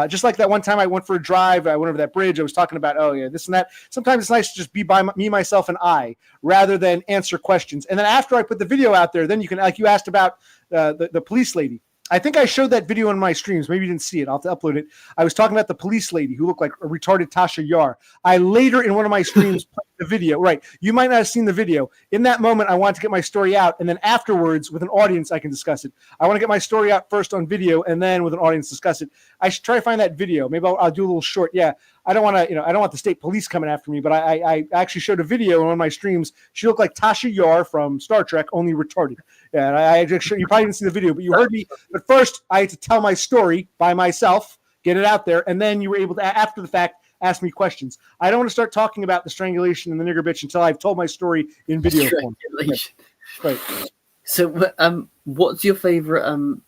S1: Just like that one time I went for a drive, I went over that bridge. I was talking about, this and that. Sometimes it's nice to just be by me, myself, and I, rather than answer questions. And then after I put the video out there, then you can, like you asked about the police lady. I think I showed that video in my streams. Maybe you didn't see it. I'll have to upload it. I was talking about the police lady who looked like a retarded Tasha Yar. I later in one of my streams played the video. Right. You might not have seen the video. In that moment, I wanted to get my story out. And then afterwards, with an audience, I can discuss it. I want to get my story out first on video and then with an audience discuss it. I should try to find that video. Maybe I'll do a little short. Yeah. I don't want to, I don't want the state police coming after me, but I actually showed a video on one of my streams. She looked like Tasha Yar from Star Trek, only retarded. Yeah, and I just you probably didn't see the video, but you heard me. But first, I had to tell my story by myself, get it out there, and then you were able to, after the fact, ask me questions. I don't want to start talking about the strangulation and the nigger bitch until I've told my story in video form. Right.
S4: So, what's your favorite?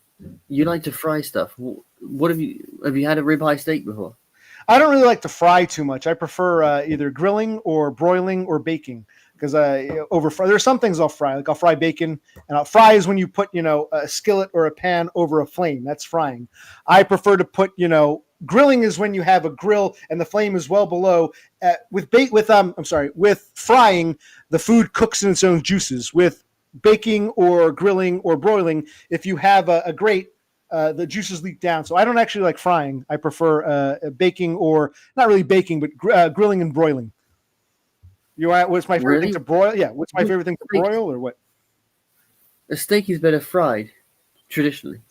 S4: You like to fry stuff. What have you had a ribeye steak before?
S1: I don't really like to fry too much. I prefer either grilling or broiling or baking because over fry. There are some things I'll fry. Like I'll fry bacon, and I'll fry is when you put a skillet or a pan over a flame. That's frying. I prefer to put grilling is when you have a grill and the flame is well below. With frying, the food cooks in its own juices. With baking or grilling or broiling, if you have a grate, the juices leak down. So I don't actually like frying. I prefer baking, or not really baking, but grilling and broiling. What's my favorite thing to broil? Yeah, what's my favorite thing to broil, or what?
S4: A steak is better fried, traditionally.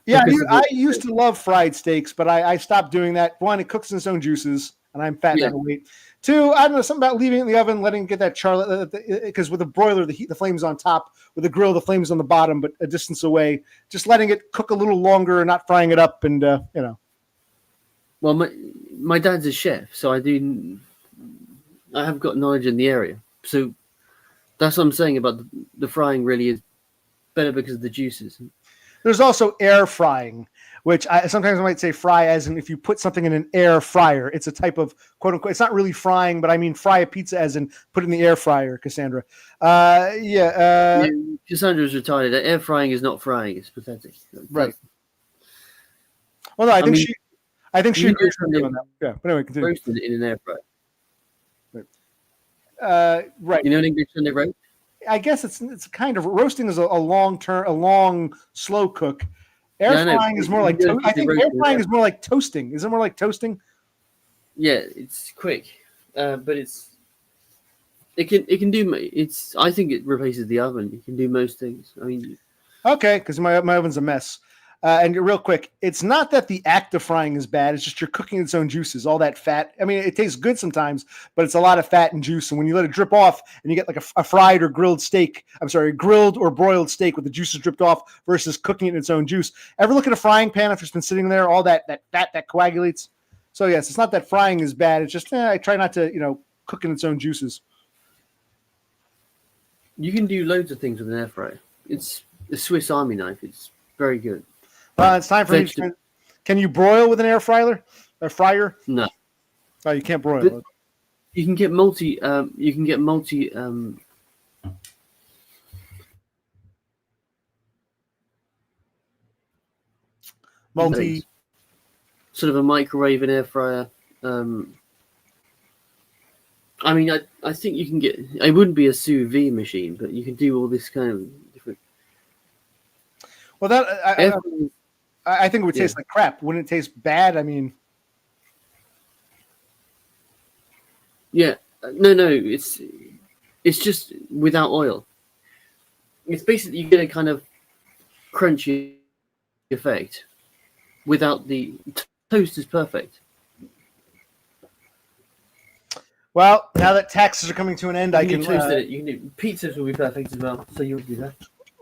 S1: Yeah, I used to love fried steaks, but I stopped doing that. One, it cooks in its own juices, and I'm fat and overweight. Two, I don't know, something about leaving it in the oven, letting it get that char, because with a broiler, the flame's on top. With a grill, the flame's on the bottom, but a distance away. Just letting it cook a little longer, not frying it up, and
S4: Well, my dad's a chef, so I have got knowledge in the area. So that's what I'm saying about the frying. Really is better because of the juices.
S1: There's also air frying, which sometimes I might say fry as in if you put something in an air fryer. It's a type of quote unquote. It's not really frying, but I mean fry a pizza as in put it in the air fryer. Cassandra,
S4: Cassandra's retarded. Air frying is not frying. It's pathetic.
S1: Right. Well, no, I think she agrees with me on that. Yeah, but anyway, continue.
S4: Roasted in an air fryer.
S1: Right.
S4: You know in English Sunday roast?
S1: I guess it's kind of roasting is a long slow cook. Air frying is more like I think air frying is more like toasting. Is it more like toasting?
S4: Yeah, it's quick, but it can do. I think it replaces the oven. You can do most things. I mean,
S1: okay, because my oven's a mess. And real quick, it's not that the act of frying is bad. It's just you're cooking its own juices, all that fat. I mean, it tastes good sometimes, but it's a lot of fat and juice. And when you let it drip off and you get like a fried or grilled steak, grilled or broiled steak with the juices dripped off versus cooking it in its own juice. Ever look at a frying pan after it's been sitting there, all that fat that coagulates? So yes, it's not that frying is bad. It's just I try not to, cook in its own juices.
S4: You can do loads of things with an air fryer. It's a Swiss Army knife. It's very good.
S1: It's time for me. Can you broil with an air fryer? A fryer?
S4: No.
S1: Oh, you can't broil.
S4: But you can get multi. Sort of a microwave and air fryer. I mean, I think you can get. It wouldn't be a sous vide machine, but you can do all this kind of different.
S1: Well, that I think it would taste like crap. Wouldn't it taste bad? I mean,
S4: yeah, no, it's just without oil. It's basically you get a kind of crunchy effect without the toast is perfect.
S1: Well, now that taxes are coming to an end, I can
S4: toast it. You can do pizzas will be perfect as well. So you would do that.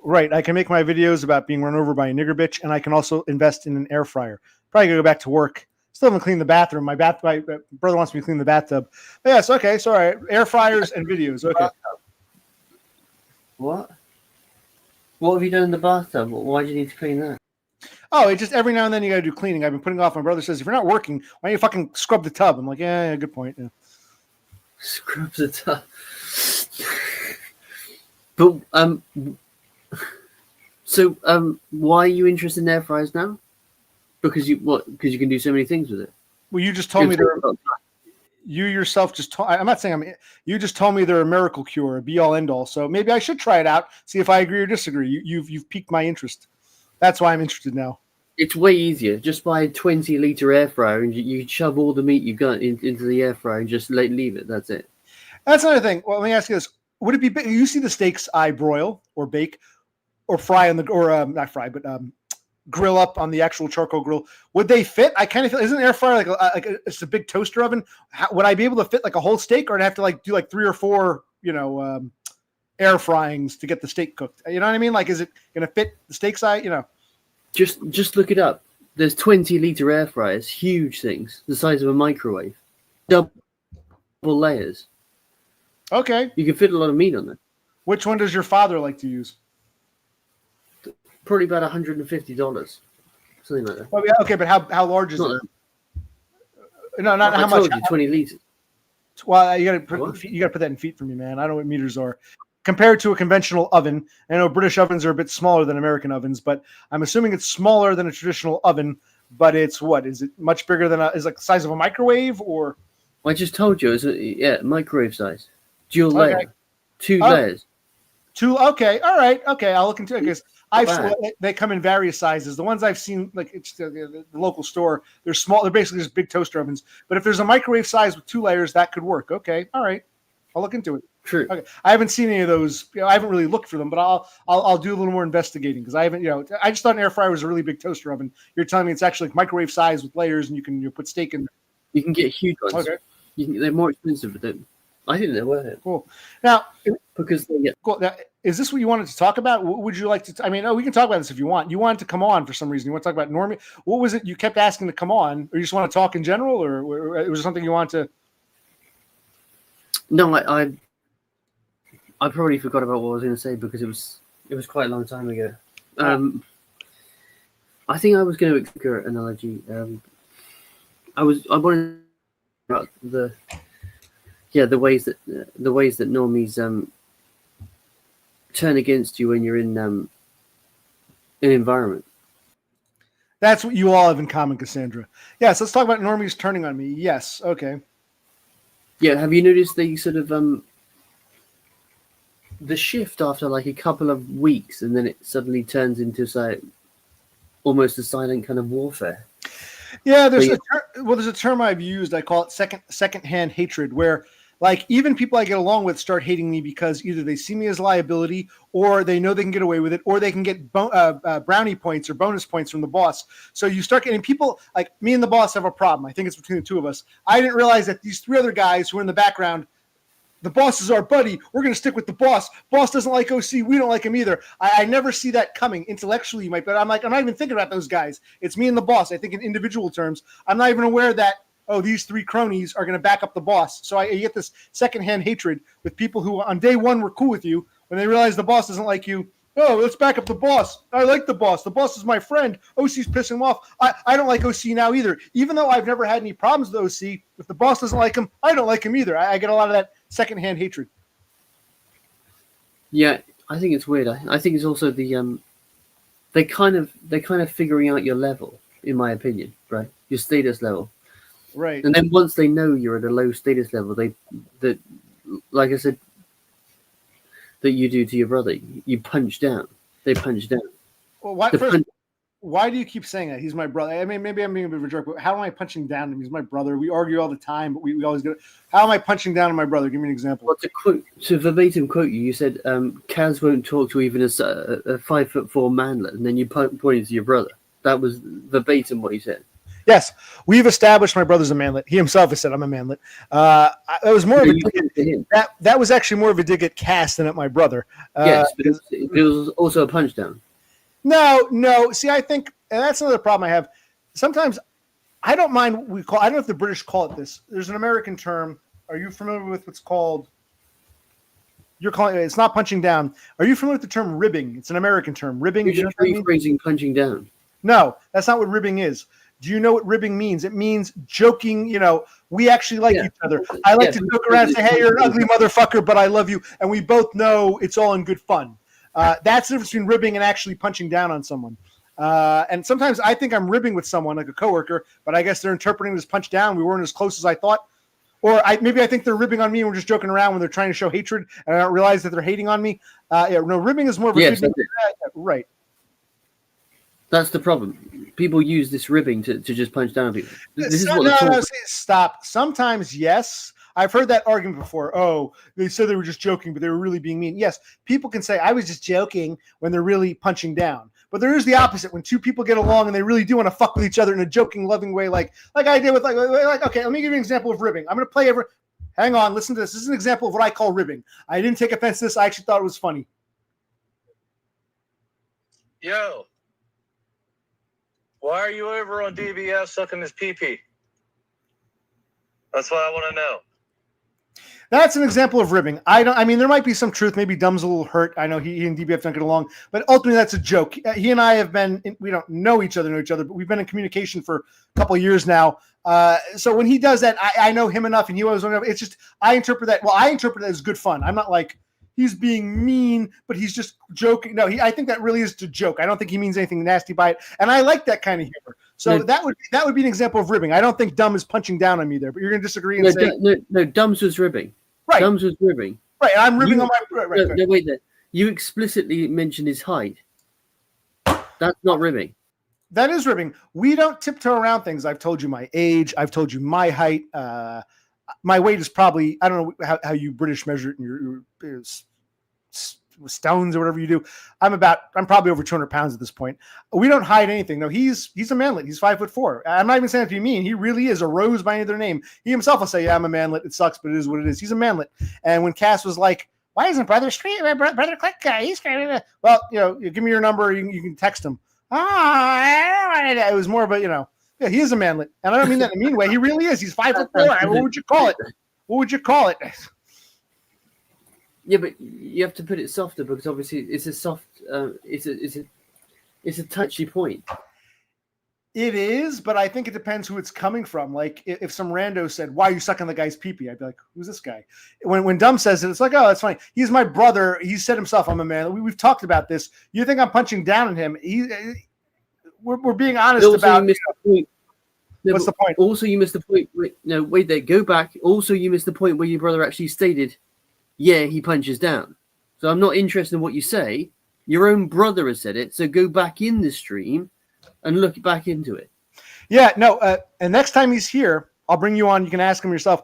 S1: Right, I can make my videos about being run over by a nigger bitch, and I can also invest in an air fryer. Probably gonna go back to work. Still haven't cleaned the bathroom. My brother wants me to clean the bathtub. But yes, okay, so all right, air fryers and videos. Okay.
S4: What? What have you done in the bathtub? Why do you need to clean that?
S1: Oh, it just every now and then you gotta do cleaning. I've been putting off. My brother says if you're not working, why don't you fucking scrub the tub? I'm like, yeah, good point. Yeah.
S4: Scrub the tub. But So, why are you interested in air fryers now? Because you can do so many things with it.
S1: Well, you just told me you yourself just told. I'm not saying you just told me they're a miracle cure, a be all end all. So maybe I should try it out, see if I agree or disagree. You've piqued my interest. That's why I'm interested now.
S4: It's way easier. Just buy a 20-liter air fryer and you shove all the meat you've got into the air fryer and just leave it. That's it.
S1: That's another thing. Well, let me ask you this: would it be? You see the steaks I broil or bake or fry not fry, but grill up on the actual charcoal grill? Would they fit? I kind of feel isn't an air fryer it's a big toaster oven? Would I be able to fit like a whole steak, or I'd have to do 3 or 4 air fryings to get the steak cooked? You know what I mean? Like, is it going to fit the steak size?
S4: Just look it up. There's 20-liter air fryers, huge things, the size of a microwave, double layers.
S1: Okay,
S4: you can fit a lot of meat on them.
S1: Which one does your father like to use?
S4: Probably about $150, something like that.
S1: Well, yeah, okay, but how large is it? No, not how much.
S4: 20 liters.
S1: Well, you got to put that in feet for me, man. I don't know what meters are. Compared to a conventional oven, I know British ovens are a bit smaller than American ovens, but I'm assuming it's smaller than a traditional oven. But it's what? Is it much bigger than is like the size of a microwave or?
S4: I just told you, microwave size, dual layer, 2 layers.
S1: 2. Okay, all right, okay. I'll look into it because they come in various sizes. The ones I've seen, like it's the local store, they're small. They're basically just big toaster ovens. But if there's a microwave size with 2 layers, that could work. Okay, all right. I'll look into it.
S4: True.
S1: Okay. I haven't seen any of those. I haven't really looked for them, but I'll do a little more investigating because I haven't. I just thought an air fryer was a really big toaster oven. You're telling me it's actually like microwave size with layers, and you can put steak in.
S4: You can get huge ones.
S1: Okay.
S4: They're more expensive, but I think they're worth it.
S1: Cool. Now,
S4: because they get.
S1: Cool. Now, is this what you wanted to talk about? What would you like to? We can talk about this if you want. You wanted to come on for some reason. You want to talk about Normie? What was it you kept asking to come on, or you just want to talk in general, or it was something you want to?
S4: No, I probably forgot about what I was going to say because it was quite a long time ago. I think I was going to make an analogy. I wanted about the ways that normies turn against you when you're in an environment.
S1: That's what you all have in common, Cassandra. Yes, let's talk about normies turning on me. Yes, okay.
S4: Yeah, have you noticed the sort of the shift after like a couple of weeks, and then it suddenly turns into almost a silent kind of warfare?
S1: Yeah, there's a term I've used. I call it second-hand hatred, where Like even people I get along with start hating me because either they see me as liability, or they know they can get away with it, or they can get brownie points or bonus points from the boss. So you start getting people like me and the boss have a problem. I think it's between the two of us. I didn't realize that these three other guys who are in the background, the boss is our buddy. We're going to stick with the boss. Boss doesn't like OC. We don't like him either. I never see that coming. Intellectually, you might, but I'm not even thinking about those guys. It's me and the boss. I think in individual terms. I'm not even aware that, oh, these three cronies are going to back up the boss. So I get this secondhand hatred with people who on day one were cool with you. When they realize the boss doesn't like you, oh, let's back up the boss. I like the boss. The boss is my friend. OC's pissing him off. I don't like OC now either. Even though I've never had any problems with OC, if the boss doesn't like him, I don't like him either. I get a lot of that secondhand hatred.
S4: Yeah, I think it's weird. I think it's also the they kind of figuring out your level, in my opinion, right? Your status level.
S1: Right.
S4: And then once they know you're at a low status level, that like I said, that you do to your brother, you punch down. They punch down.
S1: Well, why do you keep saying that? He's my brother. I mean, maybe I'm being a bit of a jerk, but how am I punching down him? He's my brother. We argue all the time, but we always get it. How am I punching down on my brother? Give me an example.
S4: Well, to verbatim quote you, you said, Kaz won't talk to even a 5'4" manlet, and then you pointed to your brother. That was verbatim what he said.
S1: Yes, we've established my brother's a manlet. He himself has said I'm a manlet. It was more of a dig at, that was actually more of a dig at Cass than at my brother.
S4: Yes, but it was also a punch down.
S1: No. See, I think, and that's another problem I have. Sometimes I don't mind what we call. I don't know if the British call it this. There's an American term. Are you familiar with what's called? You're calling it. It's not punching down. Are you familiar with the term ribbing? It's an American term. Ribbing.
S4: You're just rephrasing punching down.
S1: No, that's not what ribbing is. Do you know what ribbing means? It means joking. We actually like each other. I like to joke around and say, hey, you're an ugly motherfucker, but I love you. And we both know it's all in good fun. That's the difference between ribbing and actually punching down on someone. And sometimes I think I'm ribbing with someone, like a coworker, but I guess they're interpreting it as punch down. We weren't as close as I thought. Or maybe I think they're ribbing on me and we're just joking around when they're trying to show hatred, and I don't realize that they're hating on me. Ribbing is more of a right.
S4: That's the problem. People use this ribbing to just punch down on people.
S1: Stop. Sometimes, yes. I've heard that argument before. Oh, they said they were just joking, but they were really being mean. Yes, people can say, I was just joking when they're really punching down. But there is the opposite. When two people get along and they really do want to fuck with each other in a joking, loving way, like I did with, like okay, let me give you an example of ribbing. I'm going to play hang on, listen to this. This is an example of what I call ribbing. I didn't take offense to this. I actually thought it was funny.
S3: Yo. Why are you over on DBS sucking his pee-pee? That's what I want to know.
S1: That's an example of ribbing. I mean, there might be some truth. Maybe Dumb's a little hurt. I know he and DBF don't get along, but ultimately that's a joke. He and I have been, we don't know each other, but we've been in communication for a couple of years now. So when he does that, I know him enough, and he always, it's just, I interpret that as good fun. I'm not like, he's being mean, but he's just joking. No, I think that really is to joke. I don't think he means anything nasty by it. And I like that kind of humor. So that would be an example of ribbing. I don't think Dumb is punching down on me there, but you're going to disagree and say...
S4: No, Dumb's was ribbing.
S1: Right.
S4: Dumb's was ribbing.
S1: Right, and I'm ribbing on my... Right.
S4: No, wait there. You explicitly mentioned his height. That's not ribbing.
S1: That is ribbing. We don't tiptoe around things. I've told you my age. I've told you my height. My weight is probably... I don't know how you British measure it in your stones or whatever you do. I'm probably over 200 pounds at this point. We don't hide anything. No, he's a manlet. He's 5'4". I'm not even saying it to be mean. He really is a rose by any other name. He himself will say, yeah, I'm a manlet. It sucks, but it is what it is. He's a manlet. And when Cass was like, why isn't brother Click guy? He's screaming. Well, give me your number. You can text him. It was more of a, yeah, he is a manlet. And I don't mean that in a mean way. He really is. He's 5'4". What would you call it? What would you call it?
S4: Yeah, but you have to put it softer because obviously it's a soft, it's a touchy point.
S1: It is, but I think it depends who it's coming from. Like if some rando said, "Why are you sucking the guy's pee-pee?" I'd be like, "Who's this guy?" When Dumb says it, it's like, "Oh, that's funny. He's my brother. He said himself, I'm a man." We've talked about this. You think I'm punching down on him? We're being honest about. What's the point?
S4: Also, you missed the point. Wait there. Go back. Also, you missed the point where your brother actually stated, yeah, he punches down. So I'm not interested in what you say. Your own brother has said it. So go back in the stream and look back into it.
S1: Yeah, no. And next time he's here, I'll bring you on. You can ask him yourself.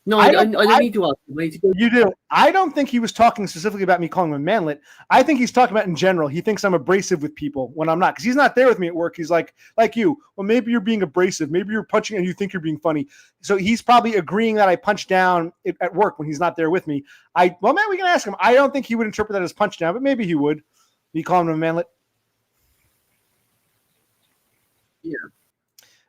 S4: No, I don't need to ask him. I need to go.
S1: You do. I don't think he was talking specifically about me calling him a manlet. I think he's talking about in general. He thinks I'm abrasive with people when I'm not, because he's not there with me at work. He's like you. Well, maybe you're being abrasive. Maybe you're punching and you think you're being funny. So he's probably agreeing that I punch down at work when he's not there with me. Well, man, we can ask him. I don't think he would interpret that as punch down, but maybe he would. You call him a manlet?
S4: Yeah.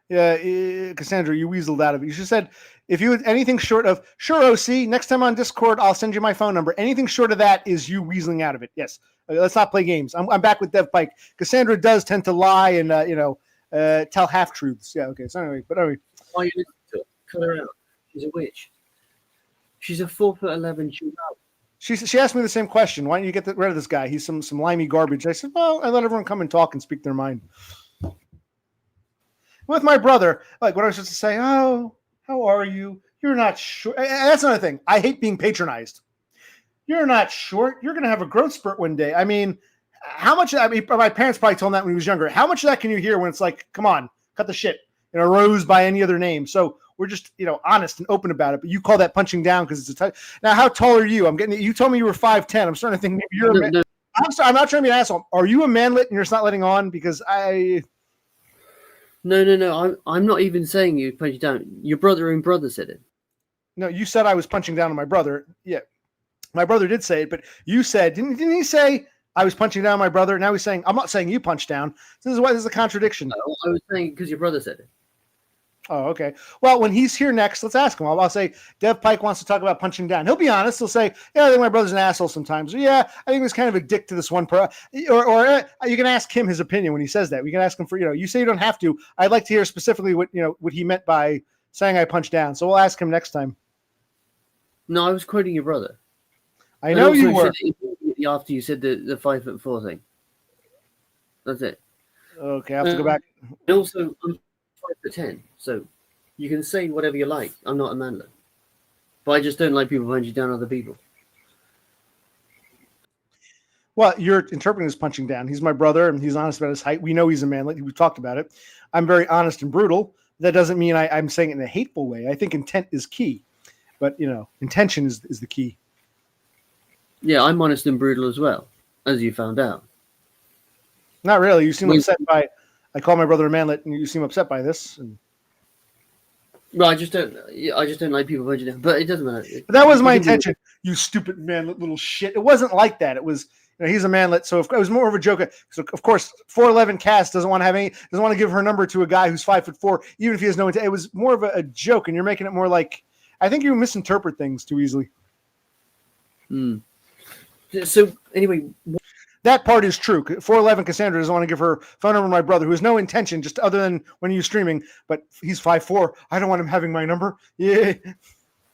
S1: Yeah, Cassandra, you weaseled out of it. You should have said, if you anything short of, sure, OC, next time on Discord, I'll send you my phone number. Anything short of that is you weaseling out of it. Yes. Let's not play games. I'm back with Dev Pike. Cassandra does tend to lie and, tell half-truths. Yeah, okay. So anyway.
S4: Why you listen to her? Cut her out. She's a witch. She's a 4'11" shootout.
S1: She asked me the same question. Why don't you get rid of this guy? He's some limey garbage. I said, well, I let everyone come and talk and speak their mind. With my brother, like what I was supposed to say, oh, how are you? You're not short. And that's another thing. I hate being patronized. You're not short. You're going to have a growth spurt one day. I mean, how much? I mean, my parents probably told him that when he was younger. How much of that can you hear when it's like, come on, cut the shit. Rose by any other name. So we're just, honest and open about it. But you call that punching down because it's now, how tall are you? You told me you were 5'10". I'm starting to think maybe you're a man. No. I'm sorry. I'm not trying to be an asshole. Are you a manlet and you're just not letting on? Because
S4: No. I'm not even saying you punch down. Your brother said it.
S1: No, you said I was punching down on my brother. Yeah, my brother did say it, but you said didn't he say I was punching down on my brother? Now he's saying I'm not saying you punched down. This is a contradiction.
S4: No, I was saying because your brother said it.
S1: Oh, okay. Well, when he's here next, let's ask him. I'll say Dev Pike wants to talk about punching down. He'll be honest. He'll say, "Yeah, I think my brother's an asshole sometimes." Or, yeah, I think he was kind of a dick to this one person. Or you can ask him his opinion when he says that. We can ask him for You say you don't have to. I'd like to hear specifically what he meant by saying I punched down. So we'll ask him next time.
S4: No, I was quoting your brother.
S1: I know you were.
S4: After you said the 5'4" thing. That's it.
S1: Okay, I have to go back.
S4: And also, I'm 5'10", so you can say whatever you like. I'm not a manlet, but I just don't like people punching down other people.
S1: Well, you're interpreting as punching down. He's my brother, and he's honest about his height. We know he's a manlet. We've talked about it. I'm very honest and brutal. That doesn't mean I'm saying it in a hateful way. I think intent is key, but intention is the key.
S4: Yeah, I'm honest and brutal as well, as you found out.
S1: Not really. You seem upset by. I call my brother a manlet, and you seem upset by this.
S4: Well, I just don't like people punching down, but it doesn't matter.
S1: But that was my intention. You stupid manlet little shit. It wasn't like that. It was. He's a manlet, so it was more of a joke. So of course, 4'11" Cass doesn't want to give her number to a guy who's 5'4", even if he has no intent. It was more of a joke, and you're making it more like. I think you misinterpret things too easily.
S4: So anyway,
S1: that part is true. 4'11" Cassandra doesn't want to give her phone number to my brother, who has no intention, just other than when he's streaming. But he's 5'4". I don't want him having my number. Yeah,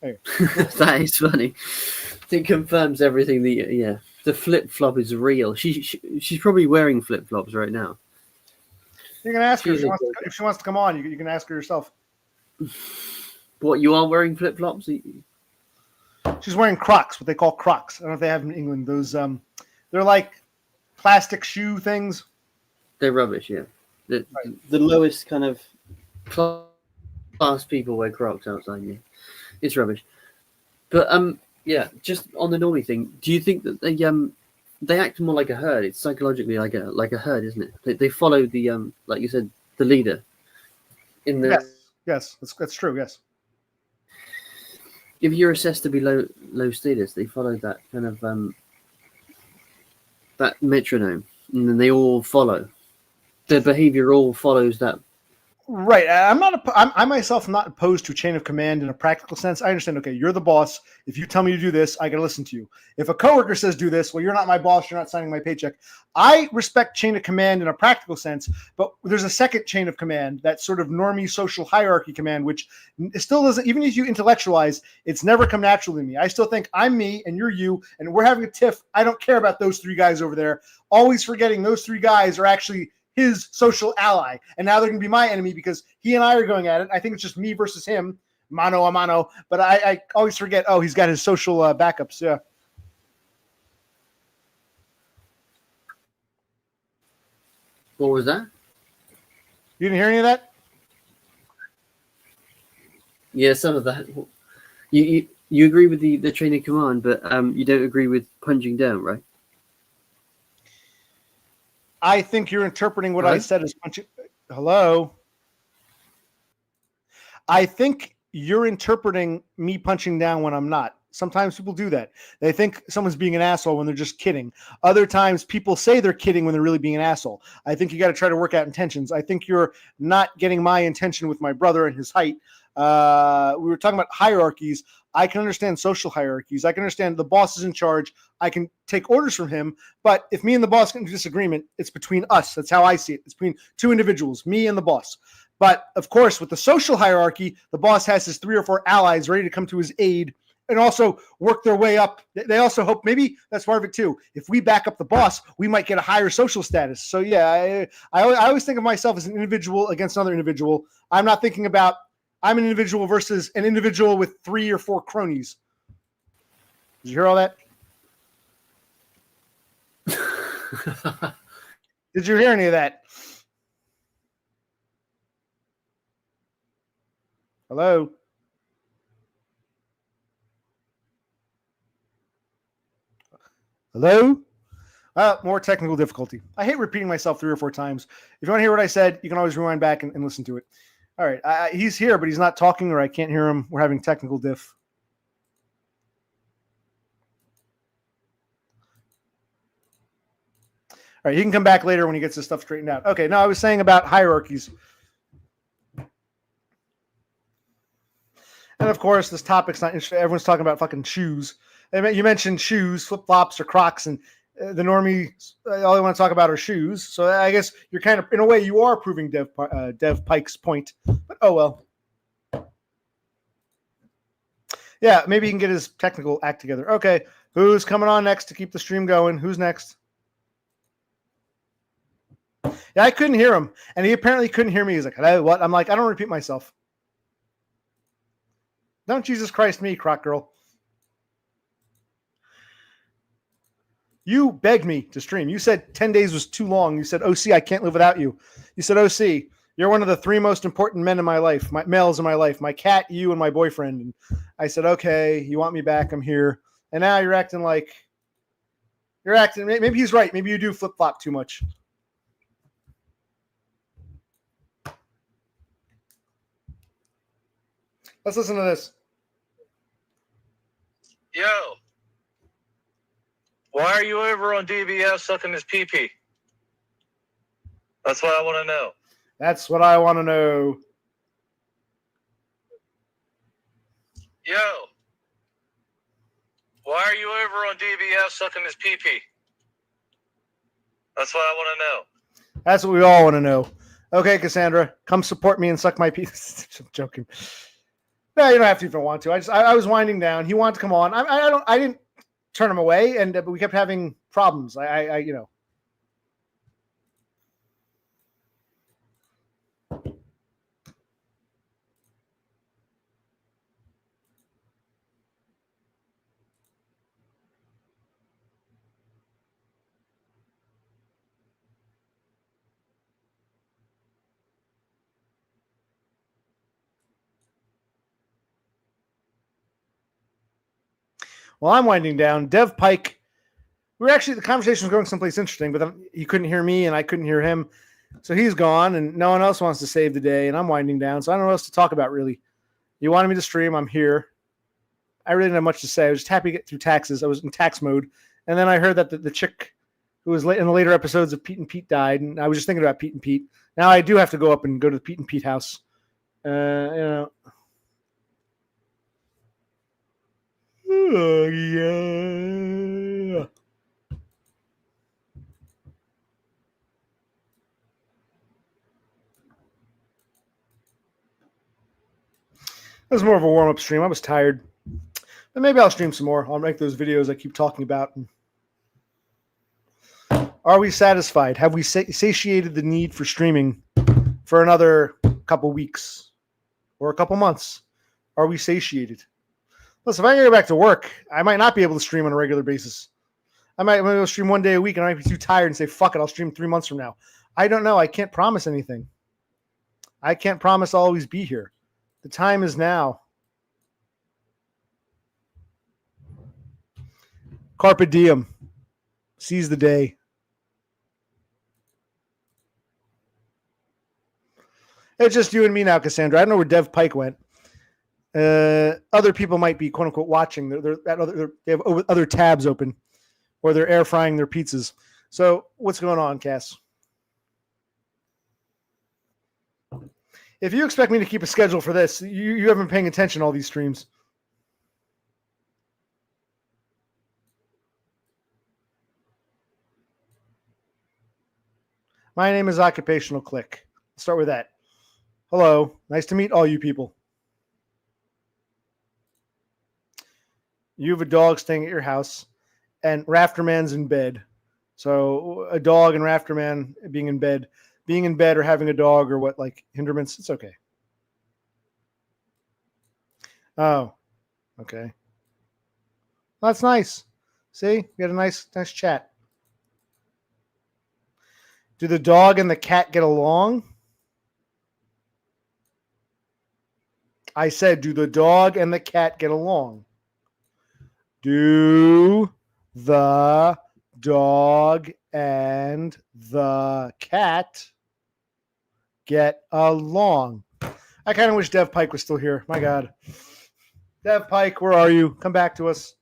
S1: hey.
S4: That is funny. It confirms everything. The flip flop is real. She's probably wearing flip flops right now.
S1: You can ask her if she wants to come on. You can ask her yourself.
S4: What, you are wearing flip flops?
S1: She's wearing Crocs, what they call Crocs. I don't know if they have them in England. Those they're like plastic shoe things.
S4: They're rubbish, yeah. The lowest kind of class people wear Crocs outside, yeah. It's rubbish. But yeah, just on the normie thing, do you think that they act more like a herd? It's psychologically like a herd, isn't it? They follow the like you said, the leader.
S1: Yes, that's true. Yes.
S4: If you're assessed to be low status, they follow that kind of that metronome, and then they all follow. Their behavior all follows that.
S1: Right. I myself am not opposed to chain of command in a practical sense. I understand. Okay, you're the boss. If you tell me to do this, I got to listen to you. If a coworker says do this, well, you're not my boss. You're not signing my paycheck. I respect chain of command in a practical sense, but there's a second chain of command, that sort of normie social hierarchy command, which still doesn't, even if you intellectualize, it's never come naturally to me. I still think I'm me and you're you, and we're having a tiff. I don't care about those three guys over there. Always forgetting those three guys are actually his social ally, and now they're going to be my enemy because he and I are going at it. I think it's just me versus him, mano a mano. But I always forget. Oh, he's got his social backups. Yeah.
S4: What was that?
S1: You didn't hear any of that?
S4: Yeah, some of that. You agree with the chain of command, but you don't agree with punching down, right?
S1: I think you're interpreting what I
S4: Hello?
S1: said as punching. Hello. I think you're interpreting me punching down when I'm not. Sometimes people do that. They think someone's being an asshole when they're just kidding. Other times people say they're kidding when they're really being an asshole. I think you got to try to work out intentions. I think you're not getting my intention with my brother and his height. We were talking about hierarchies. I can understand social hierarchies. I can understand the boss is in charge. I can take orders from him. But if me and the boss get into disagreement, it's between us. That's how I see it. It's between two individuals, me and the boss. But of course, with the social hierarchy, the boss has his 3 or 4 allies ready to come to his aid and also work their way up. They also hope maybe that's part of it too. If we back up the boss, we might get a higher social status. So yeah, I always think of myself as an individual against another individual. I'm not thinking about I'm an individual versus an individual with 3 or 4 cronies. Did you hear all that? Did you hear any of that? Hello? Hello? More technical difficulty. I hate repeating myself 3 or 4 times. If you want to hear what I said, you can always rewind back and listen to it. All right. He's here, but he's not talking, or I can't hear him. We're having technical diff. All right. He can come back later when he gets his stuff straightened out. Okay. No, I was saying about hierarchies. And of course, this topic's not interesting. Everyone's talking about fucking shoes. You mentioned shoes, flip-flops, or Crocs, and the normies, all they want to talk about are shoes. So I guess you're kind of, in a way, you are proving Dev Pike's point. But oh well. Yeah, maybe he can get his technical act together. Okay, who's coming on next to keep the stream going? Who's next? Yeah, I couldn't hear him, and he apparently couldn't hear me. He's like, hello, what? I'm like, I don't repeat myself. Don't Jesus Christ me, Croc Girl. You begged me to stream. You said 10 days was too long. You said, OC, I can't live without you. You said, OC, you're one of the 3 most important men in my life, males in my life, my cat, you, and my boyfriend. And I said, okay, you want me back? I'm here. And now you're acting like, maybe he's right. Maybe you do flip-flop too much. Let's listen to this.
S3: Yo. Why are you over on DBS sucking his pee-pee? That's what I want to know.
S1: That's what I want to know.
S3: Yo. Why are you over on DBS sucking his pee-pee? That's what I want to know.
S1: That's what we all want to know. Okay, Cassandra, come support me and suck my pee. I'm joking. No, you don't have to if you don't want to. I was winding down. He wanted to come on. I didn't turn him away, and but we kept having problems. You know. Well, I'm winding down. Dev Pike, the conversation was going someplace interesting, but then he couldn't hear me and I couldn't hear him. So he's gone and no one else wants to save the day and I'm winding down. So I don't know what else to talk about really. You wanted me to stream. I'm here. I really didn't have much to say. I was just happy to get through taxes. I was in tax mode. And then I heard that the chick who was in the later episodes of Pete and Pete died. And I was just thinking about Pete and Pete. Now I do have to go up and go to the Pete and Pete house. You know. Oh, yeah. It was more of a warm-up stream. I was tired. But maybe I'll stream some more. I'll make those videos I keep talking about. Are we satisfied? Have we satiated the need for streaming for another couple weeks or a couple months? Are we satiated? Listen, if I go back to work, I might not be able to stream on a regular basis. I might be able to stream one day a week and I might be too tired and say, fuck it, I'll stream 3 months from now. I don't know. I can't promise anything. I can't promise I'll always be here. The time is now. Carpe diem. Seize the day. It's just you and me now, Cassandra. I don't know where Dev Pike went. Other people might be quote unquote watching. They have other tabs open, or they're air frying their pizzas. So what's going on, Cass? If you expect me to keep a schedule for this, you haven't been paying attention to all these streams. My name is Occupational Click. Let's start with that. Hello. Nice to meet all you people. You have a dog staying at your house, and Rafterman's in bed. So a dog and Rafterman being in bed or having a dog or what, like hindrance, it's okay. Oh, okay. Well, that's nice. See, we had a nice chat. Do the dog and the cat get along? I said, do the dog and the cat get along? Do the dog and the cat get along? I kind of wish Dev Pike was still here. My God. Dev Pike, where are you? Come back to us.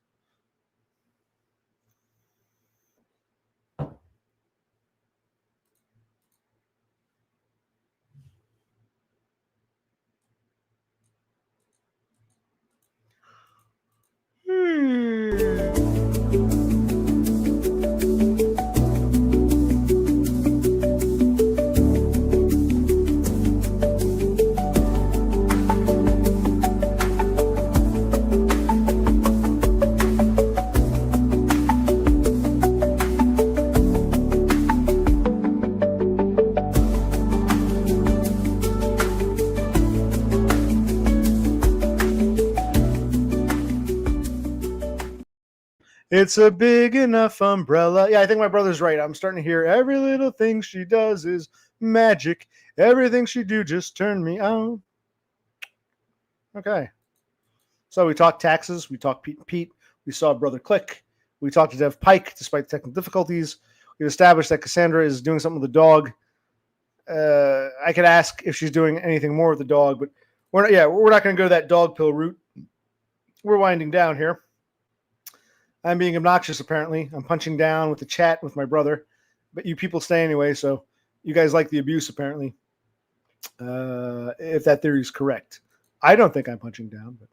S1: It's a big enough umbrella. Yeah, I think my brother's right. I'm starting to hear every little thing she does is magic. Everything she do just turn me on. Okay. So we talked taxes. We talked Pete. We saw Brother Click. We talked to Dev Pike despite technical difficulties. We established that Cassandra is doing something with the dog. I could ask if she's doing anything more with the dog, but we're not going to go that dog pill route. We're winding down here. I'm being obnoxious, apparently. I'm punching down with the chat with my brother. But you people stay anyway, so you guys like the abuse, apparently. If that theory is correct. I don't think I'm punching down, but...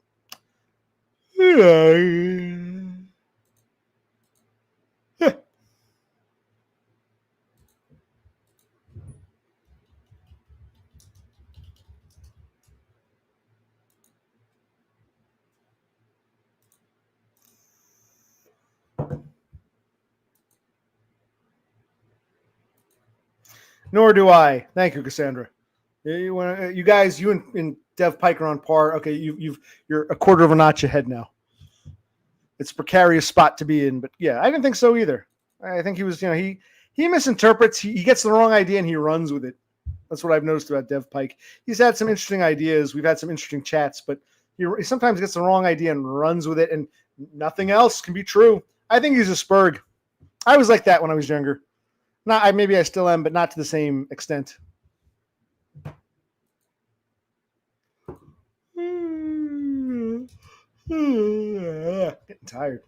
S1: Nor do I. Thank you, Cassandra. You guys, you and Dev Pike are on par. Okay, you're a quarter of a notch ahead now. It's a precarious spot to be in, but yeah, I didn't think so either. I think he was, he misinterprets. He gets the wrong idea and he runs with it. That's what I've noticed about Dev Pike. He's had some interesting ideas. We've had some interesting chats, but he sometimes gets the wrong idea and runs with it, and nothing else can be true. I think he's a Spurg. I was like that when I was younger. Maybe I still am, but not to the same extent. Getting tired.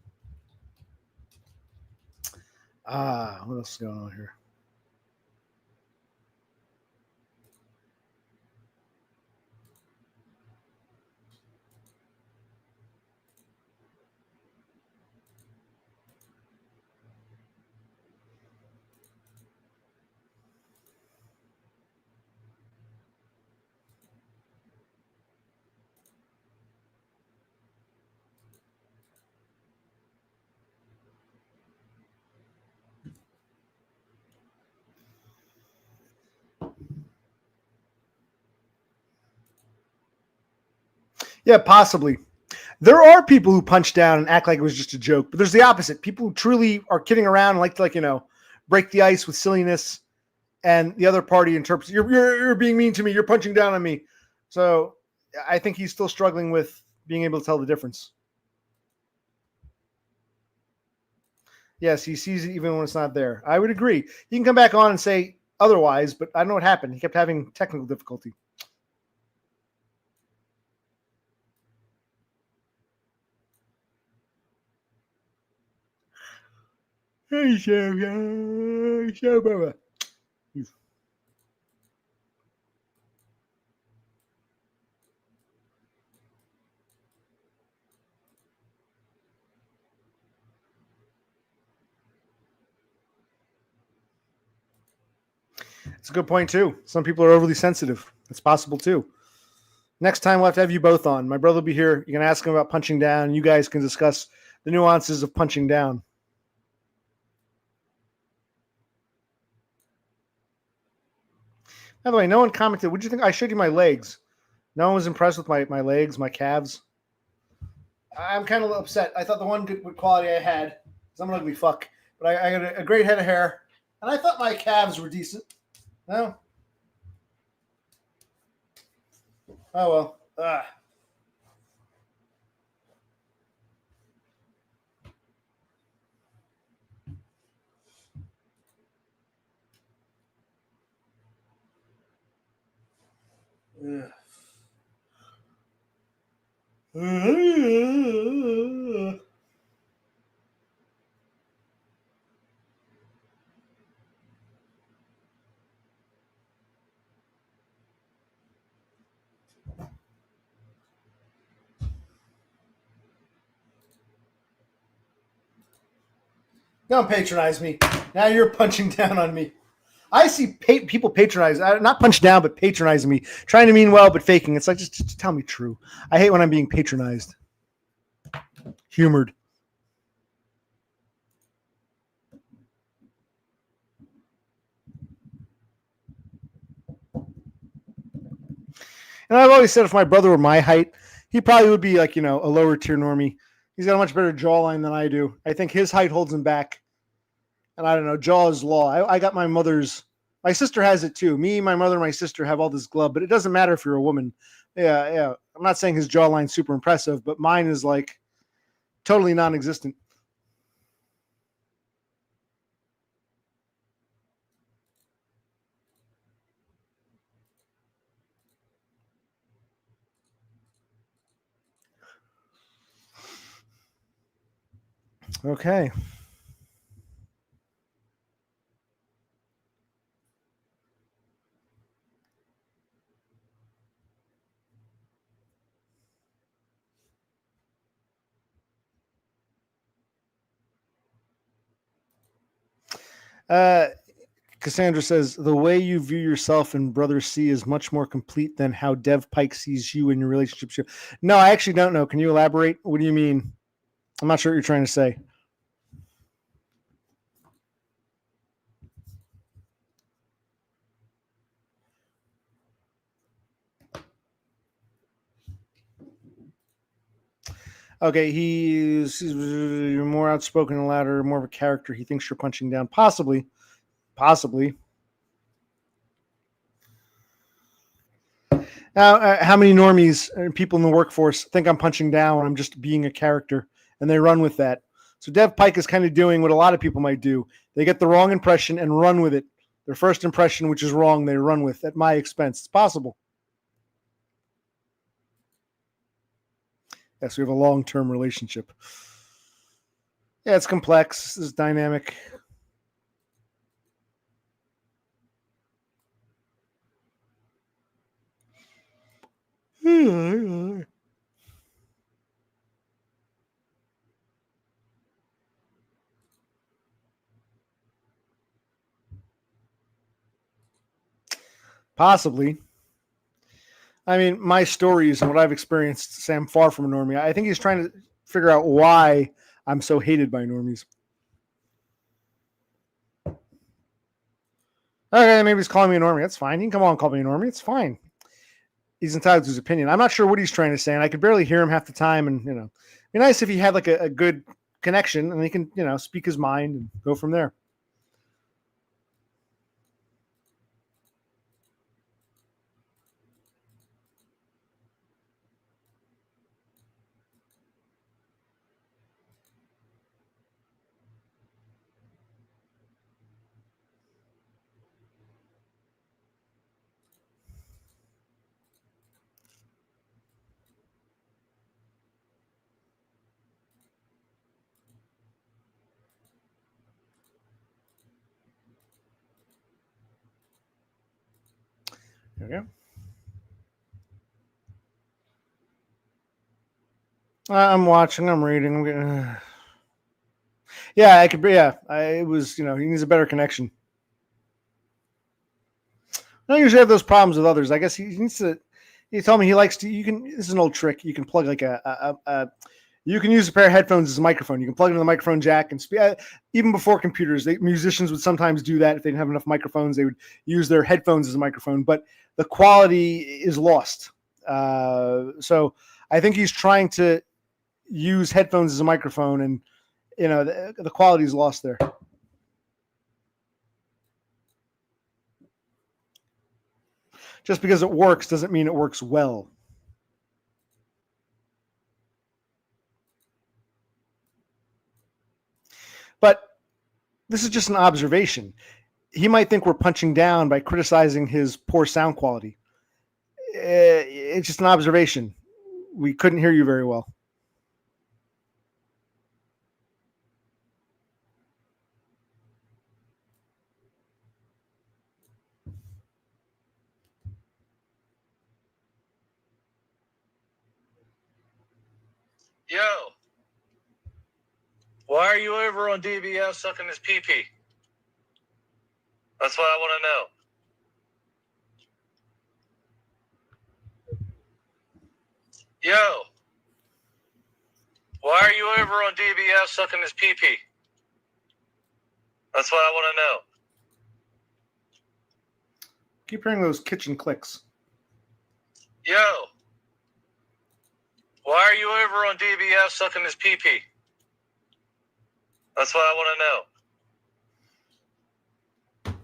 S1: What else is going on here? Yeah, possibly. There are people who punch down and act like it was just a joke, but there's the opposite. People who truly are kidding around and like to, break the ice with silliness, and the other party interprets, you're being mean to me, you're punching down on me. So I think he's still struggling with being able to tell the difference. Yes, he sees it even when it's not there. I would agree. He can come back on and say otherwise, but I don't know what happened. He kept having technical difficulty. Hey, Baba. It's a good point, too. Some people are overly sensitive. It's possible, too. Next time, we'll have you both on. My brother will be here. You can ask him about punching down. You guys can discuss the nuances of punching down. By the way, no one commented. What did you think? I showed you my legs. No one was impressed with my legs, my calves. I'm kind of upset. I thought the one good quality I had, because I'm an ugly fuck, but I got a great head of hair, and I thought my calves were decent. No? Oh, well. Don't patronize me. Now you're punching down on me. I see people patronize, not punch down, but patronizing me, trying to mean well, but faking. It's like, just tell me true. I hate when I'm being patronized, humored. And I've always said if my brother were my height, he probably would be like, a lower tier normie. He's got a much better jawline than I do. I think his height holds him back. And I don't know, jaw is law. I got my sister has it too. Me, my mother, and my sister have all this glove, but it doesn't matter if you're a woman. Yeah. I'm not saying his jawline's super impressive, but mine is like totally non-existent. Okay. Cassandra says, the way you view yourself in Brother C is much more complete than how Dev Pike sees you in your relationship. No, I actually don't know. Can you elaborate? What do you mean? I'm not sure what you're trying to say. Okay, he's more outspoken and louder, more of a character. He thinks you're punching down. Possibly. Now, how many normies and people in the workforce think I'm punching down when I'm just being a character, and they run with that? So Dev Pike is kind of doing what a lot of people might do. They get the wrong impression and run with it. Their first impression, which is wrong, they run with at my expense. It's possible. Yes, we have a long-term relationship. Yeah, it's complex. It's dynamic. Possibly. I mean, my stories and what I've experienced say I'm far from a normie. I think he's trying to figure out why I'm so hated by normies. Okay, maybe he's calling me a normie. That's fine. He can come on and call me a normie. It's fine. He's entitled to his opinion. I'm not sure what he's trying to say, and I could barely hear him half the time. And, it'd be nice if he had like a good connection and he can, speak his mind and go from there. There we go. I'm watching. I'm reading. I'm getting. Yeah, I could be. Yeah, it was. He needs a better connection. I don't usually have those problems with others. I guess he needs to. He told me he likes to. You can. This is an old trick. You can plug like you can use a pair of headphones as a microphone. You can plug into the microphone jack and speak. Even before computers, musicians would sometimes do that if they didn't have enough microphones. They would use their headphones as a microphone, but the quality is lost. So I think he's trying to use headphones as a microphone, and the quality is lost there. Just because it works doesn't mean it works well. But this is just an observation. He might think we're punching down by criticizing his poor sound quality. It's just an observation. We couldn't hear you very well.
S3: Yo. Why are you over on DBS sucking his pee-pee? That's what I want to know. Yo. Why are you over on DBS sucking his pee-pee? That's what I want to know.
S1: Keep hearing those kitchen clicks.
S3: Yo. Why are you over on DBS sucking his pee-pee? That's what I want to know.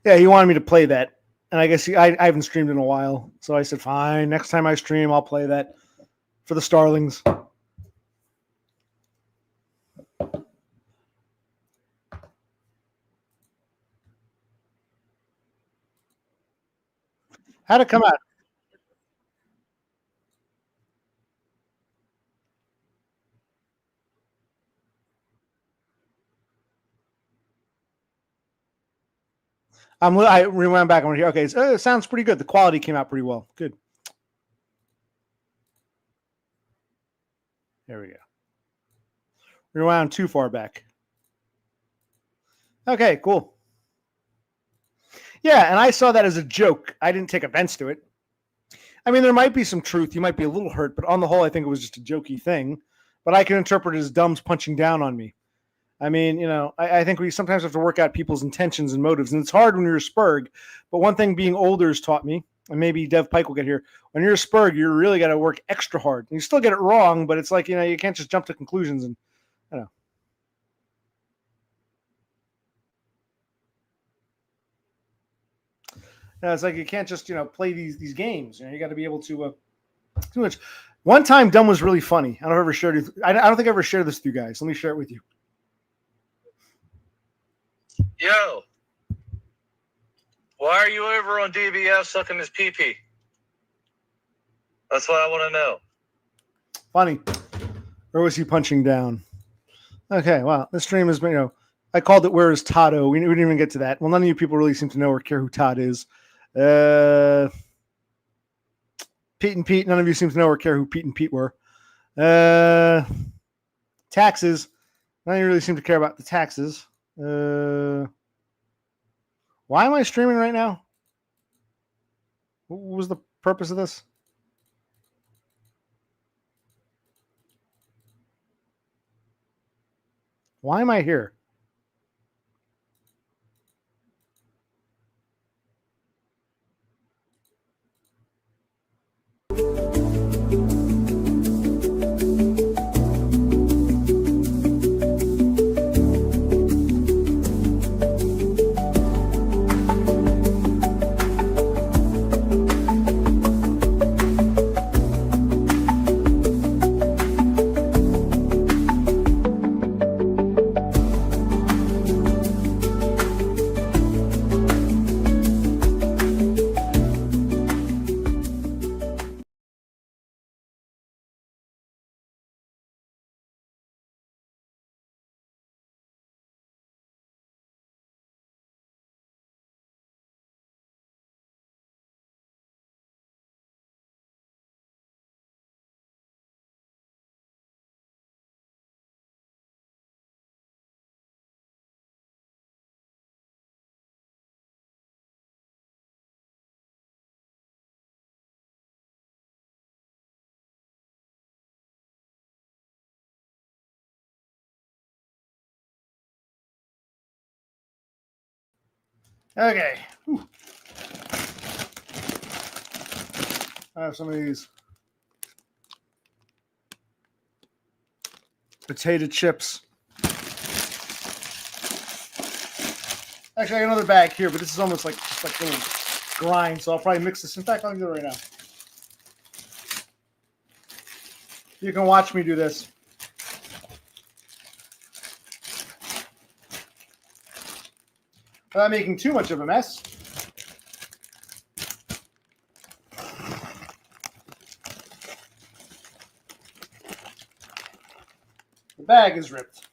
S1: Yeah, he wanted me to play that. And I guess I haven't streamed in a while. So I said, fine, next time I stream, I'll play that for the Starlings. How'd it come out? I rewound back. I'm here. Okay, it sounds pretty good. The quality came out pretty well. Good. There we go. Rewound too far back. Okay, cool. Yeah, and I saw that as a joke. I didn't take offense to it. I mean, there might be some truth. You might be a little hurt, but on the whole, I think it was just a jokey thing. But I can interpret it as Dumb's punching down on me. I mean, I think we sometimes have to work out people's intentions and motives, and it's hard when you're a Spurg. But one thing being older has taught me, and maybe Dev Pike will get here, when you're a Spurg, you really got to work extra hard. And you still get it wrong, but it's like, you can't just jump to conclusions and, it's like you can't just, play these games. You got to be able to do much. One time, Dumb was really funny. I don't think I ever shared this with you guys. Let me share it with you.
S3: Yo. Why are you over on DBS sucking his pee-pee? That's what I want to know.
S1: Funny. Or was he punching down? Okay, well, this stream has been, I called it Where is Toddo? We didn't even get to that. Well, none of you people really seem to know or care who Todd is. Pete and Pete, none of you seem to know or care who Pete and Pete were. Taxes, none of you really seem to care about the taxes. Why am I streaming right now? What was the purpose of this? Why am I here? Okay. Whew. I have some of these potato chips. Actually, I got another bag here, but this is almost like just like a little grind, so I'll probably mix this. In fact, I'll do it right now. You can watch me do this. Without making too much of a mess. The bag is ripped.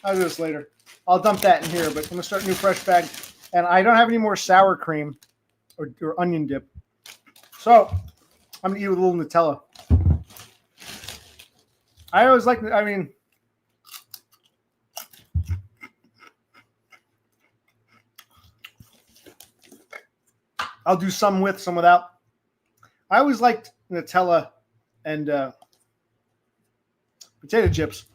S1: I'll do this later. I'll dump that in here, but I'm going to start a new fresh bag. And I don't have any more sour cream or onion dip. So I'm going to eat with a little Nutella. I always like, I mean, I'll do some with, some without. I always liked Nutella and potato chips,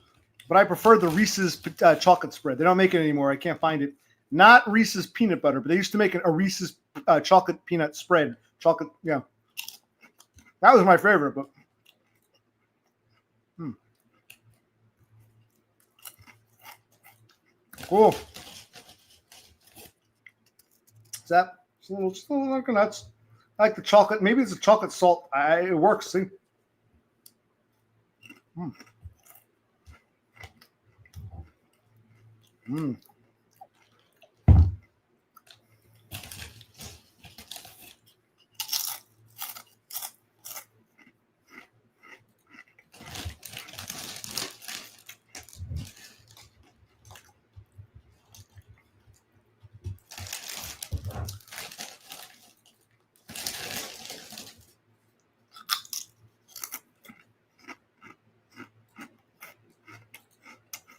S1: but I prefer the Reese's chocolate spread. They don't make it anymore. I can't find it. Not Reese's peanut butter, but they used to make a Reese's chocolate peanut spread. Chocolate, yeah. That was my favorite, but cool. Is that just a little like nuts? I like the chocolate. Maybe it's a chocolate salt. It works. See. Mm. Mm.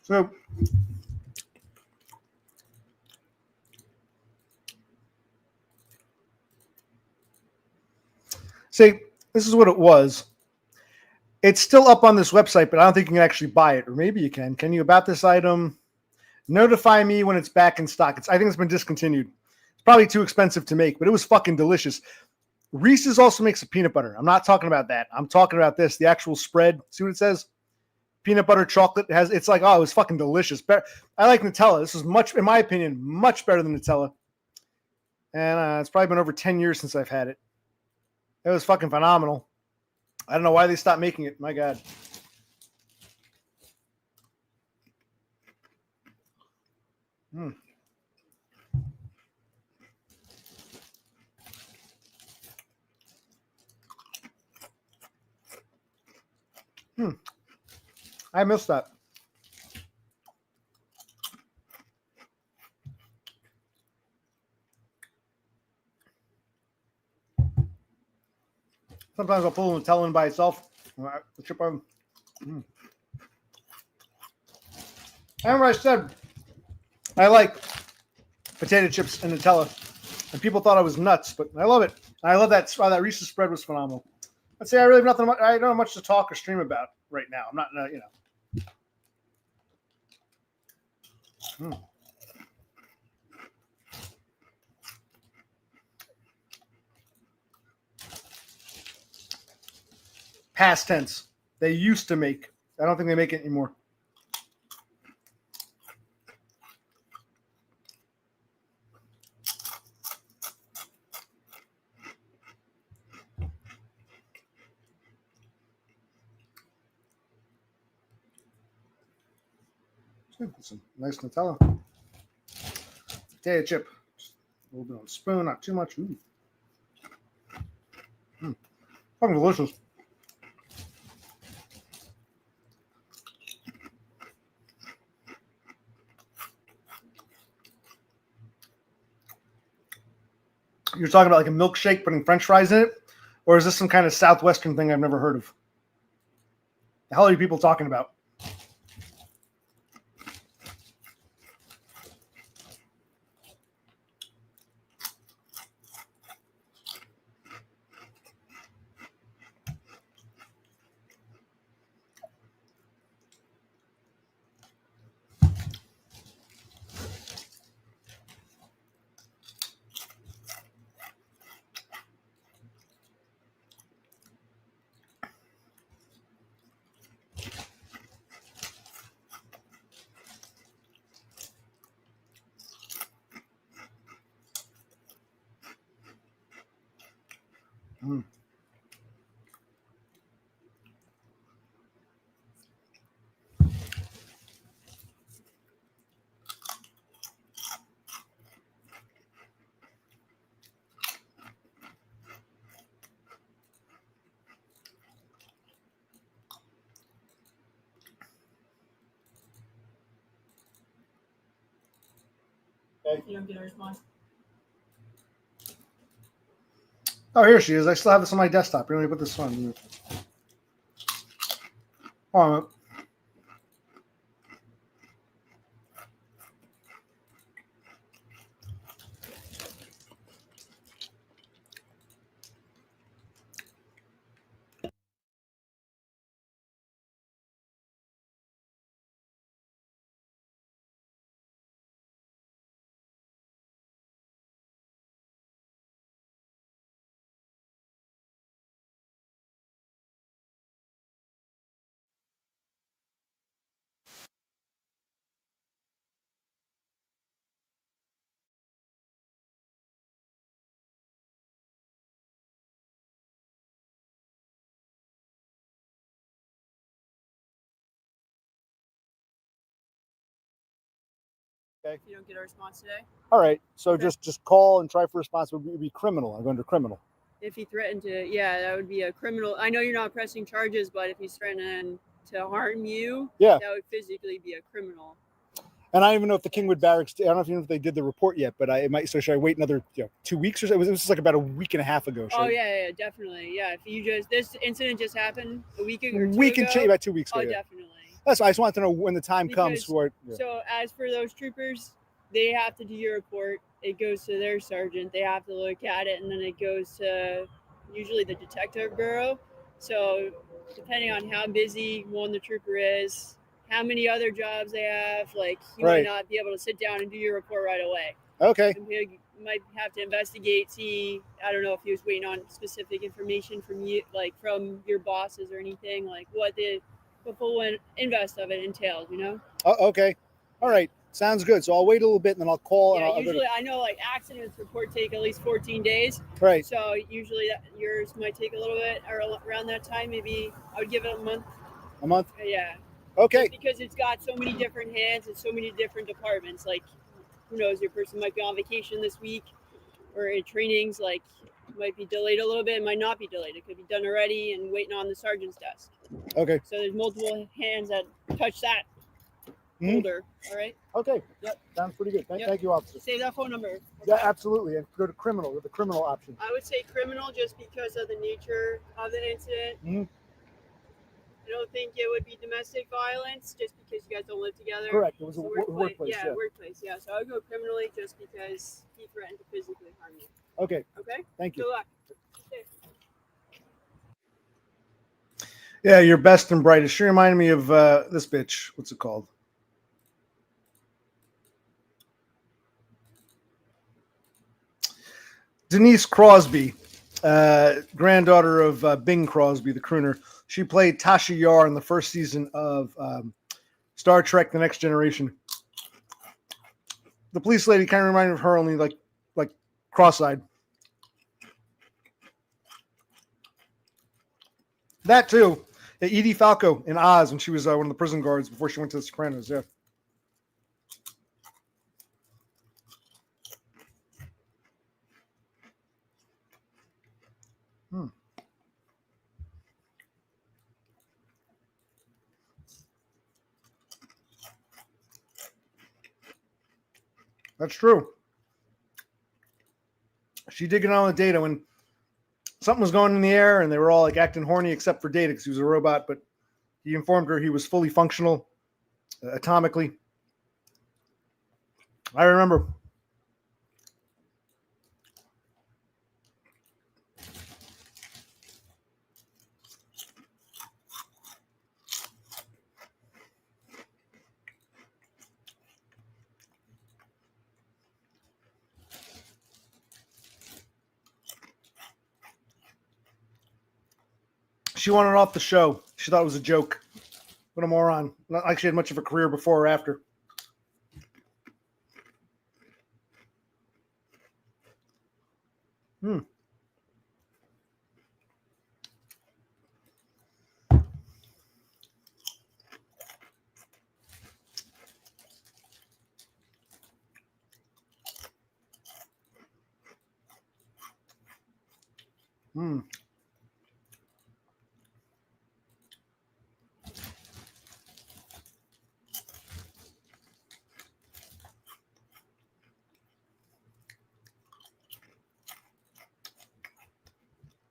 S1: So, see, this is what it was. It's still up on this website, but I don't think you can actually buy it. Or maybe you can. Can you about this item? Notify me when it's back in stock. I think it's been discontinued. It's probably too expensive to make, but it was fucking delicious. Reese's also makes a peanut butter. I'm not talking about that. I'm talking about this, the actual spread. See what it says? Peanut butter chocolate it's like, oh, it was fucking delicious. I like Nutella. This is much, in my opinion, much better than Nutella. And it's probably been over 10 years since I've had it. It was fucking phenomenal. I don't know why they stopped making it. My God. Mm. I missed that. Sometimes I'll pull Nutella in by itself. And remember I said I like potato chips and Nutella, and people thought I was nuts, but I love it. I love that. That Reese's spread was phenomenal. I'd say I really have nothing. I don't have much to talk or stream about right now. I'm not, Past tense. They used to make. I don't think they make it anymore. Some nice Nutella. Potato chip. Just a little bit on a spoon, not too much. Ooh. Fucking delicious. You're talking about like a milkshake putting French fries in it? Or is this some kind of Southwestern thing I've never heard of? The hell are you people talking about? Mm.
S5: You don't get a response.
S1: Oh, here she is. I still have this on my desktop. Let me put this on. Oh,
S5: If you don't get a response today.
S1: all right. So
S5: Okay.
S1: just call and try for response would be criminal. I'm going to criminal.
S5: If he threatened to, yeah, that would be a criminal. I know you're not pressing charges, but if he's threatening to harm you,
S1: Yeah.
S5: that would physically be a criminal.
S1: And I don't even know if the Kingwood Barracks. I don't know if they did the report yet, but it might. So should I wait another 2 weeks or so? It was just like about a week and a half ago.
S5: Oh yeah, definitely. Yeah, if you just this incident just happened a week or two
S1: Week
S5: ago.
S1: and change, about 2 weeks ago.
S5: Oh,
S1: yeah.
S5: definitely.
S1: That's why I just wanted to know when the time comes
S5: Because-
S1: for it. Yeah.
S5: So as for those troopers, they have to do your report. It goes to their sergeant. They have to look at it, and then it goes to usually the detective bureau. So depending on how busy the trooper is, how many other jobs they have, like you
S1: Right.
S5: might not be able to sit down and do your report right away.
S1: Okay.
S5: You might have to investigate, see. I don't know if he was waiting on specific information from you, like from your bosses or anything, like what the full invest of it entails. You know.
S1: Okay. All right. Sounds good. So I'll wait a little bit and then I'll call.
S5: Yeah,
S1: and I'll
S5: usually I know like accidents report take at least 14 days.
S1: Right.
S5: So usually yours might take a little bit or around that time. Maybe I would give it a month.
S1: A month.
S5: Yeah.
S1: Okay.
S5: Just because it's got so many different hands and so many different departments. Like, who knows? Your person might be on vacation this week, or in trainings. Like, might be delayed a little bit. It might not be delayed. It could be done already and waiting on the sergeant's desk.
S1: Okay.
S5: So there's multiple hands that touch that
S1: Mhm.
S5: folder. All right.
S1: Okay. Yeah. Sounds pretty good.
S5: Yep.
S1: Thank you, officer.
S5: Save that phone number.
S1: Yeah, absolutely. And go to criminal with the criminal option.
S5: I would say criminal just because of the nature of the incident.
S1: Mhm.
S5: I don't think it would be domestic violence just because you guys don't live together.
S1: Correct. It was a
S5: It's
S1: workplace.
S5: Yeah, workplace. Yeah, so I would go criminally just because he threatened to physically harm you.
S1: Okay.
S5: Okay?
S1: Thank you.
S5: Good luck.
S1: Yeah, your best and brightest. She reminded me of this bitch. What's it called? Denise Crosby, granddaughter of Bing Crosby, the crooner. She played Tasha Yar in the first season of Star Trek: The Next Generation. The police lady kind of reminded me of her, only like cross-eyed. That too. Yeah, Edie Falco in Oz when she was one of the prison guards before she went to The Sopranos. Yeah. That's true. She did get on with Data when something was going in the air and they were all like acting horny except for Data because he was a robot, but he informed her he was fully functional atomically. I remember. She wanted off the show. She thought it was a joke. What a moron. Not like she had much of a career before or after. Mm.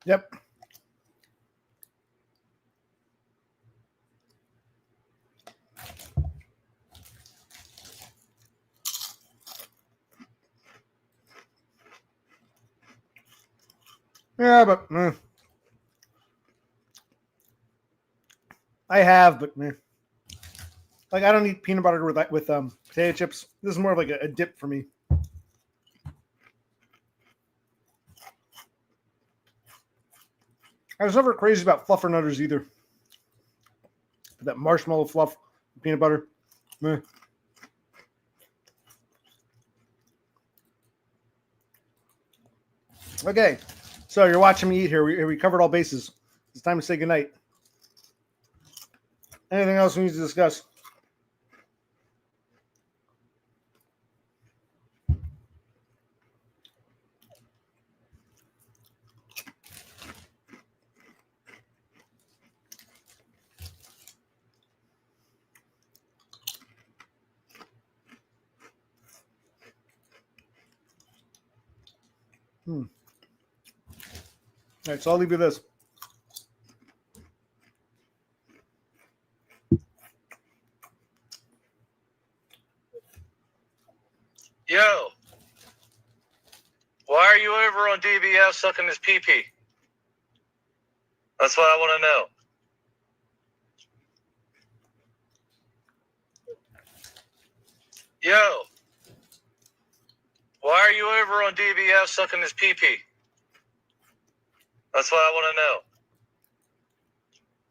S1: Yep. Yeah, but I have, but like I don't eat peanut butter with potato chips. This is more of like a dip for me. I was never crazy about fluffernutters either. That marshmallow fluff, peanut butter. Meh. Okay, so you're watching me eat here. We covered all bases. It's time to say goodnight. Anything else we need to discuss? All right, so I'll leave you this.
S3: Yo, why are you over on DBS sucking his pee-pee? That's what I want to know. Yo, why are you over on DBS sucking his pee-pee? That's what I want to know.